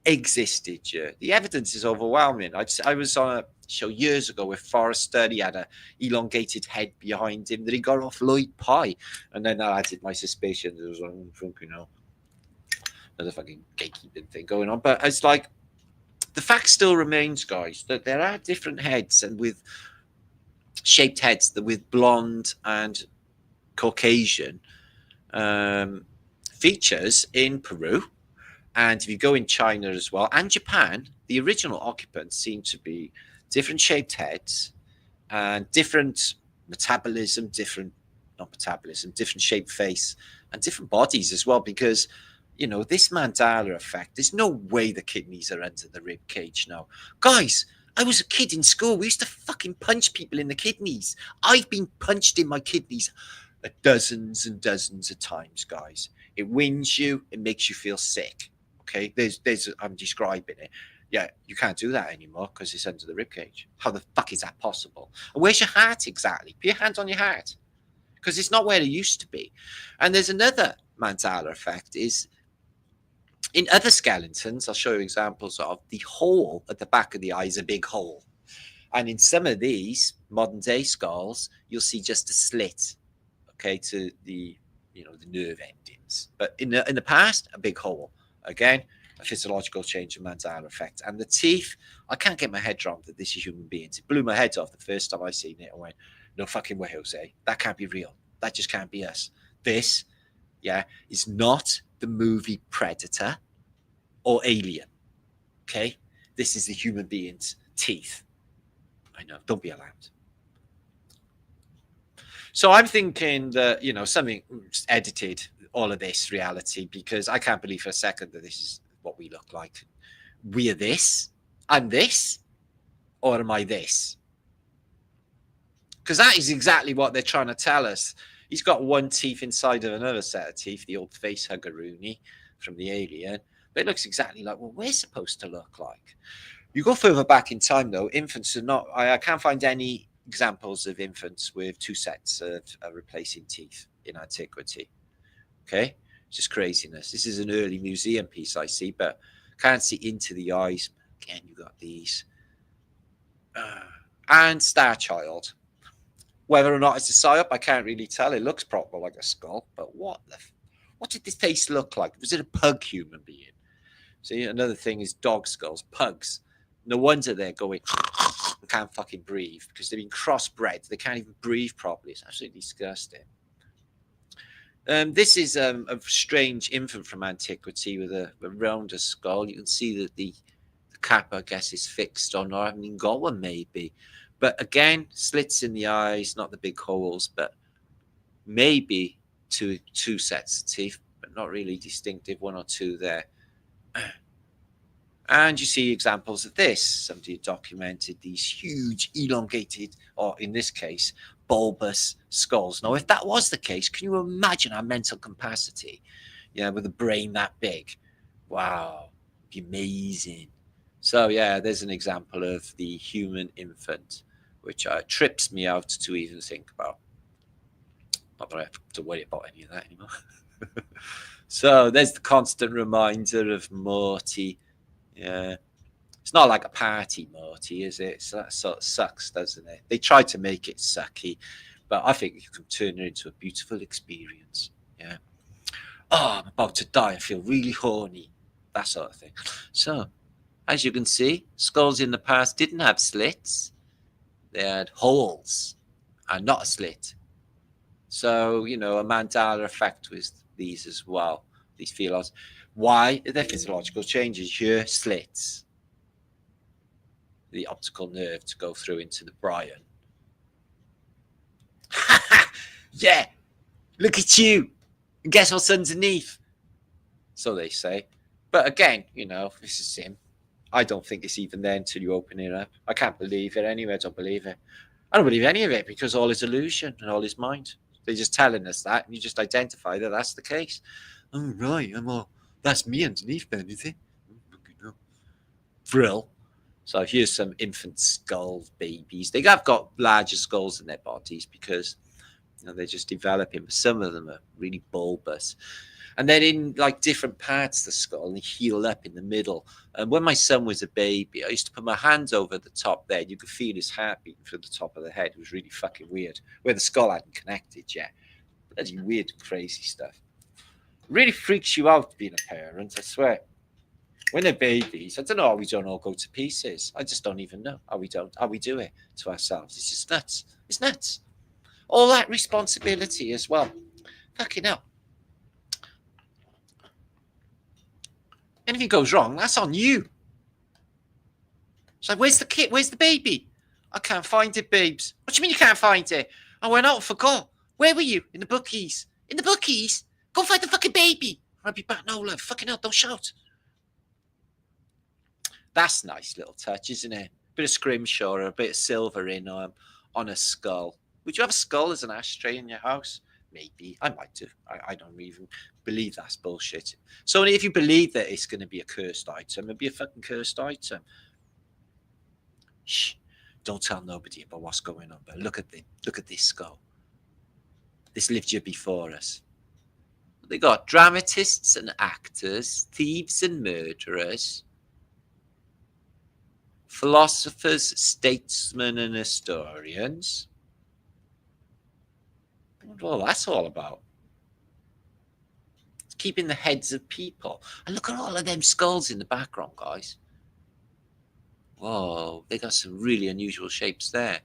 existed. Yeah. The evidence is overwhelming. I was on a show years ago with Forrester. He had a elongated head behind him that he got off Lloyd Pye, and then I added my suspicions. It was like, you know, another fucking gatekeeping thing going on. But it's like the fact still remains, guys, that there are different heads and with shaped heads that with blonde and Caucasian features in Peru. And if you go in China as well and Japan, the original occupants seem to be different shaped heads and different metabolism, different, not metabolism, different shaped face and different bodies as well. Because, you know, this Mandela effect, there's no way the kidneys are under the rib cage now. Guys, I was a kid in school. We used to fucking punch people in the kidneys. I've been punched in my kidneys dozens and dozens of times, guys. It wins you. It makes you feel sick. Okay, I'm describing it. Yeah, you can't do that anymore because it's under the ribcage. How the fuck is that possible? And where's your heart exactly? Put your hand on your heart, because it's not where it used to be. And there's another Mandela effect is in other skeletons. I'll show you examples of the hole at the back of the eye is a big hole, and in some of these modern day skulls, you'll see just a slit. Okay, to the the nerve endings, but in the past, a big hole. Again, a physiological change in Mandela effect. And the teeth, I can't get my head around that this is human beings. It blew my head off the first time I seen it. I went, no fucking way, Jose. That can't be real. That just can't be us. This, yeah, is not the movie Predator or Alien. Okay? This is the human being's teeth. I know. Don't be alarmed. So I'm thinking that, something edited all of this reality, because I can't believe for a second that this is what we look like. We are this. I'm this. Or am I this? Because that is exactly what they're trying to tell us. He's got one teeth inside of another set of teeth, the old face huggeroony from the Alien. But it looks exactly like what we're supposed to look like. You go further back in time, though, infants are not... I can't find any examples of infants with 2 sets of replacing teeth in antiquity. Okay, it's just craziness. This is an early museum piece I see, but can't see into the eyes. Again, you got these. And Star Child. Whether or not it's a psyop, I can't really tell. It looks proper like a skull, but what did this face look like? Was it a pug human being? See, another thing is dog skulls, pugs. No wonder they're going and can't fucking breathe, because they've been crossbred. They can't even breathe properly. It's absolutely disgusting. This is a strange infant from antiquity with a rounder skull. You can see that the cap, I guess, is fixed on, or I haven't even got one, maybe. But again, slits in the eyes, not the big holes, but maybe two sets of teeth, but not really distinctive, 1 or 2 there. And you see examples of this. Somebody documented these huge, elongated, or in this case, bulbous skulls. Now, if that was the case, can you imagine our mental capacity? With a brain that big. Wow, it'd be amazing. So, yeah, there's an example of the human infant, which trips me out to even think about. Not that I have to worry about any of that anymore. So, there's the constant reminder of Morty. Yeah, it's not like a party, Morty, is it? So that sort of sucks, doesn't it? They try to make it sucky, but I think you can turn it into a beautiful experience. Yeah. Oh, I'm about to die. I feel really horny. That sort of thing. So, As you can see, skulls in the past didn't have slits. They had holes and not a slit. So, you know, a Mandela effect with these as well, these phelons. Why? They're physiological changes. Here, slits. The optical nerve to go through into the Brian. Yeah, look at you. And guess what's underneath? So they say. But again, you know, this is him. I don't think it's even there until you open it up. I can't believe it anyway. I don't believe it. I don't believe any of it because all is illusion and all is mind. They're just telling us that, and you just identify that that's the case. Oh, right. I'm all, that's me underneath then, is it? Frill. So here's some infant skull babies. They have got larger skulls in their bodies because, you know, they're just developing. But some of them are really bulbous. And then in like different parts of the skull, and they heal up in the middle. And when my son was a baby, I used to put my hands over the top there. You could feel his heart beating through the top of the head. It was really fucking weird. Where the skull hadn't connected yet. Bloody weird, crazy stuff. It really freaks you out being a parent, I swear. When they're babies, I don't know how we don't all go to pieces. I just don't even know how we don't. How we do it to ourselves. It's just nuts. It's nuts. All that responsibility as well. Fucking hell. Anything goes wrong, that's on you. It's like, where's the kid? Where's the baby? I can't find it, babes. What do you mean you can't find it? I went out and forgot. Where were you? In the bookies. In the bookies? Go find the fucking baby. I'll be back. No, love. Fucking hell, don't shout. That's a nice little touch, isn't it? Bit of scrimshaw or a bit of silver in on a skull. Would you have a skull as an ashtray in your house? Maybe. I might do. I don't even believe that's bullshit. So if you believe that it's going to be a cursed item, it'll be a fucking cursed item. Shh. Don't tell nobody about what's going on. But look at this skull. This lived here before us. They got dramatists and actors, thieves and murderers, philosophers, statesmen and historians. Well, that's all about. It's keeping the heads of people. And look at all of them skulls in the background, guys. Whoa, they got some really unusual shapes there.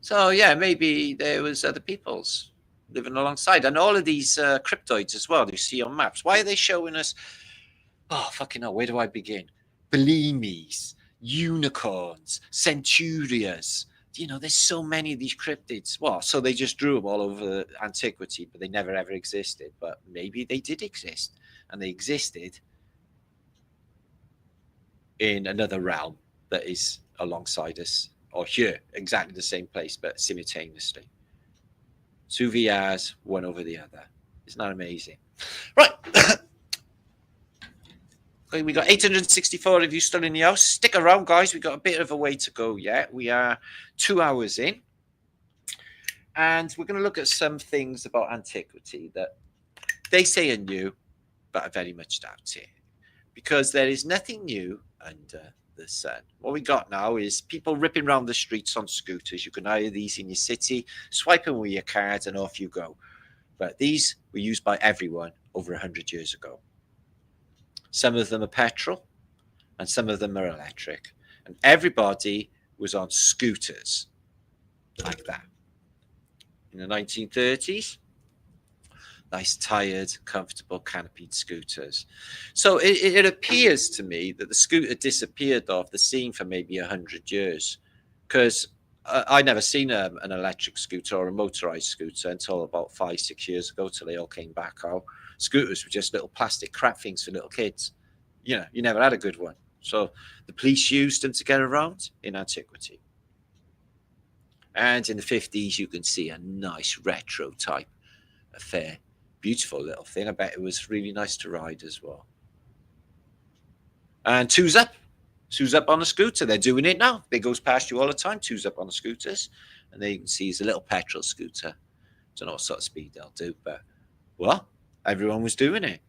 So, yeah, maybe there was other peoples living alongside. And all of these cryptoids as well, you see on maps. Why are they showing us? Oh, fucking hell, where do I begin? Bellinis, unicorns, centurias. You know, there's so many of these cryptids. Well, so they just drew them all over antiquity, but they never ever existed. But maybe they did exist, and they existed in another realm that is alongside us, or here, exactly the same place, but simultaneously. Two VRs, one over the other. Isn't that amazing? Right. Okay, we got 864 of you still in the house. Stick around, guys. We got a bit of a way to go yet. We are 2 hours in. And we're going to look at some things about antiquity that they say are new, but I very much doubt it. Because there is nothing new under the sun. What we got now is people ripping around the streets on scooters. You can hire these in your city, swipe them with your card, and off you go. But these were used by everyone over 100 years ago. Some of them are petrol, and some of them are electric. And everybody was on scooters like that. In the 1930s, nice, tired, comfortable, canopied scooters. So it appears to me that the scooter disappeared off the scene for maybe 100 years, because I never seen an electric scooter or a motorized scooter until about 5-6 years ago, till they all came back out. Scooters were just little plastic crap things for little kids. You know, you never had a good one. So the police used them to get around in antiquity. And in the 50s, you can see a nice retro type affair. Beautiful little thing. I bet it was really nice to ride as well. And two's up on a scooter. They're doing it now. They goes past you all the time. Two's up on the scooters. And there you can see it's a little petrol scooter. Don't know what sort of speed they'll do, but well, everyone was doing it.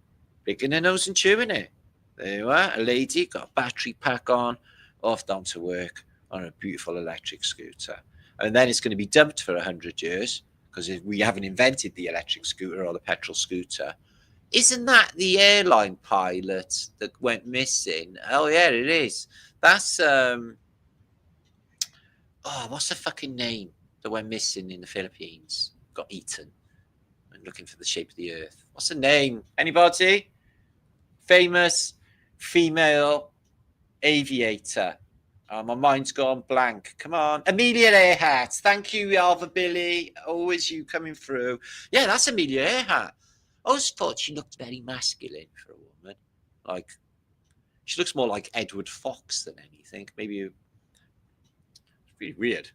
Picking their nose and chewing it. There you are. A lady got a battery pack on, off down to work on a beautiful electric scooter. And then it's going to be dumped for 100 years, because if we haven't invented the electric scooter or the petrol scooter, Isn't that the airline pilot that went missing? Oh yeah, it is. That's what's the fucking name that went missing in the Philippines? Got eaten. I'm looking for the shape of the earth. What's the name? Anybody? Famous female aviator. My mind's gone blank. Come on. Amelia Earhart. Thank you, Alva Billy. Always you coming through. Yeah, that's Amelia Earhart. I always thought she looked very masculine for a woman. Like, she looks more like Edward Fox than anything. Maybe it's really weird.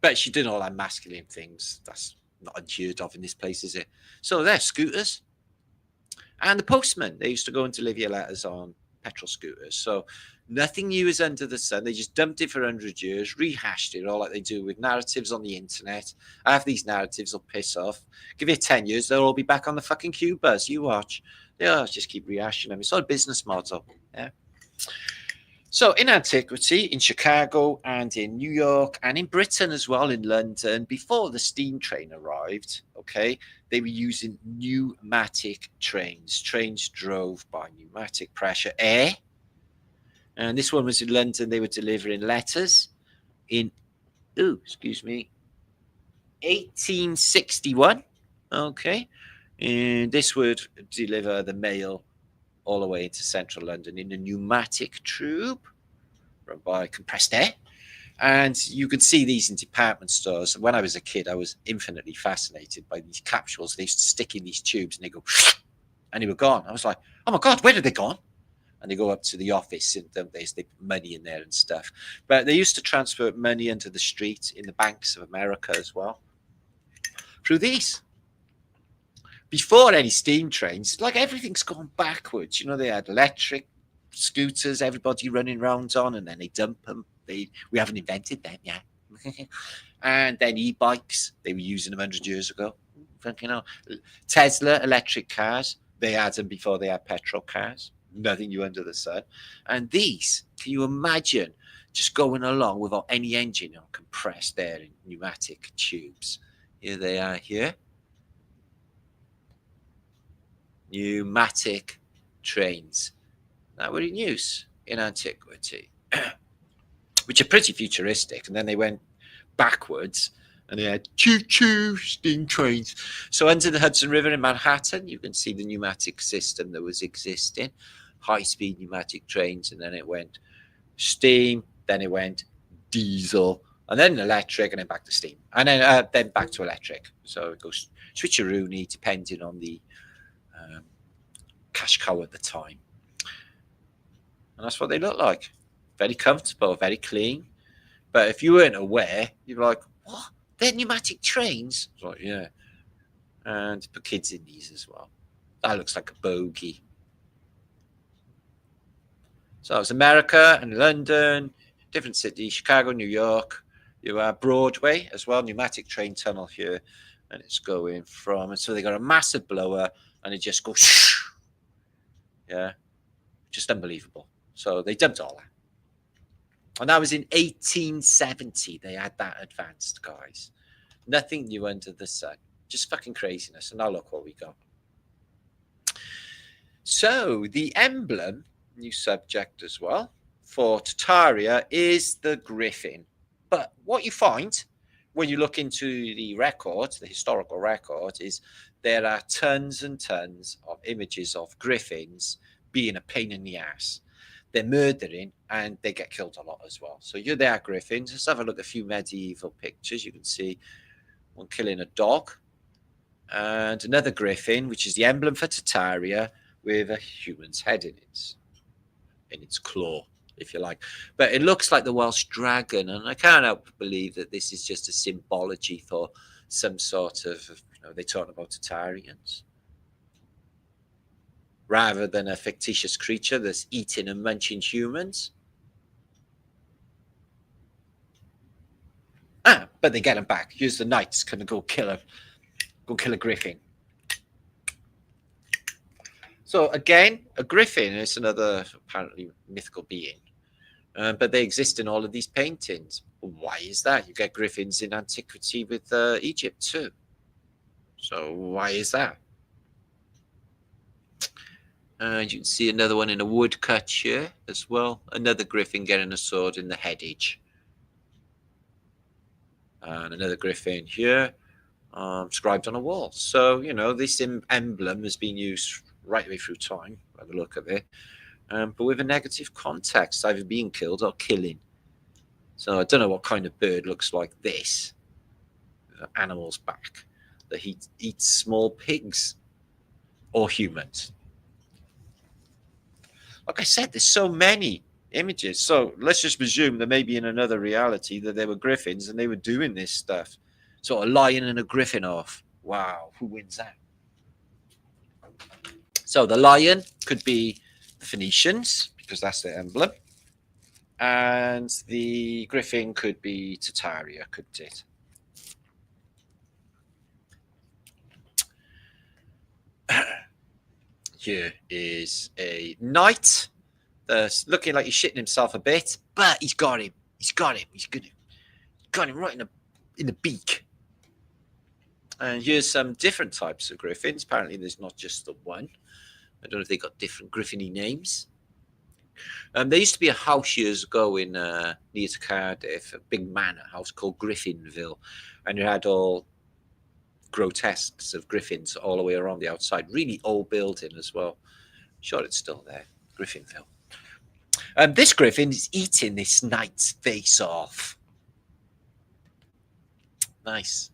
But she did all that masculine things. That's not unheard of in this place, is it? So they're scooters. And the postman, they used to go and deliver your letters on petrol scooters. So nothing new is under the sun. They just dumped it for 100 years, rehashed it all like they do with narratives on the internet. Half these narratives will piss off. Give it 10 years, they'll all be back on the fucking Q-bus. You watch. They'll just keep rehashing them. It's not a business model. Yeah. So in antiquity, in Chicago and in New York and in Britain as well, in London, before the steam train arrived, okay, they were using pneumatic trains. Trains drove by pneumatic pressure air. And this one was in London. They were delivering letters in, 1861. Okay. And this would deliver the mail all the way into central London in a pneumatic tube run by compressed air. And you could see these in department stores. When I was a kid, I was infinitely fascinated by these capsules. They used to stick in these tubes and they go, and they were gone. I was like, oh my God, where did they gone? And they go up to the office and they put money in there and stuff. But they used to transfer money into the street in the banks of America as well through these. Before any steam trains, like everything's gone backwards. You know, they had electric scooters, everybody running around on, and then they dump them. We haven't invented them yet. And then e-bikes, they were using them 100 years ago. You know, Tesla electric cars, they had them before they had petrol cars. Nothing new under the sun. And these, can you imagine just going along without any engine or compressed air in pneumatic tubes? Here they are here. Pneumatic trains that were in use in antiquity, which are pretty futuristic. And then they went backwards and they had choo-choo steam trains. So under the Hudson River in Manhattan, you can see the pneumatic system that was existing, high-speed pneumatic trains, and then it went steam, then it went diesel, and then electric, and then back to steam, and then back to electric. So it goes switcheroony depending on the cash cow at the time. And that's what they look like. Very comfortable, very clean. But if you weren't aware, you'd be like, what? They're pneumatic trains? I was like, yeah. And put kids in these as well. That looks like a bogey. So it was America and London, different cities, Chicago, New York. You have Broadway as well, pneumatic train tunnel here. And it's going from, and so they got a massive blower and it just goes, yeah, just unbelievable. So they dumped all that. And that was in 1870. They had that advanced, guys. Nothing new under the sun. Just fucking craziness. And now look what we got. So the emblem, new subject as well, for Tartaria is the Griffin. But what you find when you look into the records, the historical record, is there are tons and tons of images of griffins being a pain in the ass. They're murdering and they get killed a lot as well. So you're there, griffins. Let's have a look at a few medieval pictures. You can see one killing a dog and another griffin, which is the emblem for Tartaria, with a human's head in its claw, if you like. But it looks like the Welsh dragon, and I can't help but believe that this is just a symbology for some sort of, they're talking about Tartarians, rather than a fictitious creature that's eating and munching humans. But they get them back. Use the knights can go kill a griffin. So again, a griffin is another apparently mythical being. But they exist in all of these paintings. Why is that? You get griffins in antiquity with Egypt too. So why is that? And you can see another one in a woodcut here as well. Another griffin getting a sword in the headage. And another griffin here, scribed on a wall. So, you know, this emblem has been used right the way through time, by the look of it. But with a negative context, either being killed or killing. So I don't know what kind of bird looks like this. Animal's back that eats small pigs or humans. Like I said, there's so many images. So let's just presume that maybe in another reality that there were griffins and they were doing this stuff. So a lion and a griffin off. Wow, who wins that? So the lion could be the Phoenicians, because that's their emblem. And the griffin could be Tartaria, couldn't it? Here is a knight that's looking like he's shitting himself a bit, but he's got him. He's got him. Got him right in the beak. And here's some different types of griffins. Apparently, there's not just the one. I don't know if they got different griffin-y names. There used to be a house years ago in near to Cardiff, a big manor house called Griffinville, and it had all grotesques of griffins all the way around the outside. Really old building as well. I'm sure it's still there, Griffinville. This griffin is eating this knight's face off. Nice.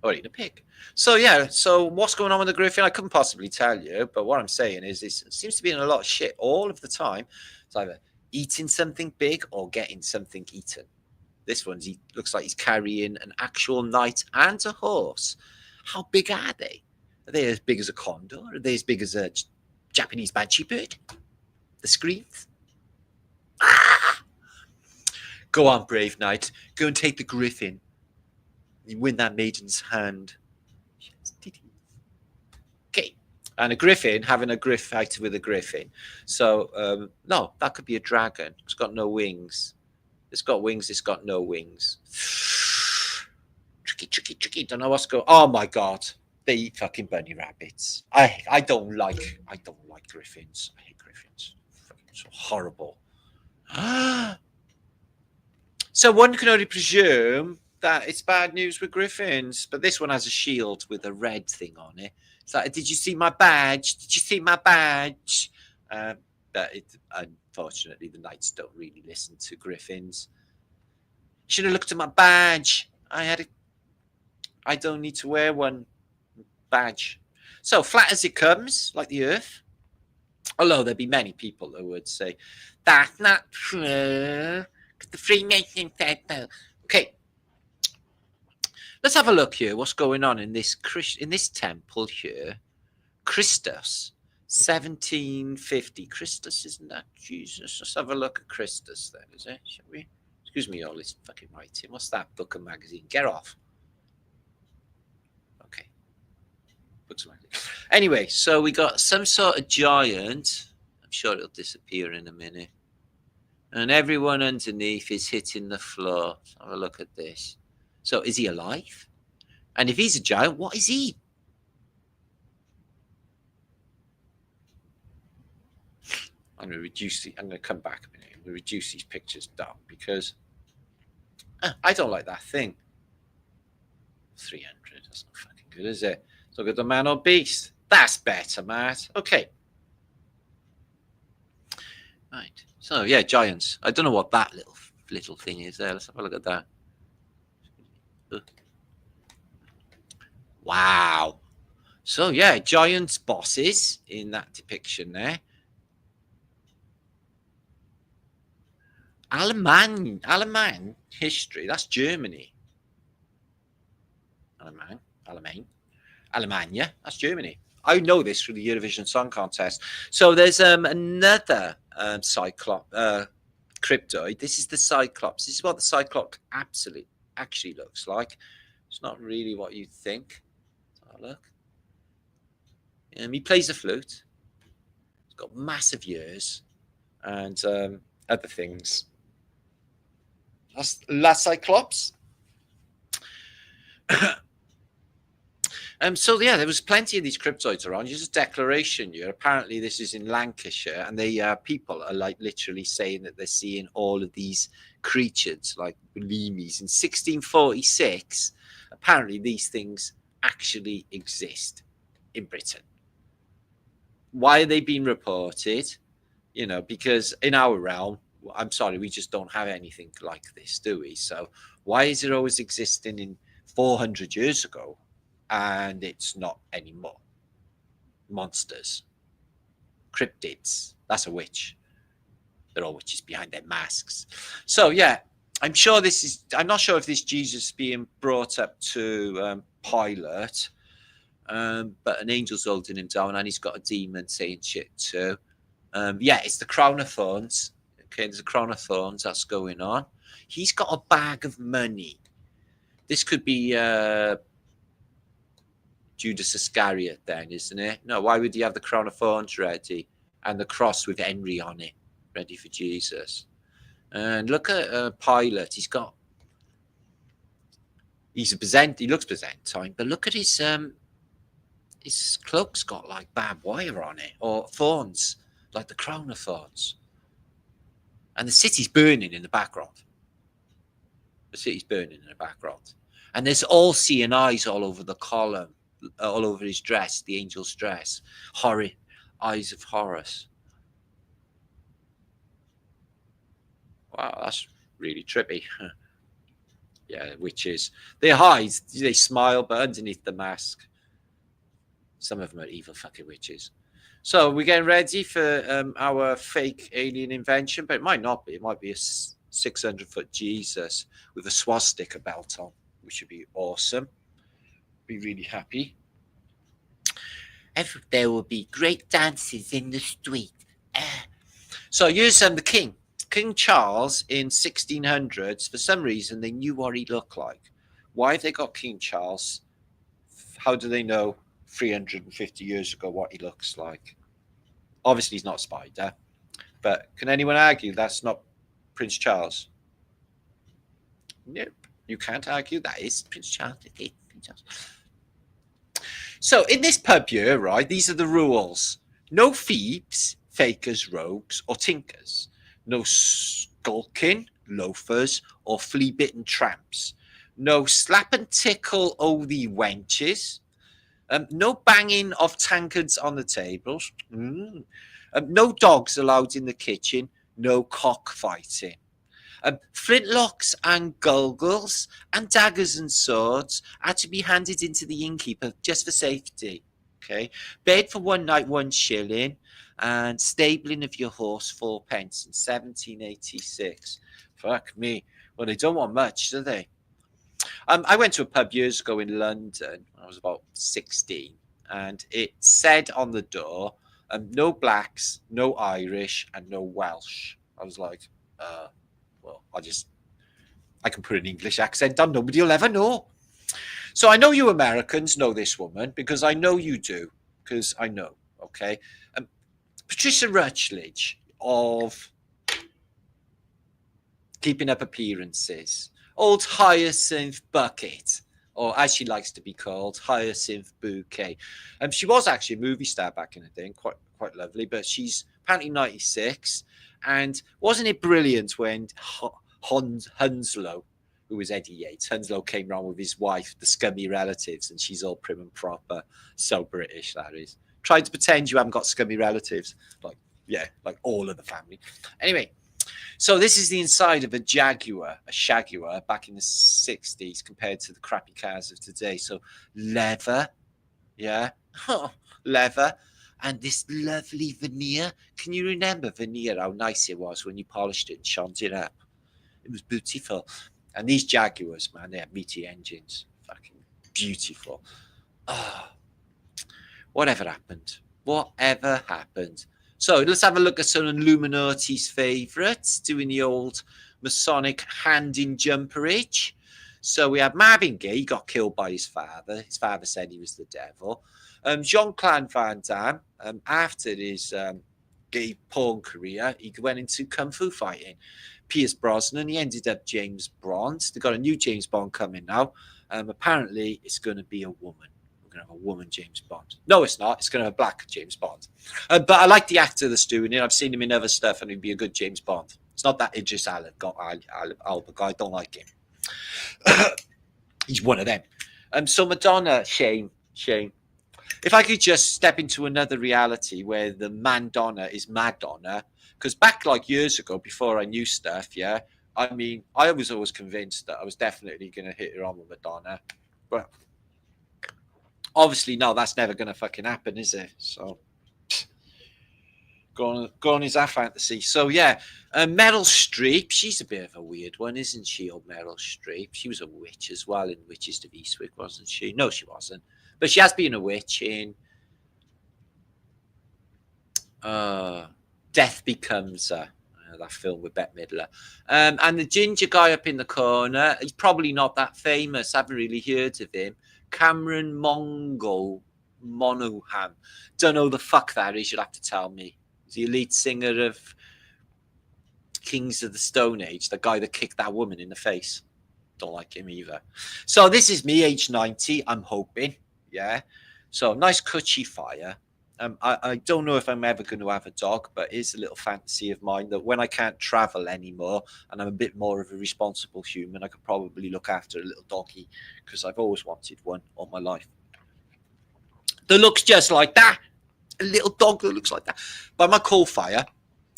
Or eating a pig. So yeah, so what's going on with the griffin? I couldn't possibly tell you, but what I'm saying is it seems to be in a lot of shit all of the time. It's either eating something big or getting something eaten. This one looks like he's carrying an actual knight and a horse. How big are they? Are they as big as a condor? Are they as big as a Japanese banshee bird? The screams? Ah! Go on, brave knight. Go and take the griffin. You win that maiden's hand. Okay. And a griffin having a griff fight with a griffin. So, no, that could be a dragon. It's got no wings. It's got wings. It's got no wings. Tricky. Don't know what's going. Oh my god, they eat fucking bunny rabbits. I don't like griffins. I hate griffins. Fucking so horrible. So one can only presume that it's bad news with griffins, but this one has a shield with a red thing on it. It's like, did you see my badge? Did you see my badge? But unfortunately, the knights don't really listen to griffins. Should have looked at my badge. I don't need to wear one badge. So flat as it comes, like the earth. Although there'd be many people who would say, that's not true. The Freemasons said so. Okay. Let's have a look here. What's going on in this temple here? Christus, 1750. Christus, isn't that Jesus? Let's have a look at Christus then, is it? Shall we? Excuse me, all this fucking writing. What's that book and magazine? Get off. Okay. Books and magazine. Anyway, so we got some sort of giant. I'm sure it'll disappear in a minute. And everyone underneath is hitting the floor. Let's have a look at this. So is he alive? And if he's a giant, what is he? I'm going to come back a minute. I'm going to reduce these pictures down because I don't like that thing. 300. That's not fucking good, is it? Look at the man or beast. That's better, Matt. Okay. Right. So yeah, giants. I don't know what that little thing is there. Let's have a look at that. Wow. So yeah, giants bosses in that depiction there. Allemagne history. That's Germany. Alemannia. That's Germany. I know this through the Eurovision Song Contest. So there's another cryptoid. This is the Cyclops. This is what the Cyclops actually looks like. It's not really what you think. Let's have a look. He plays the flute. He's got massive ears and other things. That's La Cyclops. So yeah, there was plenty of these cryptoids around. Just a declaration year. Apparently, this is in Lancashire, and they people are like literally saying that they're seeing all of these creatures like Belimes in 1646. Apparently, these things actually exist in Britain. Why are they being reported? You know, because in our realm, I'm sorry, we just don't have anything like this, do we? So why is it always existing in 400 years ago? And it's not anymore. Monsters, cryptids. That's a witch. They're all witches behind their masks. So yeah, I'm sure this is. I'm not sure if this Jesus being brought up to Pilate, but an angel's holding him down, and he's got a demon saying shit too. Yeah, it's the crown of thorns. Okay, there's a crown of thorns that's going on. He's got a bag of money. This could be Judas Iscariot then, isn't it? No, why would he have the crown of thorns ready and the cross with Henry on it, ready for Jesus? And look at Pilate. He's he looks Byzantine, but look at his cloak's got like barbed wire on it, or thorns, like the crown of thorns. And the city's burning in the background. The city's burning in the background. And there's all-seeing eyes all over the column, all over his dress, the angel's dress. Horrid eyes of Horus. Wow, that's really trippy. Yeah, witches. They hide, they smile, but underneath the mask, some of them are evil fucking witches. So we're getting ready for our fake alien invention, but it might not be. It might be a 600-foot Jesus with a swastika belt on, which would be awesome. Be really happy. There will be great dances in the street. So here's the king. King Charles in 1600s. For some reason, they knew what he looked like. Why have they got King Charles? How do they know 350 years ago what he looks like? Obviously, he's not a spider. But can anyone argue that's not Prince Charles? Nope. You can't argue that is Prince Charles. So in this pub here, right, these are the rules. No thieves, fakers, rogues, or tinkers. No skulking, loafers, or flea-bitten tramps. No slap and tickle o' the wenches. No banging of tankards on the tables. No dogs allowed in the kitchen. No cockfighting. Flintlocks and gulgles and daggers and swords are to be handed into the innkeeper just for safety. Okay, bed for 1 night, 1 shilling, and stabling of your horse 4 pence in 1786. Fuck me. Well, they don't want much, do they? I went to a pub years ago in London when I was about 16, and it said on the door, no blacks, no Irish, and no Welsh. I was like, well, I can put an English accent on. Nobody will ever know. So I know you Americans know this woman because I know you do, because I know, okay? Patricia Rutledge of Keeping Up Appearances, old Hyacinth Bucket, or as she likes to be called, Hyacinth Bouquet. She was actually a movie star back in the day, and quite lovely, but she's apparently 96. And wasn't it brilliant when Hounslow, who was Eddie Yates, Hounslow came round with his wife, the scummy relatives, and she's all prim and proper. So British, that is. Try to pretend you haven't got scummy relatives. Like all of the family. Anyway, so this is the inside of a Jaguar, a Shaguar, back in the 60s compared to the crappy cars of today. So leather, yeah, leather. And this lovely veneer. Can you remember veneer, how nice it was when you polished it and shined it up? It was beautiful. And these Jaguars, man, they have meaty engines. Fucking beautiful. Whatever happened? Whatever happened? So let's have a look at some Illuminati's favourites, doing the old Masonic hand in jumperage. So we have Marvin Gaye. He got killed by his father. His father said he was the devil. Jean-Claude Van Damme, after his gay porn career, he went into kung fu fighting. Pierce Brosnan, he ended up James Bond. They've got a new James Bond coming now. Apparently, it's going to be a woman. We're going to have a woman James Bond. No, it's not. It's going to have a black James Bond. But I like the actor that's doing it. I've seen him in other stuff, and he'd be a good James Bond. It's not that Idris Elba guy. I don't like him. He's one of them. So Madonna, shame. If I could just step into another reality where the Mandonna is Madonna, because back like years ago, before I knew stuff, yeah, I mean, I was always convinced that I was definitely going to hit her on with Madonna, but obviously, no, that's never going to fucking happen, is it? So, go on, is that fantasy? So, yeah, Meryl Streep, she's a bit of a weird one, isn't she, old Meryl Streep? She was a witch as well in Witches of Eastwick, wasn't she? No, she wasn't. But she has been a witch in Death Becomes Her, that film with Bette Midler. And the ginger guy up in the corner, he's probably not that famous. I haven't really heard of him. Cameron Monaghan. Don't know the fuck that is, you'll have to tell me. He's the lead singer of Kings of the Stone Age, the guy that kicked that woman in the face. Don't like him either. So this is me, age 90, I'm hoping. Yeah. So nice cushy fire. I don't know if I'm ever going to have a dog, but it's a little fantasy of mine that when I can't travel anymore and I'm a bit more of a responsible human, I could probably look after a little doggy because I've always wanted one all my life. That looks just like that. A little dog that looks like that. By my coal fire,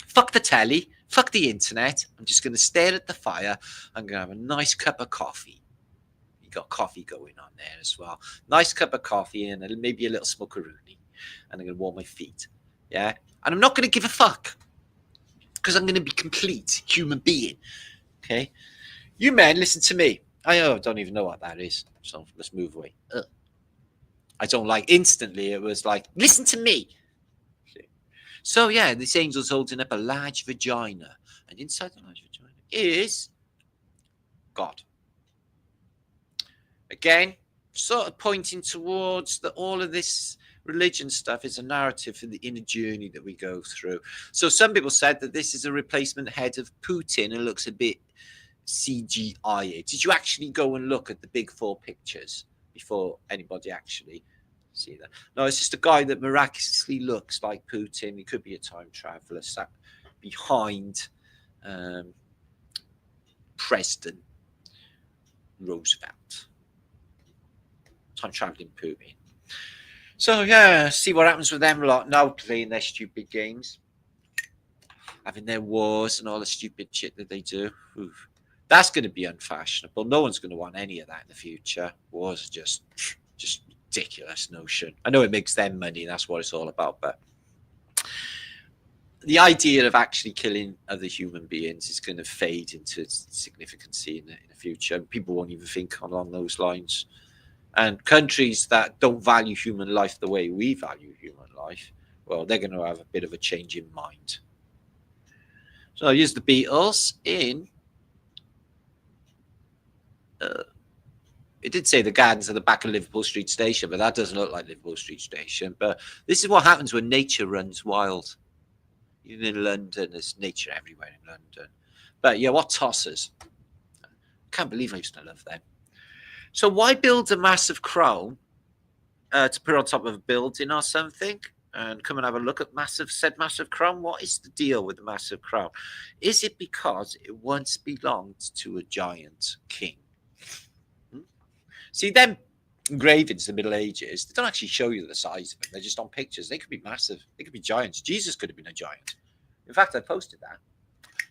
fuck the telly, fuck the internet. I'm just going to stare at the fire. I'm going to have a nice cup of coffee. You got coffee going on there as well. Nice cup of coffee and maybe a little smokeroonie. And I'm going to warm my feet. Yeah. And I'm not going to give a fuck because I'm going to be complete human being. Okay. You men, listen to me. I don't even know what that is. So let's move away. I don't like instantly. It was like, listen to me. So yeah, this angel's holding up a large vagina. And inside the large vagina is God. Again, sort of pointing towards that all of this religion stuff is a narrative for the inner journey that we go through. So some people said that this is a replacement head of Putin and looks a bit CGI. Did you actually go and look at the big four pictures before anybody actually see that? No, it's just a guy that miraculously looks like Putin. He could be a time traveler sat behind President Roosevelt. Time traveling Putin. So, yeah, see what happens with them lot now playing their stupid games. Having their wars and all the stupid shit that they do. Oof. That's going to be unfashionable. No one's going to want any of that in the future. Wars are just ridiculous notion. I know it makes them money. That's what it's all about. But the idea of actually killing other human beings is going to fade into significance in the future. People won't even think along those lines. And countries that don't value human life the way we value human life, well, they're going to have a bit of a change in mind. So here's the Beatles in... it did say the gardens at the back of Liverpool Street Station, but that doesn't look like Liverpool Street Station. But this is what happens when nature runs wild. Even in London, there's nature everywhere in London. But yeah, what tossers. Can't believe I used to love them. So why build a massive crown to put on top of a building or something? And come and have a look at said massive crown. What is the deal with the massive crown? Is it because it once belonged to a giant king? See, them engravings in the Middle Ages, they don't actually show you the size of them. They're just on pictures. They could be massive. They could be giants. Jesus could have been a giant. In fact, I posted that,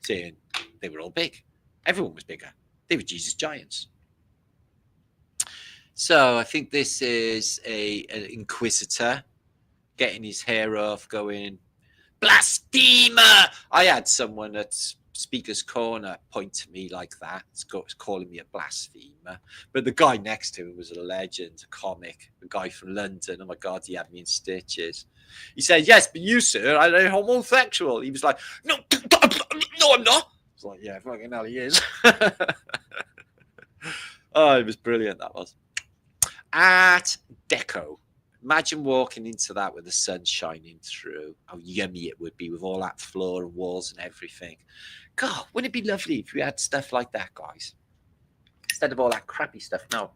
saying they were all big. Everyone was bigger. They were Jesus giants. So I think this is an inquisitor getting his hair off, going, blasphemer! I had someone at Speaker's Corner point to me like that. It's calling me a blasphemer. But the guy next to him was a legend, a comic, a guy from London. Oh my God, he had me in stitches. He said, yes, but you, sir, are a homosexual. He was like, no, I'm not. I was like, yeah, fucking hell, he is. Oh, it was brilliant, that was. Art Deco. Imagine walking into that with the sun shining through. How yummy it would be with all that floor and walls and everything. God, wouldn't it be lovely if we had stuff like that, guys? Instead of all that crappy stuff. No.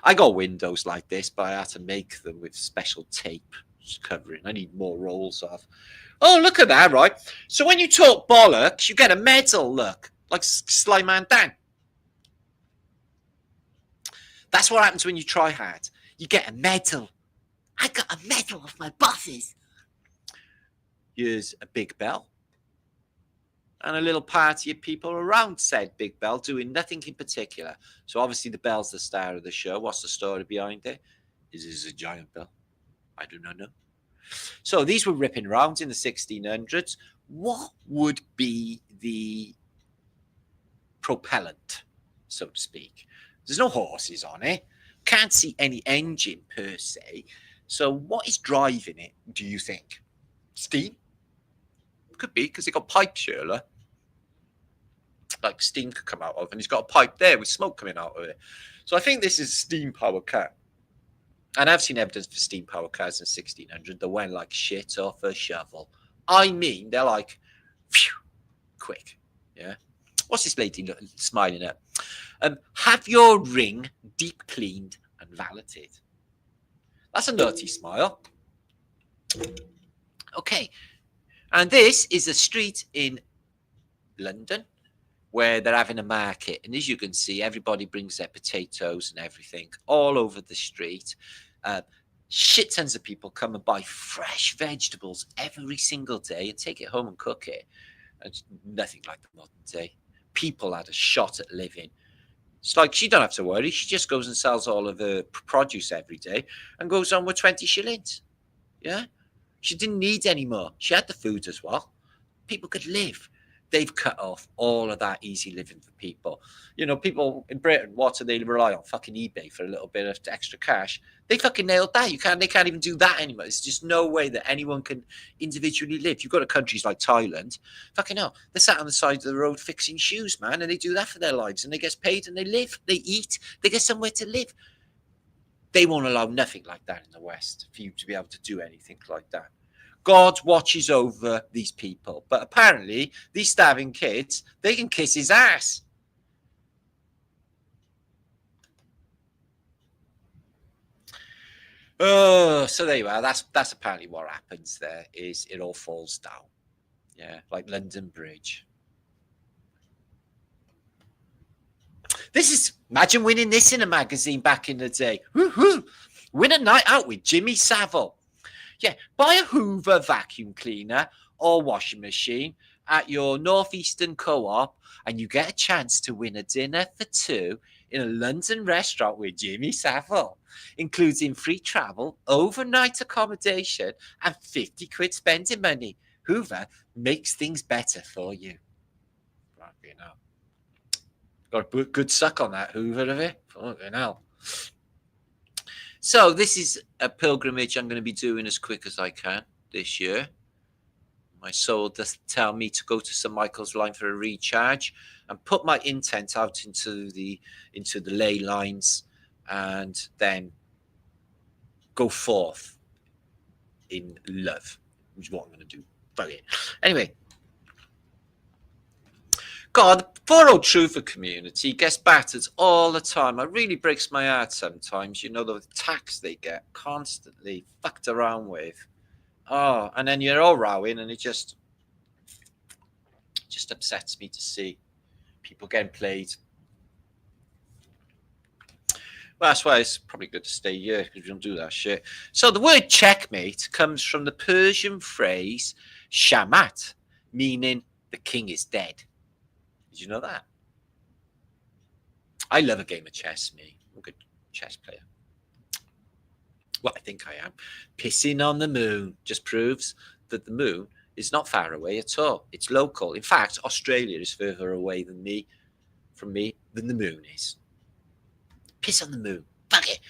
I got windows like this, but I had to make them with special tape covering. I need more rolls of. Oh, look at that, right? So when you talk bollocks, you get a medal, look, like Sly Man Dan. That's what happens when you try hard. You get a medal. I got a medal of my bosses. Here's a big bell. And a little party of people around said big bell doing nothing in particular. So obviously the bell's the star of the show. What's the story behind it? Is this a giant bell? I do not know. So these were ripping around in the 1600s. What would be the propellant, so to speak? There's no horses on it. Can't see any engine per se. So what is driving it, do you think? Steam? Could be, because it got pipes, surely. Like steam could come out of, and it's got a pipe there with smoke coming out of it. So I think this is a steam power car. And I've seen evidence for steam power cars in 1600 that went like shit off a shovel. I mean, they're like, phew, quick. Yeah. What's this lady smiling at? Have your ring deep cleaned and valeted. That's a naughty smile. Okay. And this is a street in London where they're having a market. And as you can see, everybody brings their potatoes and everything all over the street. Shit tons of people come and buy fresh vegetables every single day and take it home and cook it. It's nothing like the modern day. People had a shot at living. It's like she don't have to worry. She just goes and sells all of her produce every day and goes on with 20 shillings. Yeah? She didn't need any more. She had the food as well. People could live. They've cut off all of that easy living for people. You know, people in Britain, what do they rely on? Fucking eBay for a little bit of extra cash. They fucking nailed that. They can't even do that anymore. There's just no way that anyone can individually live. You go to countries like Thailand, fucking hell, they're sat on the side of the road fixing shoes, man, and they do that for their lives, and they get paid and they live, they eat, they get somewhere to live. They won't allow nothing like that in the West for you to be able to do anything like that. God watches over these people. But apparently, these starving kids, they can kiss his ass. Oh, so there you are. That's apparently what happens there, is it all falls down. Yeah, like London Bridge. Imagine winning this in a magazine back in the day. Woo-hoo! Win a night out with Jimmy Savile. Yeah, buy a Hoover vacuum cleaner or washing machine at your Northeastern Co-op and you get a chance to win a dinner for two in a London restaurant with Jimmy Savile, including free travel, overnight accommodation, and 50 quid spending money. Hoover makes things better for you. Right, you know. Got a good suck on that Hoover of it. Fucking hell. So this is a pilgrimage I'm going to be doing as quick as I can this year. My soul does tell me to go to St. Michael's Line for a recharge and put my intent out into the ley lines and then go forth in love, which is what I'm going to do. Fuck it. Anyway. God, the poor old Truther community gets battered all the time. It really breaks my heart sometimes, you know, the attacks they get constantly fucked around with. Oh, and then you're all rowing and it just upsets me to see people getting played. Well, that's why it's probably good to stay here because we don't do that shit. So the word checkmate comes from the Persian phrase shamat, meaning the king is dead. Did you know that? I love a game of chess, me. I'm a good chess player. Well, I think I am. Pissing on the moon just proves that the moon is not far away at all. It's local. In fact, Australia is further away from me than the moon is. Piss on the moon. Fuck it.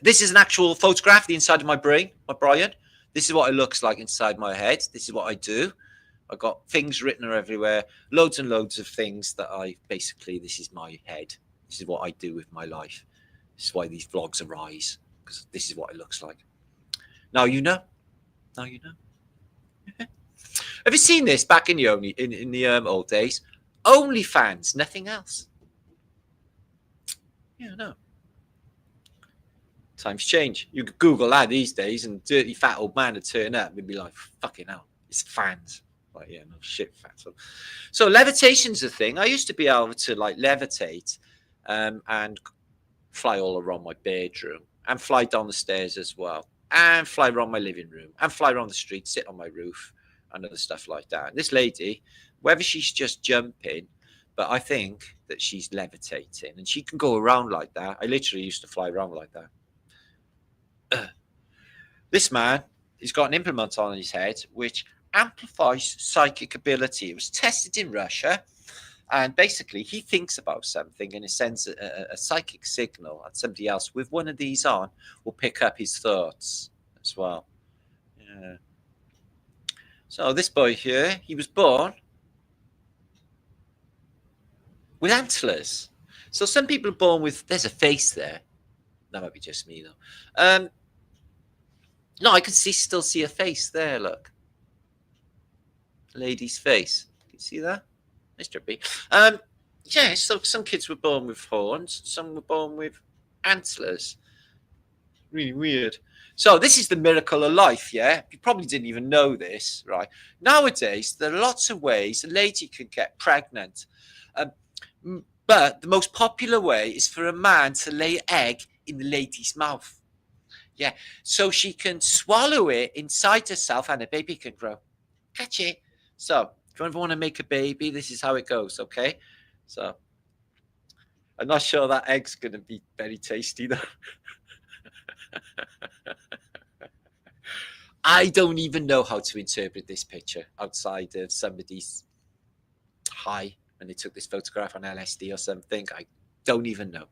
This is an actual photograph of the inside of my brain, my Brian. This is what it looks like inside my head. This is what I do. I've got things written everywhere, loads and loads of things that this is my head. This is what I do with my life. This is why these vlogs arise, because this is what it looks like. Now you know. Now you know. Have you seen this back in the old days? OnlyFans, nothing else. Yeah, no. Times change. You could Google that these days, and dirty fat old man would turn up and be like, "Fucking hell, it's fans." Like, yeah, no shit, fat. So levitation's a thing. I used to be able to like levitate, and fly all around my bedroom, and fly down the stairs as well, and fly around my living room, and fly around the street, sit on my roof, and other stuff like that. And this lady, whether she's just jumping, but I think that she's levitating, and she can go around like that. I literally used to fly around like that. This man, he's got an implement on his head which amplifies psychic ability. It was tested in Russia, and basically he thinks about something and it sends a psychic signal, and somebody else with one of these on will pick up his thoughts as well. Yeah. So this boy here, he was born with antlers. So some people are born with, there's a face there. That might be just me though. No, I can still see a face there. Look, lady's face. Can you see that? Nice trippy. Yeah. So some kids were born with horns. Some were born with antlers. Really weird. So this is the miracle of life. Yeah, you probably didn't even know this, right? Nowadays, there are lots of ways a lady can get pregnant, but the most popular way is for a man to lay an egg in the lady's mouth. Yeah, so she can swallow it inside herself and a baby can grow. Catch it. So if you ever want to make a baby, this is how it goes, okay? So I'm not sure that egg's going to be very tasty, though. I don't even know how to interpret this picture outside of somebody's high when they took this photograph on LSD or something. I don't even know.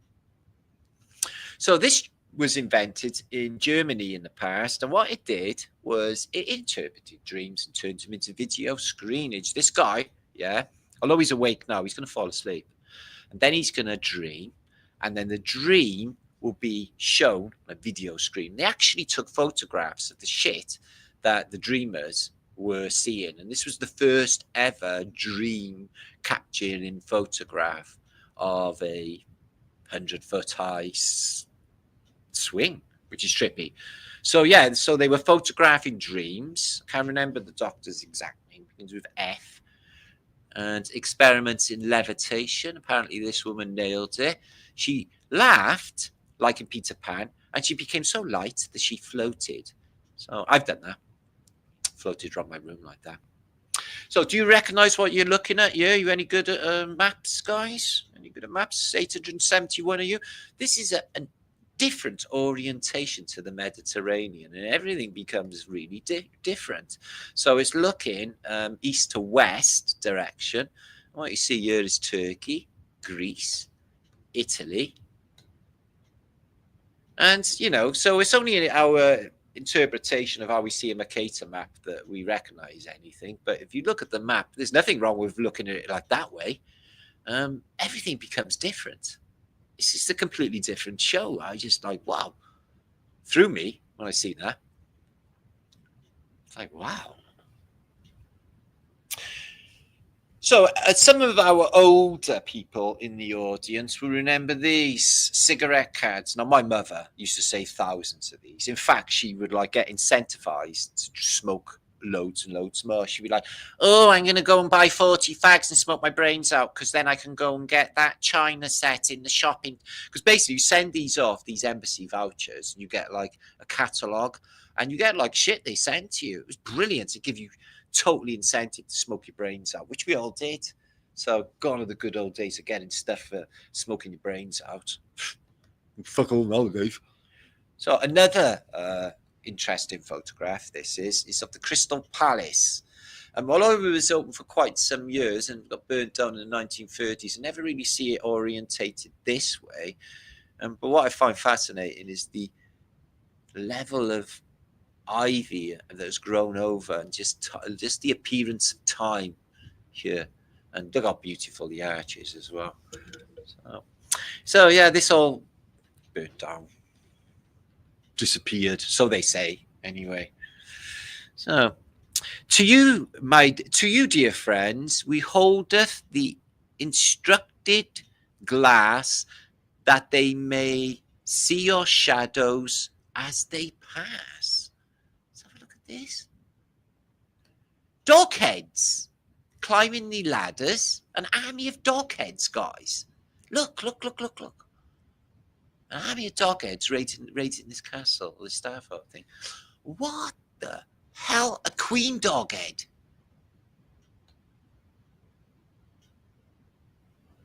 So this was invented in Germany in the past, and what it did was it interpreted dreams and turned them into video screenage. This guy, yeah, although he's awake now, he's going to fall asleep, and then he's going to dream, and then the dream will be shown on a video screen. They actually took photographs of the shit that the dreamers were seeing, and this was the first ever dream capturing photograph of a 100-foot high swing, which is trippy. So yeah, so they were photographing dreams. I can't remember the doctor's exact name, begins with F. And experiments in levitation. Apparently this woman nailed it. She laughed like in Peter Pan, and she became so light that she floated. So I've done that. Floated around my room like that. So do you recognize what you're looking at here? Are you any good at maps, guys? Any good at maps? 871 of you. This is a different orientation to the Mediterranean, and everything becomes really different. So it's looking east to west direction. What you see here is Turkey, Greece, Italy, and you know, so it's only our interpretation of how we see a Mercator map that we recognize anything. But if you look at the map, there's nothing wrong with looking at it like that way. Everything becomes different. It's just a completely different show. I just like, wow. Through me when I see that. It's like, wow. So some of our older people in the audience will remember these cigarette cards. Now, my mother used to save thousands of these. In fact, she would like get incentivized to smoke loads and loads more. She'd be like, oh, I'm going to go and buy 40 fags and smoke my brains out because then I can go and get that China set in the shopping. Because basically you send these off, these embassy vouchers, and you get like a catalogue and you get like shit they sent to you. It was brilliant to give you totally incentive to smoke your brains out, which we all did. So gone are the good old days of getting stuff for smoking your brains out. Fuck all nowadays. So another interesting photograph this is of the Crystal Palace. And although it was open for quite some years and got burnt down in the 1930s, I never really see it orientated this way. But what I find fascinating is the level of ivy that has grown over, and just the appearance of time here. And look how beautiful the arch is as well. So yeah, this all burnt down, disappeared, so they say anyway. So to you dear friends, we holdeth the instructed glass that they may See your shadows as they pass. Let's have a look at this. Dogheads climbing the ladders. An army of dogheads, guys. Look. An army of dogheads raiding this castle, this Starfort thing. What the hell? A queen doghead.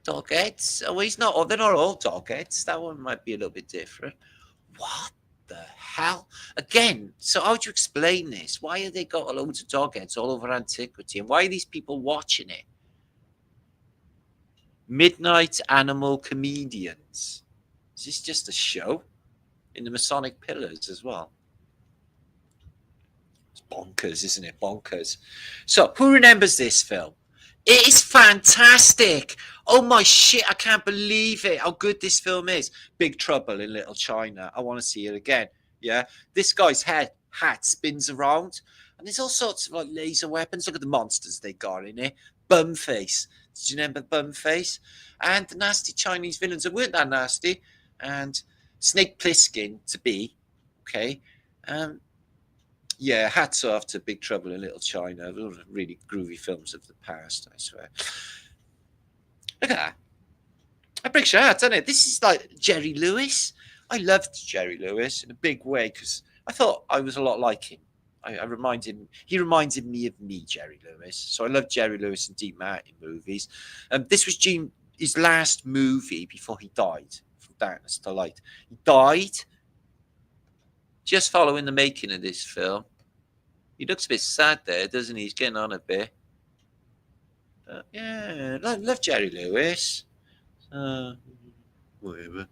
Dogheads? Oh, he's not. Oh, they're not all dogheads. That one might be a little bit different. What the hell? Again, so how do you explain this? Why have they got loads of dogheads all over antiquity? And why are these people watching it? Midnight animal comedians. Is this just a show? In the Masonic pillars as well. It's bonkers, isn't it? Bonkers. So, who remembers this film? It is fantastic. Oh my shit, I can't believe it. How good this film is. Big Trouble in Little China. I want to see it again. Yeah. This guy's hat spins around. And there's all sorts of like laser weapons. Look at the monsters they got in it. Bumface. Did you remember Bumface? And the nasty Chinese villains that weren't that nasty. And Snake Plissken to be. Okay. Yeah, hats off to Big Trouble in Little China. Really groovy films of the past, I swear. Look at that. That breaks your heart, doesn't it? This is like Jerry Lewis. I loved Jerry Lewis in a big way because I thought I was a lot like him. He reminded me of me, Jerry Lewis. So I love Jerry Lewis and Dean Martin movies. This was his last movie before he died, From Darkness to Light. He died just following the making of this film. He looks a bit sad there, doesn't he? He's getting on a bit. Yeah, I love Jerry Lewis. Whatever.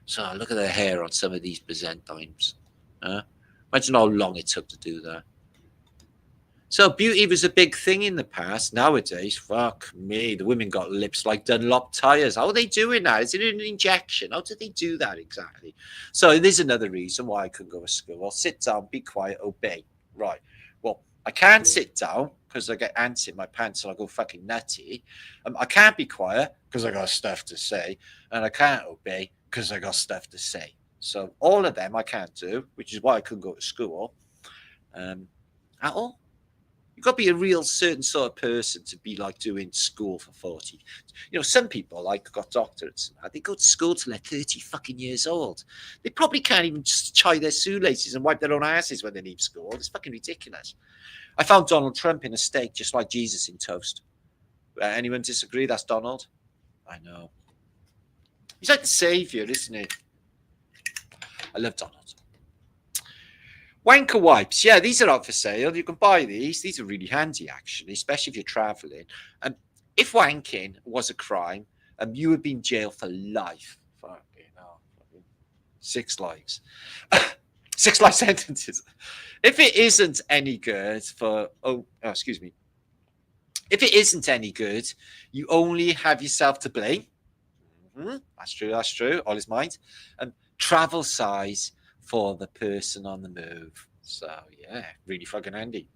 So look at the hair on some of these Byzantines. Imagine how long it took to do that. So beauty was a big thing in the past. Nowadays, fuck me, the women got lips like Dunlop tires. How are they doing that? Is it an injection? How do they do that exactly? So there's another reason why I couldn't go to school. I'll sit down, be quiet, obey. Right. Well, I can't sit down because I get ants in my pants and I go fucking nutty. I can't be quiet because I got stuff to say. And I can't obey because I got stuff to say. So all of them I can't do, which is why I couldn't go to school at all. You've got to be a real certain sort of person to be like doing school for 40. You know, some people like got doctorates and that. They go to school till they're 30 fucking years old. They probably can't even just tie their shoelaces and wipe their own asses when they leave school. It's fucking ridiculous. I found Donald Trump in a steak just like Jesus in toast. Anyone disagree? That's Donald? I know. He's like the savior, isn't he? I love Donald. Wanker wipes. Yeah, these are out for sale. You can buy these. These are really handy, actually, especially if you're traveling. If wanking was a crime, you would be in jail for life. Fucking hell. 6 lives. 6 life sentences. If it isn't any good If it isn't any good, you only have yourself to blame. That's true. All is mind. Travel size for the person on the move. So, yeah, really fucking handy.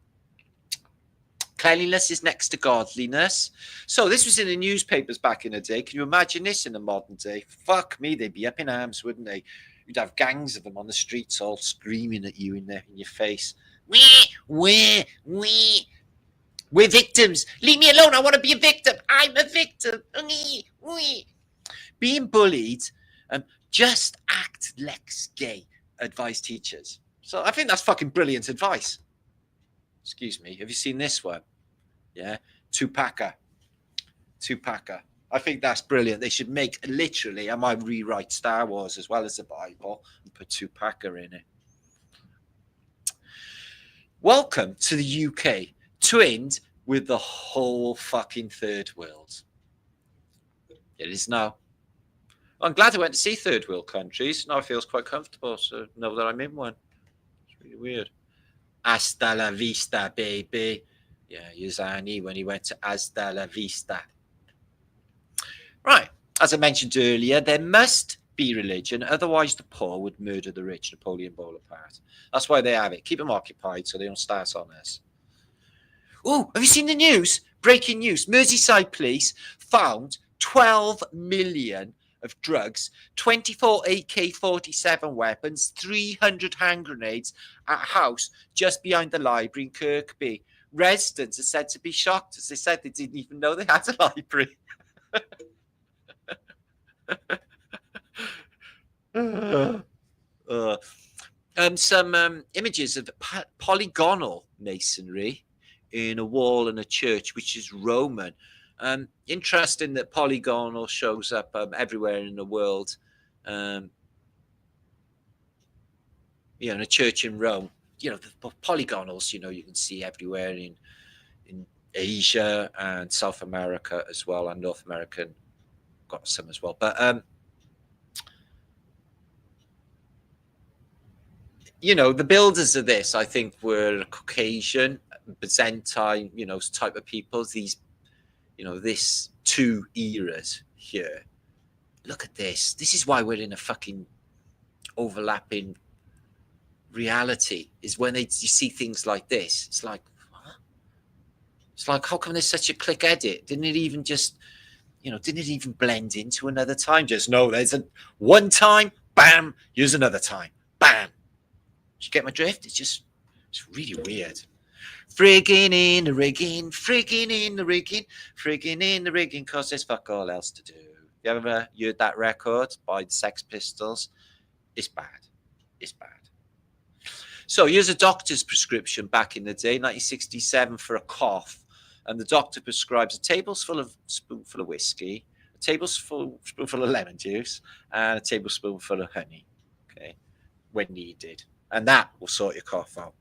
Cleanliness is next to godliness. So this was in the newspapers back in the day. Can you imagine this in the modern day? Fuck me, they'd be up in arms, wouldn't they? You'd have gangs of them on the streets all screaming at you in your face. We're victims. Leave me alone. I want to be a victim. I'm a victim. Being bullied, just act less gay, advise teachers. So I think that's fucking brilliant advice. Excuse me. Have you seen this one? Yeah. Tupaca. I think that's brilliant. They should make literally, I might rewrite Star Wars as well as the Bible and put Tupaca in it. Welcome to the UK, twinned with the whole fucking third world. It is now. I'm glad I went to see third world countries. Now it feels quite comfortable to know that I'm in one. It's really weird. Hasta la vista, baby. Yeah, Yuzani when he went to Hasta la vista. Right. As I mentioned earlier, there must be religion. Otherwise, the poor would murder the rich, Napoleon Bonaparte. That's why they have it. Keep them occupied so they don't start on us. Oh, have you seen the news? Breaking news. Merseyside police found 12 million of drugs, 24 AK-47 weapons, 300 hand grenades at a house just behind the library in Kirkby. Residents are said to be shocked, as they said they didn't even know they had a library. Some images of polygonal masonry in a wall and a church, which is Roman. Interesting that polygonal shows up everywhere in the world. In a church in Rome, the polygonals, you can see everywhere in Asia and South America as well, and North America got some as well. But the builders of this, I think, were Caucasian, Byzantine, type of people. These, this two eras here. Look at this. This is why we're in a fucking overlapping reality. Is when you see things like this. It's like, what? It's like, how come there's such a quick edit? Didn't it even just, didn't it even blend into another time? Just no, there's one time, bam, here's another time, bam. Did you get my drift? It's really weird. Frigging in the rigging, frigging in the rigging, frigging in the rigging, because there's fuck all else to do. You ever heard that record by the Sex Pistols? It's bad. It's bad. So here's a doctor's prescription back in the day, 1967, for a cough. And the doctor prescribes a tablespoonful of whiskey, a tablespoonful of lemon juice, and a tablespoonful of honey, okay, when needed. And that will sort your cough out.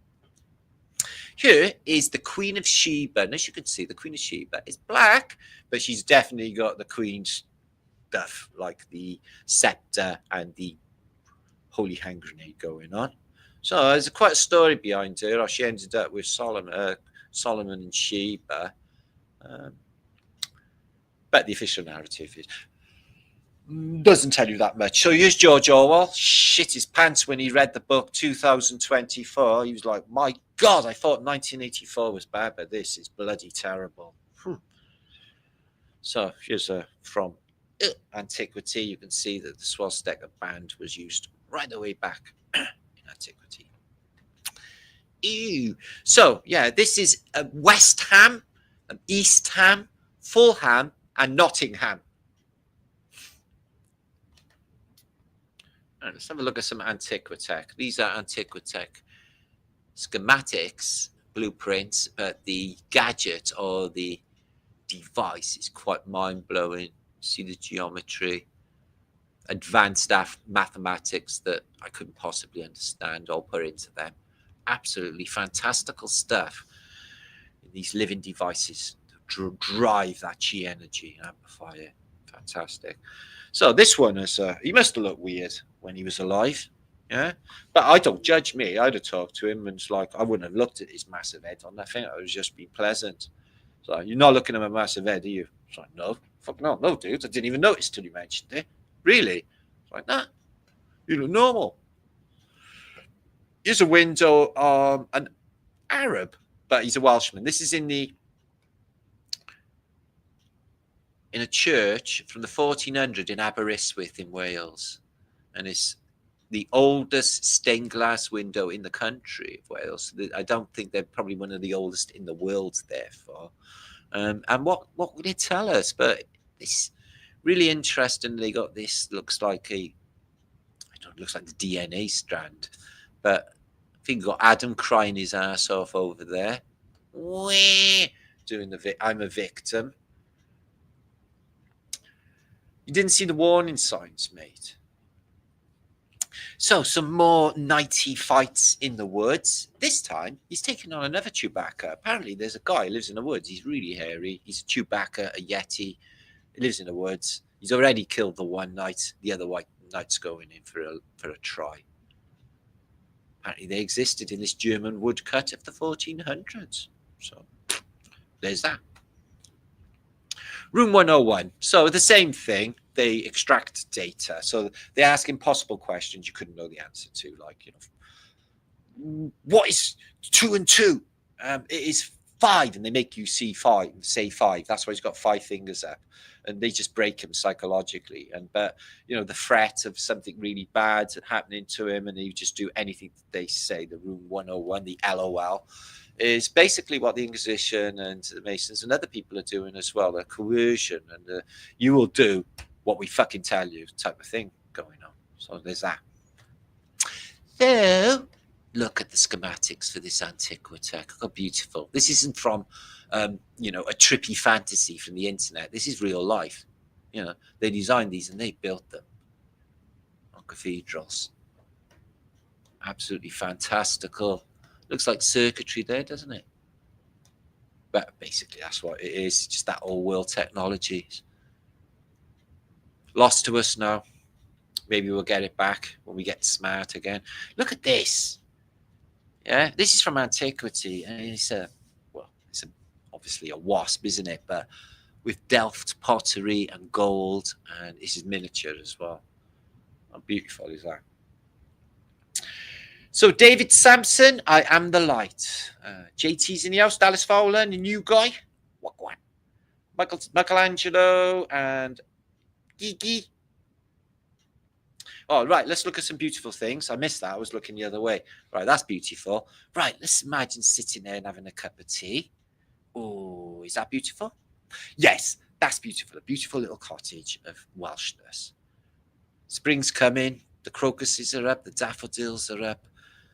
Here is the Queen of Sheba. And as you can see, the Queen of Sheba is black, but she's definitely got the Queen's stuff, like the scepter and the holy hand grenade going on. So there's quite a story behind her. How she ended up with Solomon and Sheba. But the official narrative doesn't tell you that much. So here's George Orwell. Shit his pants when he read the book 2024. He was like, my God, I thought 1984 was bad, but this is bloody terrible. So here's from antiquity. You can see that the swastika band was used right the way back in antiquity. Ew. So, yeah, this is West Ham, East Ham, Fulham, and Nottingham. Right, let's have a look at some Antiquitech. These are Antiquitech schematics, blueprints, but the gadget or the device is quite mind-blowing. See the geometry, advanced mathematics that I couldn't possibly understand or put into them. Absolutely fantastical stuff. These living devices drive that chi energy and amplify it. Fantastic. So this one is, he must have looked weird when he was alive. Yeah. But I don't judge me. I'd have talked to him and it's like, I wouldn't have looked at his massive head on nothing. I would just be pleasant. So you're not looking at my massive head, are you? It's like, no. Fuck no, dude. I didn't even notice till you mentioned it. Really? It's like, nah. You look normal. Here's a window, an Arab, but he's a Welshman. This is in a church from the 1400 in Aberystwyth in Wales, and it's the oldest stained glass window in the country of Wales. I don't think they're probably one of the oldest in the world, therefore. And what would it tell us? But it's really interesting. They got this, looks like it looks like the DNA strand, but I think you've got Adam crying his ass off over there. Doing I'm a victim. You didn't see the warning signs, mate. So some more nighty fights in the woods. This time he's taking on another Chewbacca. Apparently there's a guy who lives in the woods. He's really hairy. He's a Chewbacca, a Yeti. He lives in the woods. He's already killed the one knight. The other white knight's going in for a try. Apparently they existed in this German woodcut of the 1400s. So there's that. Room 101. So the same thing. They extract data. So they ask impossible questions you couldn't know the answer to. Like, what is 2 and 2? It is 5. And they make you say 5. That's why he's got 5 fingers up. and they just break him psychologically. But you know, the threat of something really bad happening to him, and he would just do anything that they say. The Room 101, the LOL, is basically what the Inquisition and the Masons and other people are doing as well. The coercion and you will do what we fucking tell you type of thing going on. So there's that. So look at the schematics for this antiquity. How beautiful. This isn't from you know, a trippy fantasy from the internet. This is real life. You know, they designed these and they built them on cathedrals. Absolutely fantastical. Looks like circuitry there, doesn't it? But basically that's what it is. Just that old world technology. Lost to us now. Maybe we'll get it back when we get smart again. Look at this. Yeah, this is from antiquity, and it's obviously a wasp, isn't it? But with Delft pottery and gold, and this is miniature as well. How beautiful is that? So David Sampson, I am the light. JT's in the house. Dallas Fowler, the new guy. What? Michelangelo and Gigi. Oh, right, let's look at some beautiful things. I missed that. I was looking the other way. Right, that's beautiful. Right, let's imagine sitting there and having a cup of tea. Oh, is that beautiful? Yes, that's beautiful. A beautiful little cottage of Welshness. Spring's coming. The crocuses are up. The daffodils are up.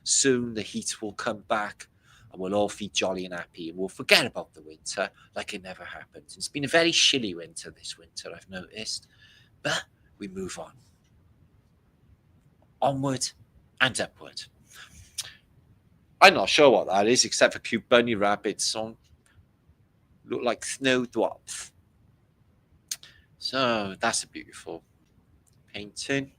Soon the heat will come back and we'll all feel jolly and happy. And we'll forget about the winter like it never happened. It's been a very chilly winter this winter, I've noticed. But we move on. Onward and upward. I'm not sure what that is, except for cute bunny rabbits on. Look like snowdrops. So that's a beautiful painting.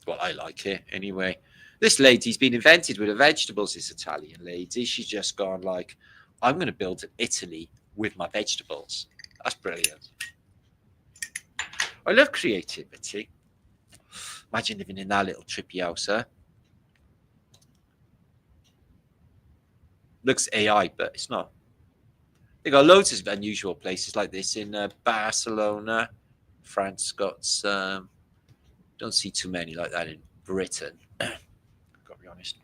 Well, I like it anyway. This lady's been invented with the vegetables, this Italian lady. She's just gone like, I'm going to build an Italy with my vegetables. That's brilliant. I love creativity. Imagine living in that little trippy house, huh? Looks AI, but it's not. They got loads of unusual places like this in Barcelona. France got some. Don't see too many like that in Britain. Got to be honest.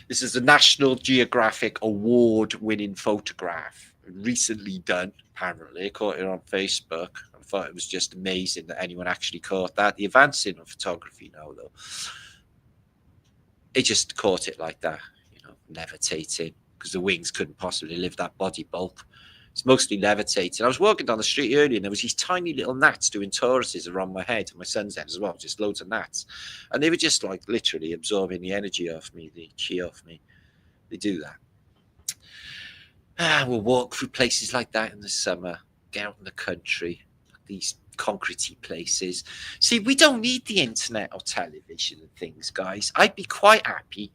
This is a National Geographic award-winning photograph, recently done. Apparently, I caught it on Facebook. I thought it was just amazing that anyone actually caught that. The advancing of photography now, though, it just caught it like that, you know, levitating, because the wings couldn't possibly lift that body bulk. It's mostly levitating. I was walking down the street earlier and there was these tiny little gnats doing toruses around my head and my son's head as well, just loads of gnats. And they were just like literally absorbing the energy off me, the chi off me. They do that. We'll walk through places like that in the summer, get out in the country, these concretey places. See, we don't need the internet or television and things, guys. I'd be quite happy,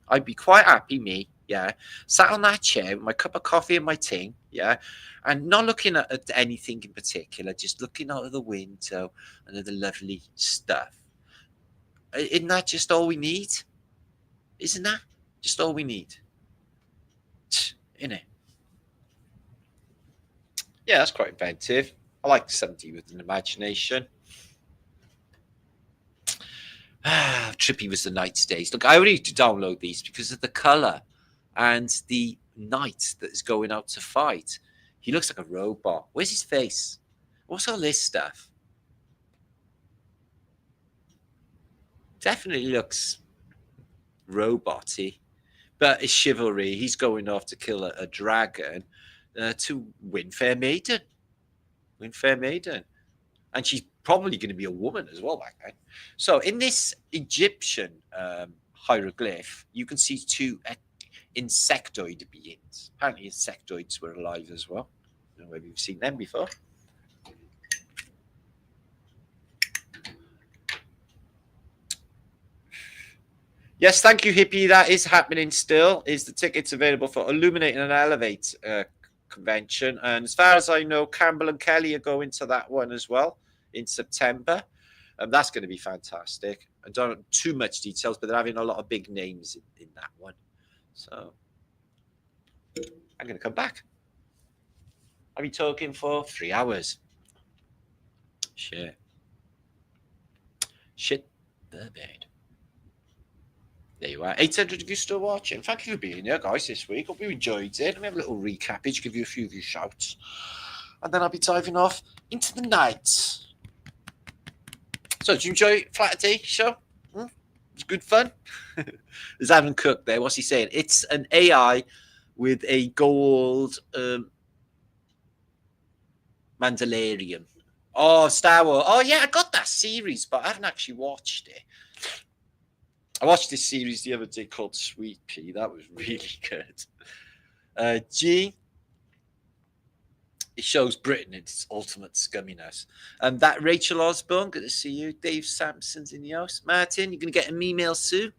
me, yeah, sat on that chair with my cup of coffee and my ting, yeah, and not looking at anything in particular, just looking out of the window and at the lovely stuff. Isn't that just all we need? Isn't that just all we need? Isn't it? Yeah, that's quite inventive. I like somebody with an imagination. Trippy was the knight stays. Look, I only need to download these because of the colour and the knight that is going out to fight. He looks like a robot. Where's his face? What's all this stuff? Definitely looks robot-y. But it's chivalry. He's going off to kill a dragon to win fair maiden. Win fair maiden. And she's probably going to be a woman as well back then. So in this Egyptian hieroglyph, you can see two insectoid beings. Apparently insectoids were alive as well. I don't know whether you've seen them before. Yes, thank you, Hippie. That is happening still. Is the tickets available for Illuminating and Elevate convention? And as far as I know, Campbell and Kelly are going to that one as well in September. That's going to be fantastic. I don't know too much details, but they're having a lot of big names in that one. So I'm going to come back. I'll be talking for 3 hours. Shit the bed. There you are. 800 of you still watching. Thank you for being here, guys, this week. Hope you enjoyed it. Let me have a little recappage, give you a few of your shouts. And then I'll be diving off into the night. So, did you enjoy Flat Day show? It's good fun. There's Adam Cook there. What's he saying? It's an AI with a gold Mandalorian. Oh, Star Wars. Oh, yeah, I got that series, but I haven't actually watched it. I watched this series the other day called Sweet Pea. That was really good. G. It shows Britain in its ultimate scumminess. That Rachel Osborne, good to see you. Dave Sampson's in the house. Martin, you're going to get an email soon.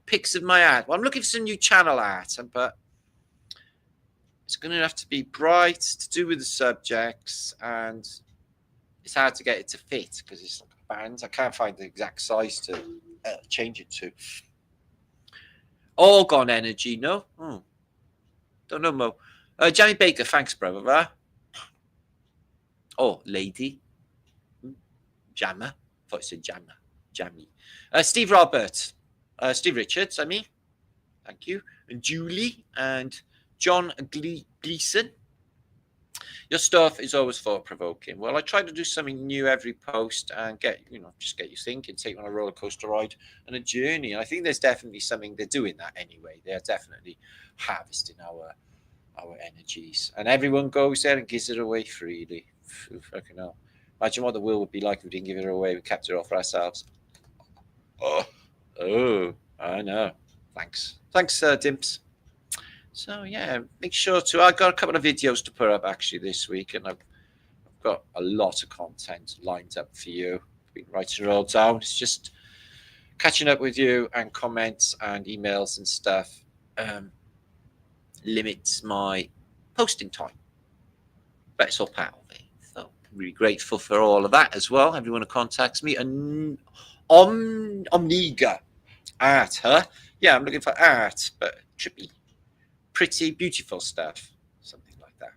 Pics of my art. Well, I'm looking for some new channel art, but it's going to have to be bright, to do with the subjects, and it's hard to get it to fit because it's like a band. I can't find the exact size to change it to. All gone energy, no? Don't know, Mo. Jamie Baker, thanks, brother. Oh, lady. Jammer. I thought you said jammer. Jammy. Steve Roberts. Steve Richards, I mean. Thank you. And Julie and John Gleason. Your stuff is always thought-provoking. Well, I try to do something new every post and just get you thinking, take you on a roller coaster ride and a journey. And I think there's definitely something they're doing that anyway. They're definitely harvesting our energies. And everyone goes there and gives it away freely. Fucking hell. Imagine what the world would be like if we didn't give it away. We kept it all for ourselves. Oh, I know. Thanks, Dimps. So, yeah, make sure to... I've got a couple of videos to put up, actually, this week, and I've got a lot of content lined up for you. I've been writing it all down. It's just catching up with you, and comments and emails and stuff limits my posting time. But it's all part of it. So, I'm really grateful for all of that as well. Everyone who contacts me. And Omniga art, huh? Yeah, I'm looking for art, but trippy. Pretty, beautiful stuff. Something like that.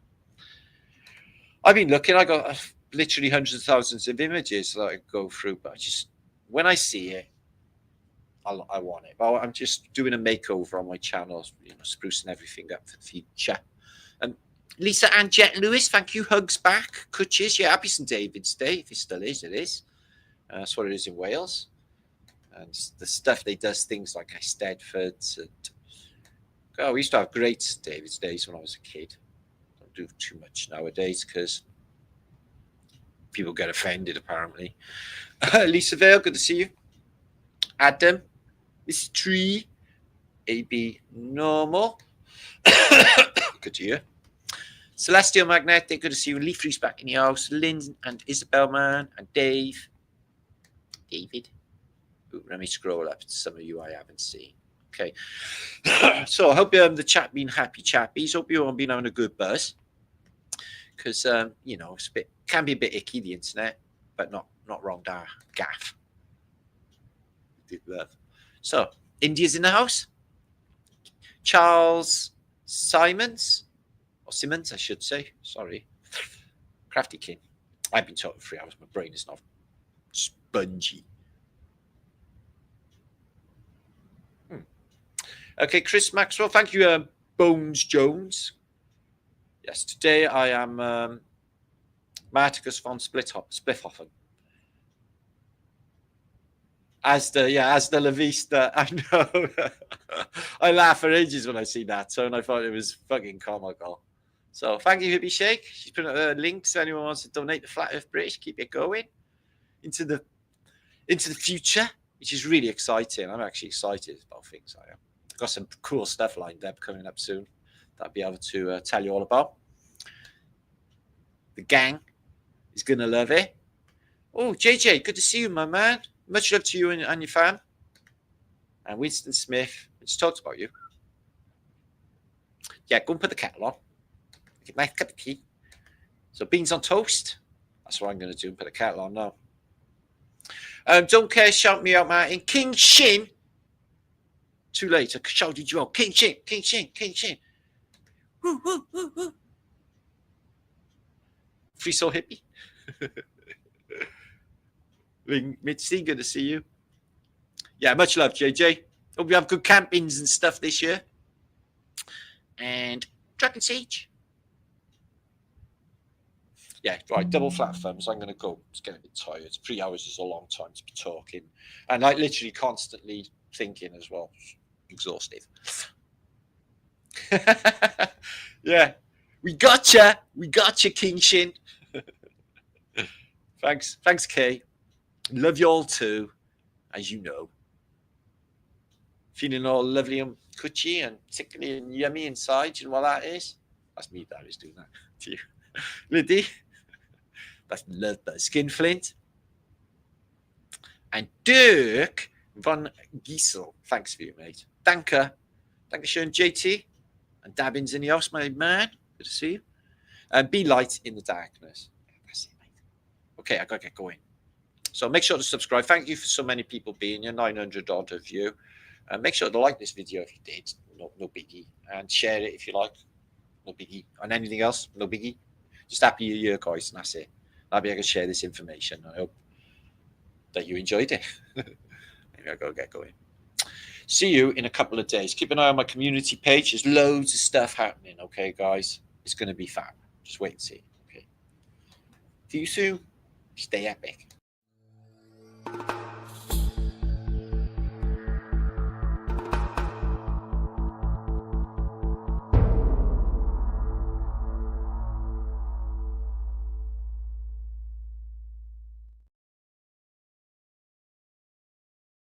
I've been looking. I got literally hundreds of thousands of images that I go through, but when I see it, I want it. But I'm just doing a makeover on my channel, sprucing everything up for the future. Lisa and Jet Lewis, thank you. Hugs back. Kutches, yeah, happy St. David's Day. If it still is, it is. That's what it is in Wales. And the stuff they does, things like Eisteddfods and we used to have great St. David's Days when I was a kid. Don't do too much nowadays because people get offended, apparently. Lisa Vale, good to see you. Adam, Miss Tree, AB Normal. Good to hear. Celestial Magnetic, good to see you. Leaf Reese back in the house. Lynn and Isabel Man and Dave. David. Ooh, let me scroll up to some of you I haven't seen. Okay. So I hope the chat been happy chappies. Hope you all been having a good buzz. Because it's can be a bit icky, the internet, but not wrong there. Gaff. Did love. So India's in the house. Charles Simmons, I should say. Sorry. Crafty King. I've been talking 3 hours. My brain is not spongy. Okay, Chris Maxwell. Thank you, Bones Jones. Yes, today I am Marticus von Spliffhoffen. As the La Vista. I know. I laugh for ages when I see that, and I thought it was fucking comical. So thank you, Hippie Shake. She's put links. So anyone wants to donate to Flat Earth British, keep it going into the future, which is really exciting. I'm actually excited about things. I am. Got some cool stuff lined up coming up soon that I'll be able to tell you all about. The gang is going to love it. Oh, JJ, good to see you, my man. Much love to you and your fam. And Winston Smith, we just talked about you. Yeah, go and put the kettle on. Get my cup of tea. So beans on toast. That's what I'm going to do, and put the kettle on now. Don't care, shout me out, Martin. King Shin. Too late. I shouted you out. King Shin, King Shin, King Shin. Woo, woo, woo, woo. Free Soul Hippie. Mitzi, good to see you. Yeah, much love, JJ. Hope you have good campings and stuff this year. And Dragon Siege. Yeah, right, double flat thumbs. I'm going to go. It's getting a bit tired. 3 hours is a long time to be talking. And like literally constantly thinking as well. Exhaustive. Yeah. We gotcha, King Shin. Thanks, Kay. Love you all too, as you know. Feeling all lovely and cushy and tickly and yummy inside. You know what that is? That's me that is doing that to you. Liddy. That's Love Buzz Skinflint. And Dirk von Giesel. Thanks for you, mate. Danke. Dankeschön, JT. And Dabbins in the house, my man. Good to see you. And be light in the darkness. That's it, mate. Okay, I got to get going. So make sure to subscribe. Thank you for so many people being here, 900 odd of you. And make sure to like this video if you did. No biggie. And share it if you like. No biggie. And anything else, no biggie. Just happy you're here, guys, and that's it. Maybe I can share this information. I hope that you enjoyed it. Maybe I'll go get going. See you in a couple of days. Keep an eye on my community page. There's loads of stuff happening, okay, guys? It's going to be fab. Just wait and see, okay? See you soon. Stay epic.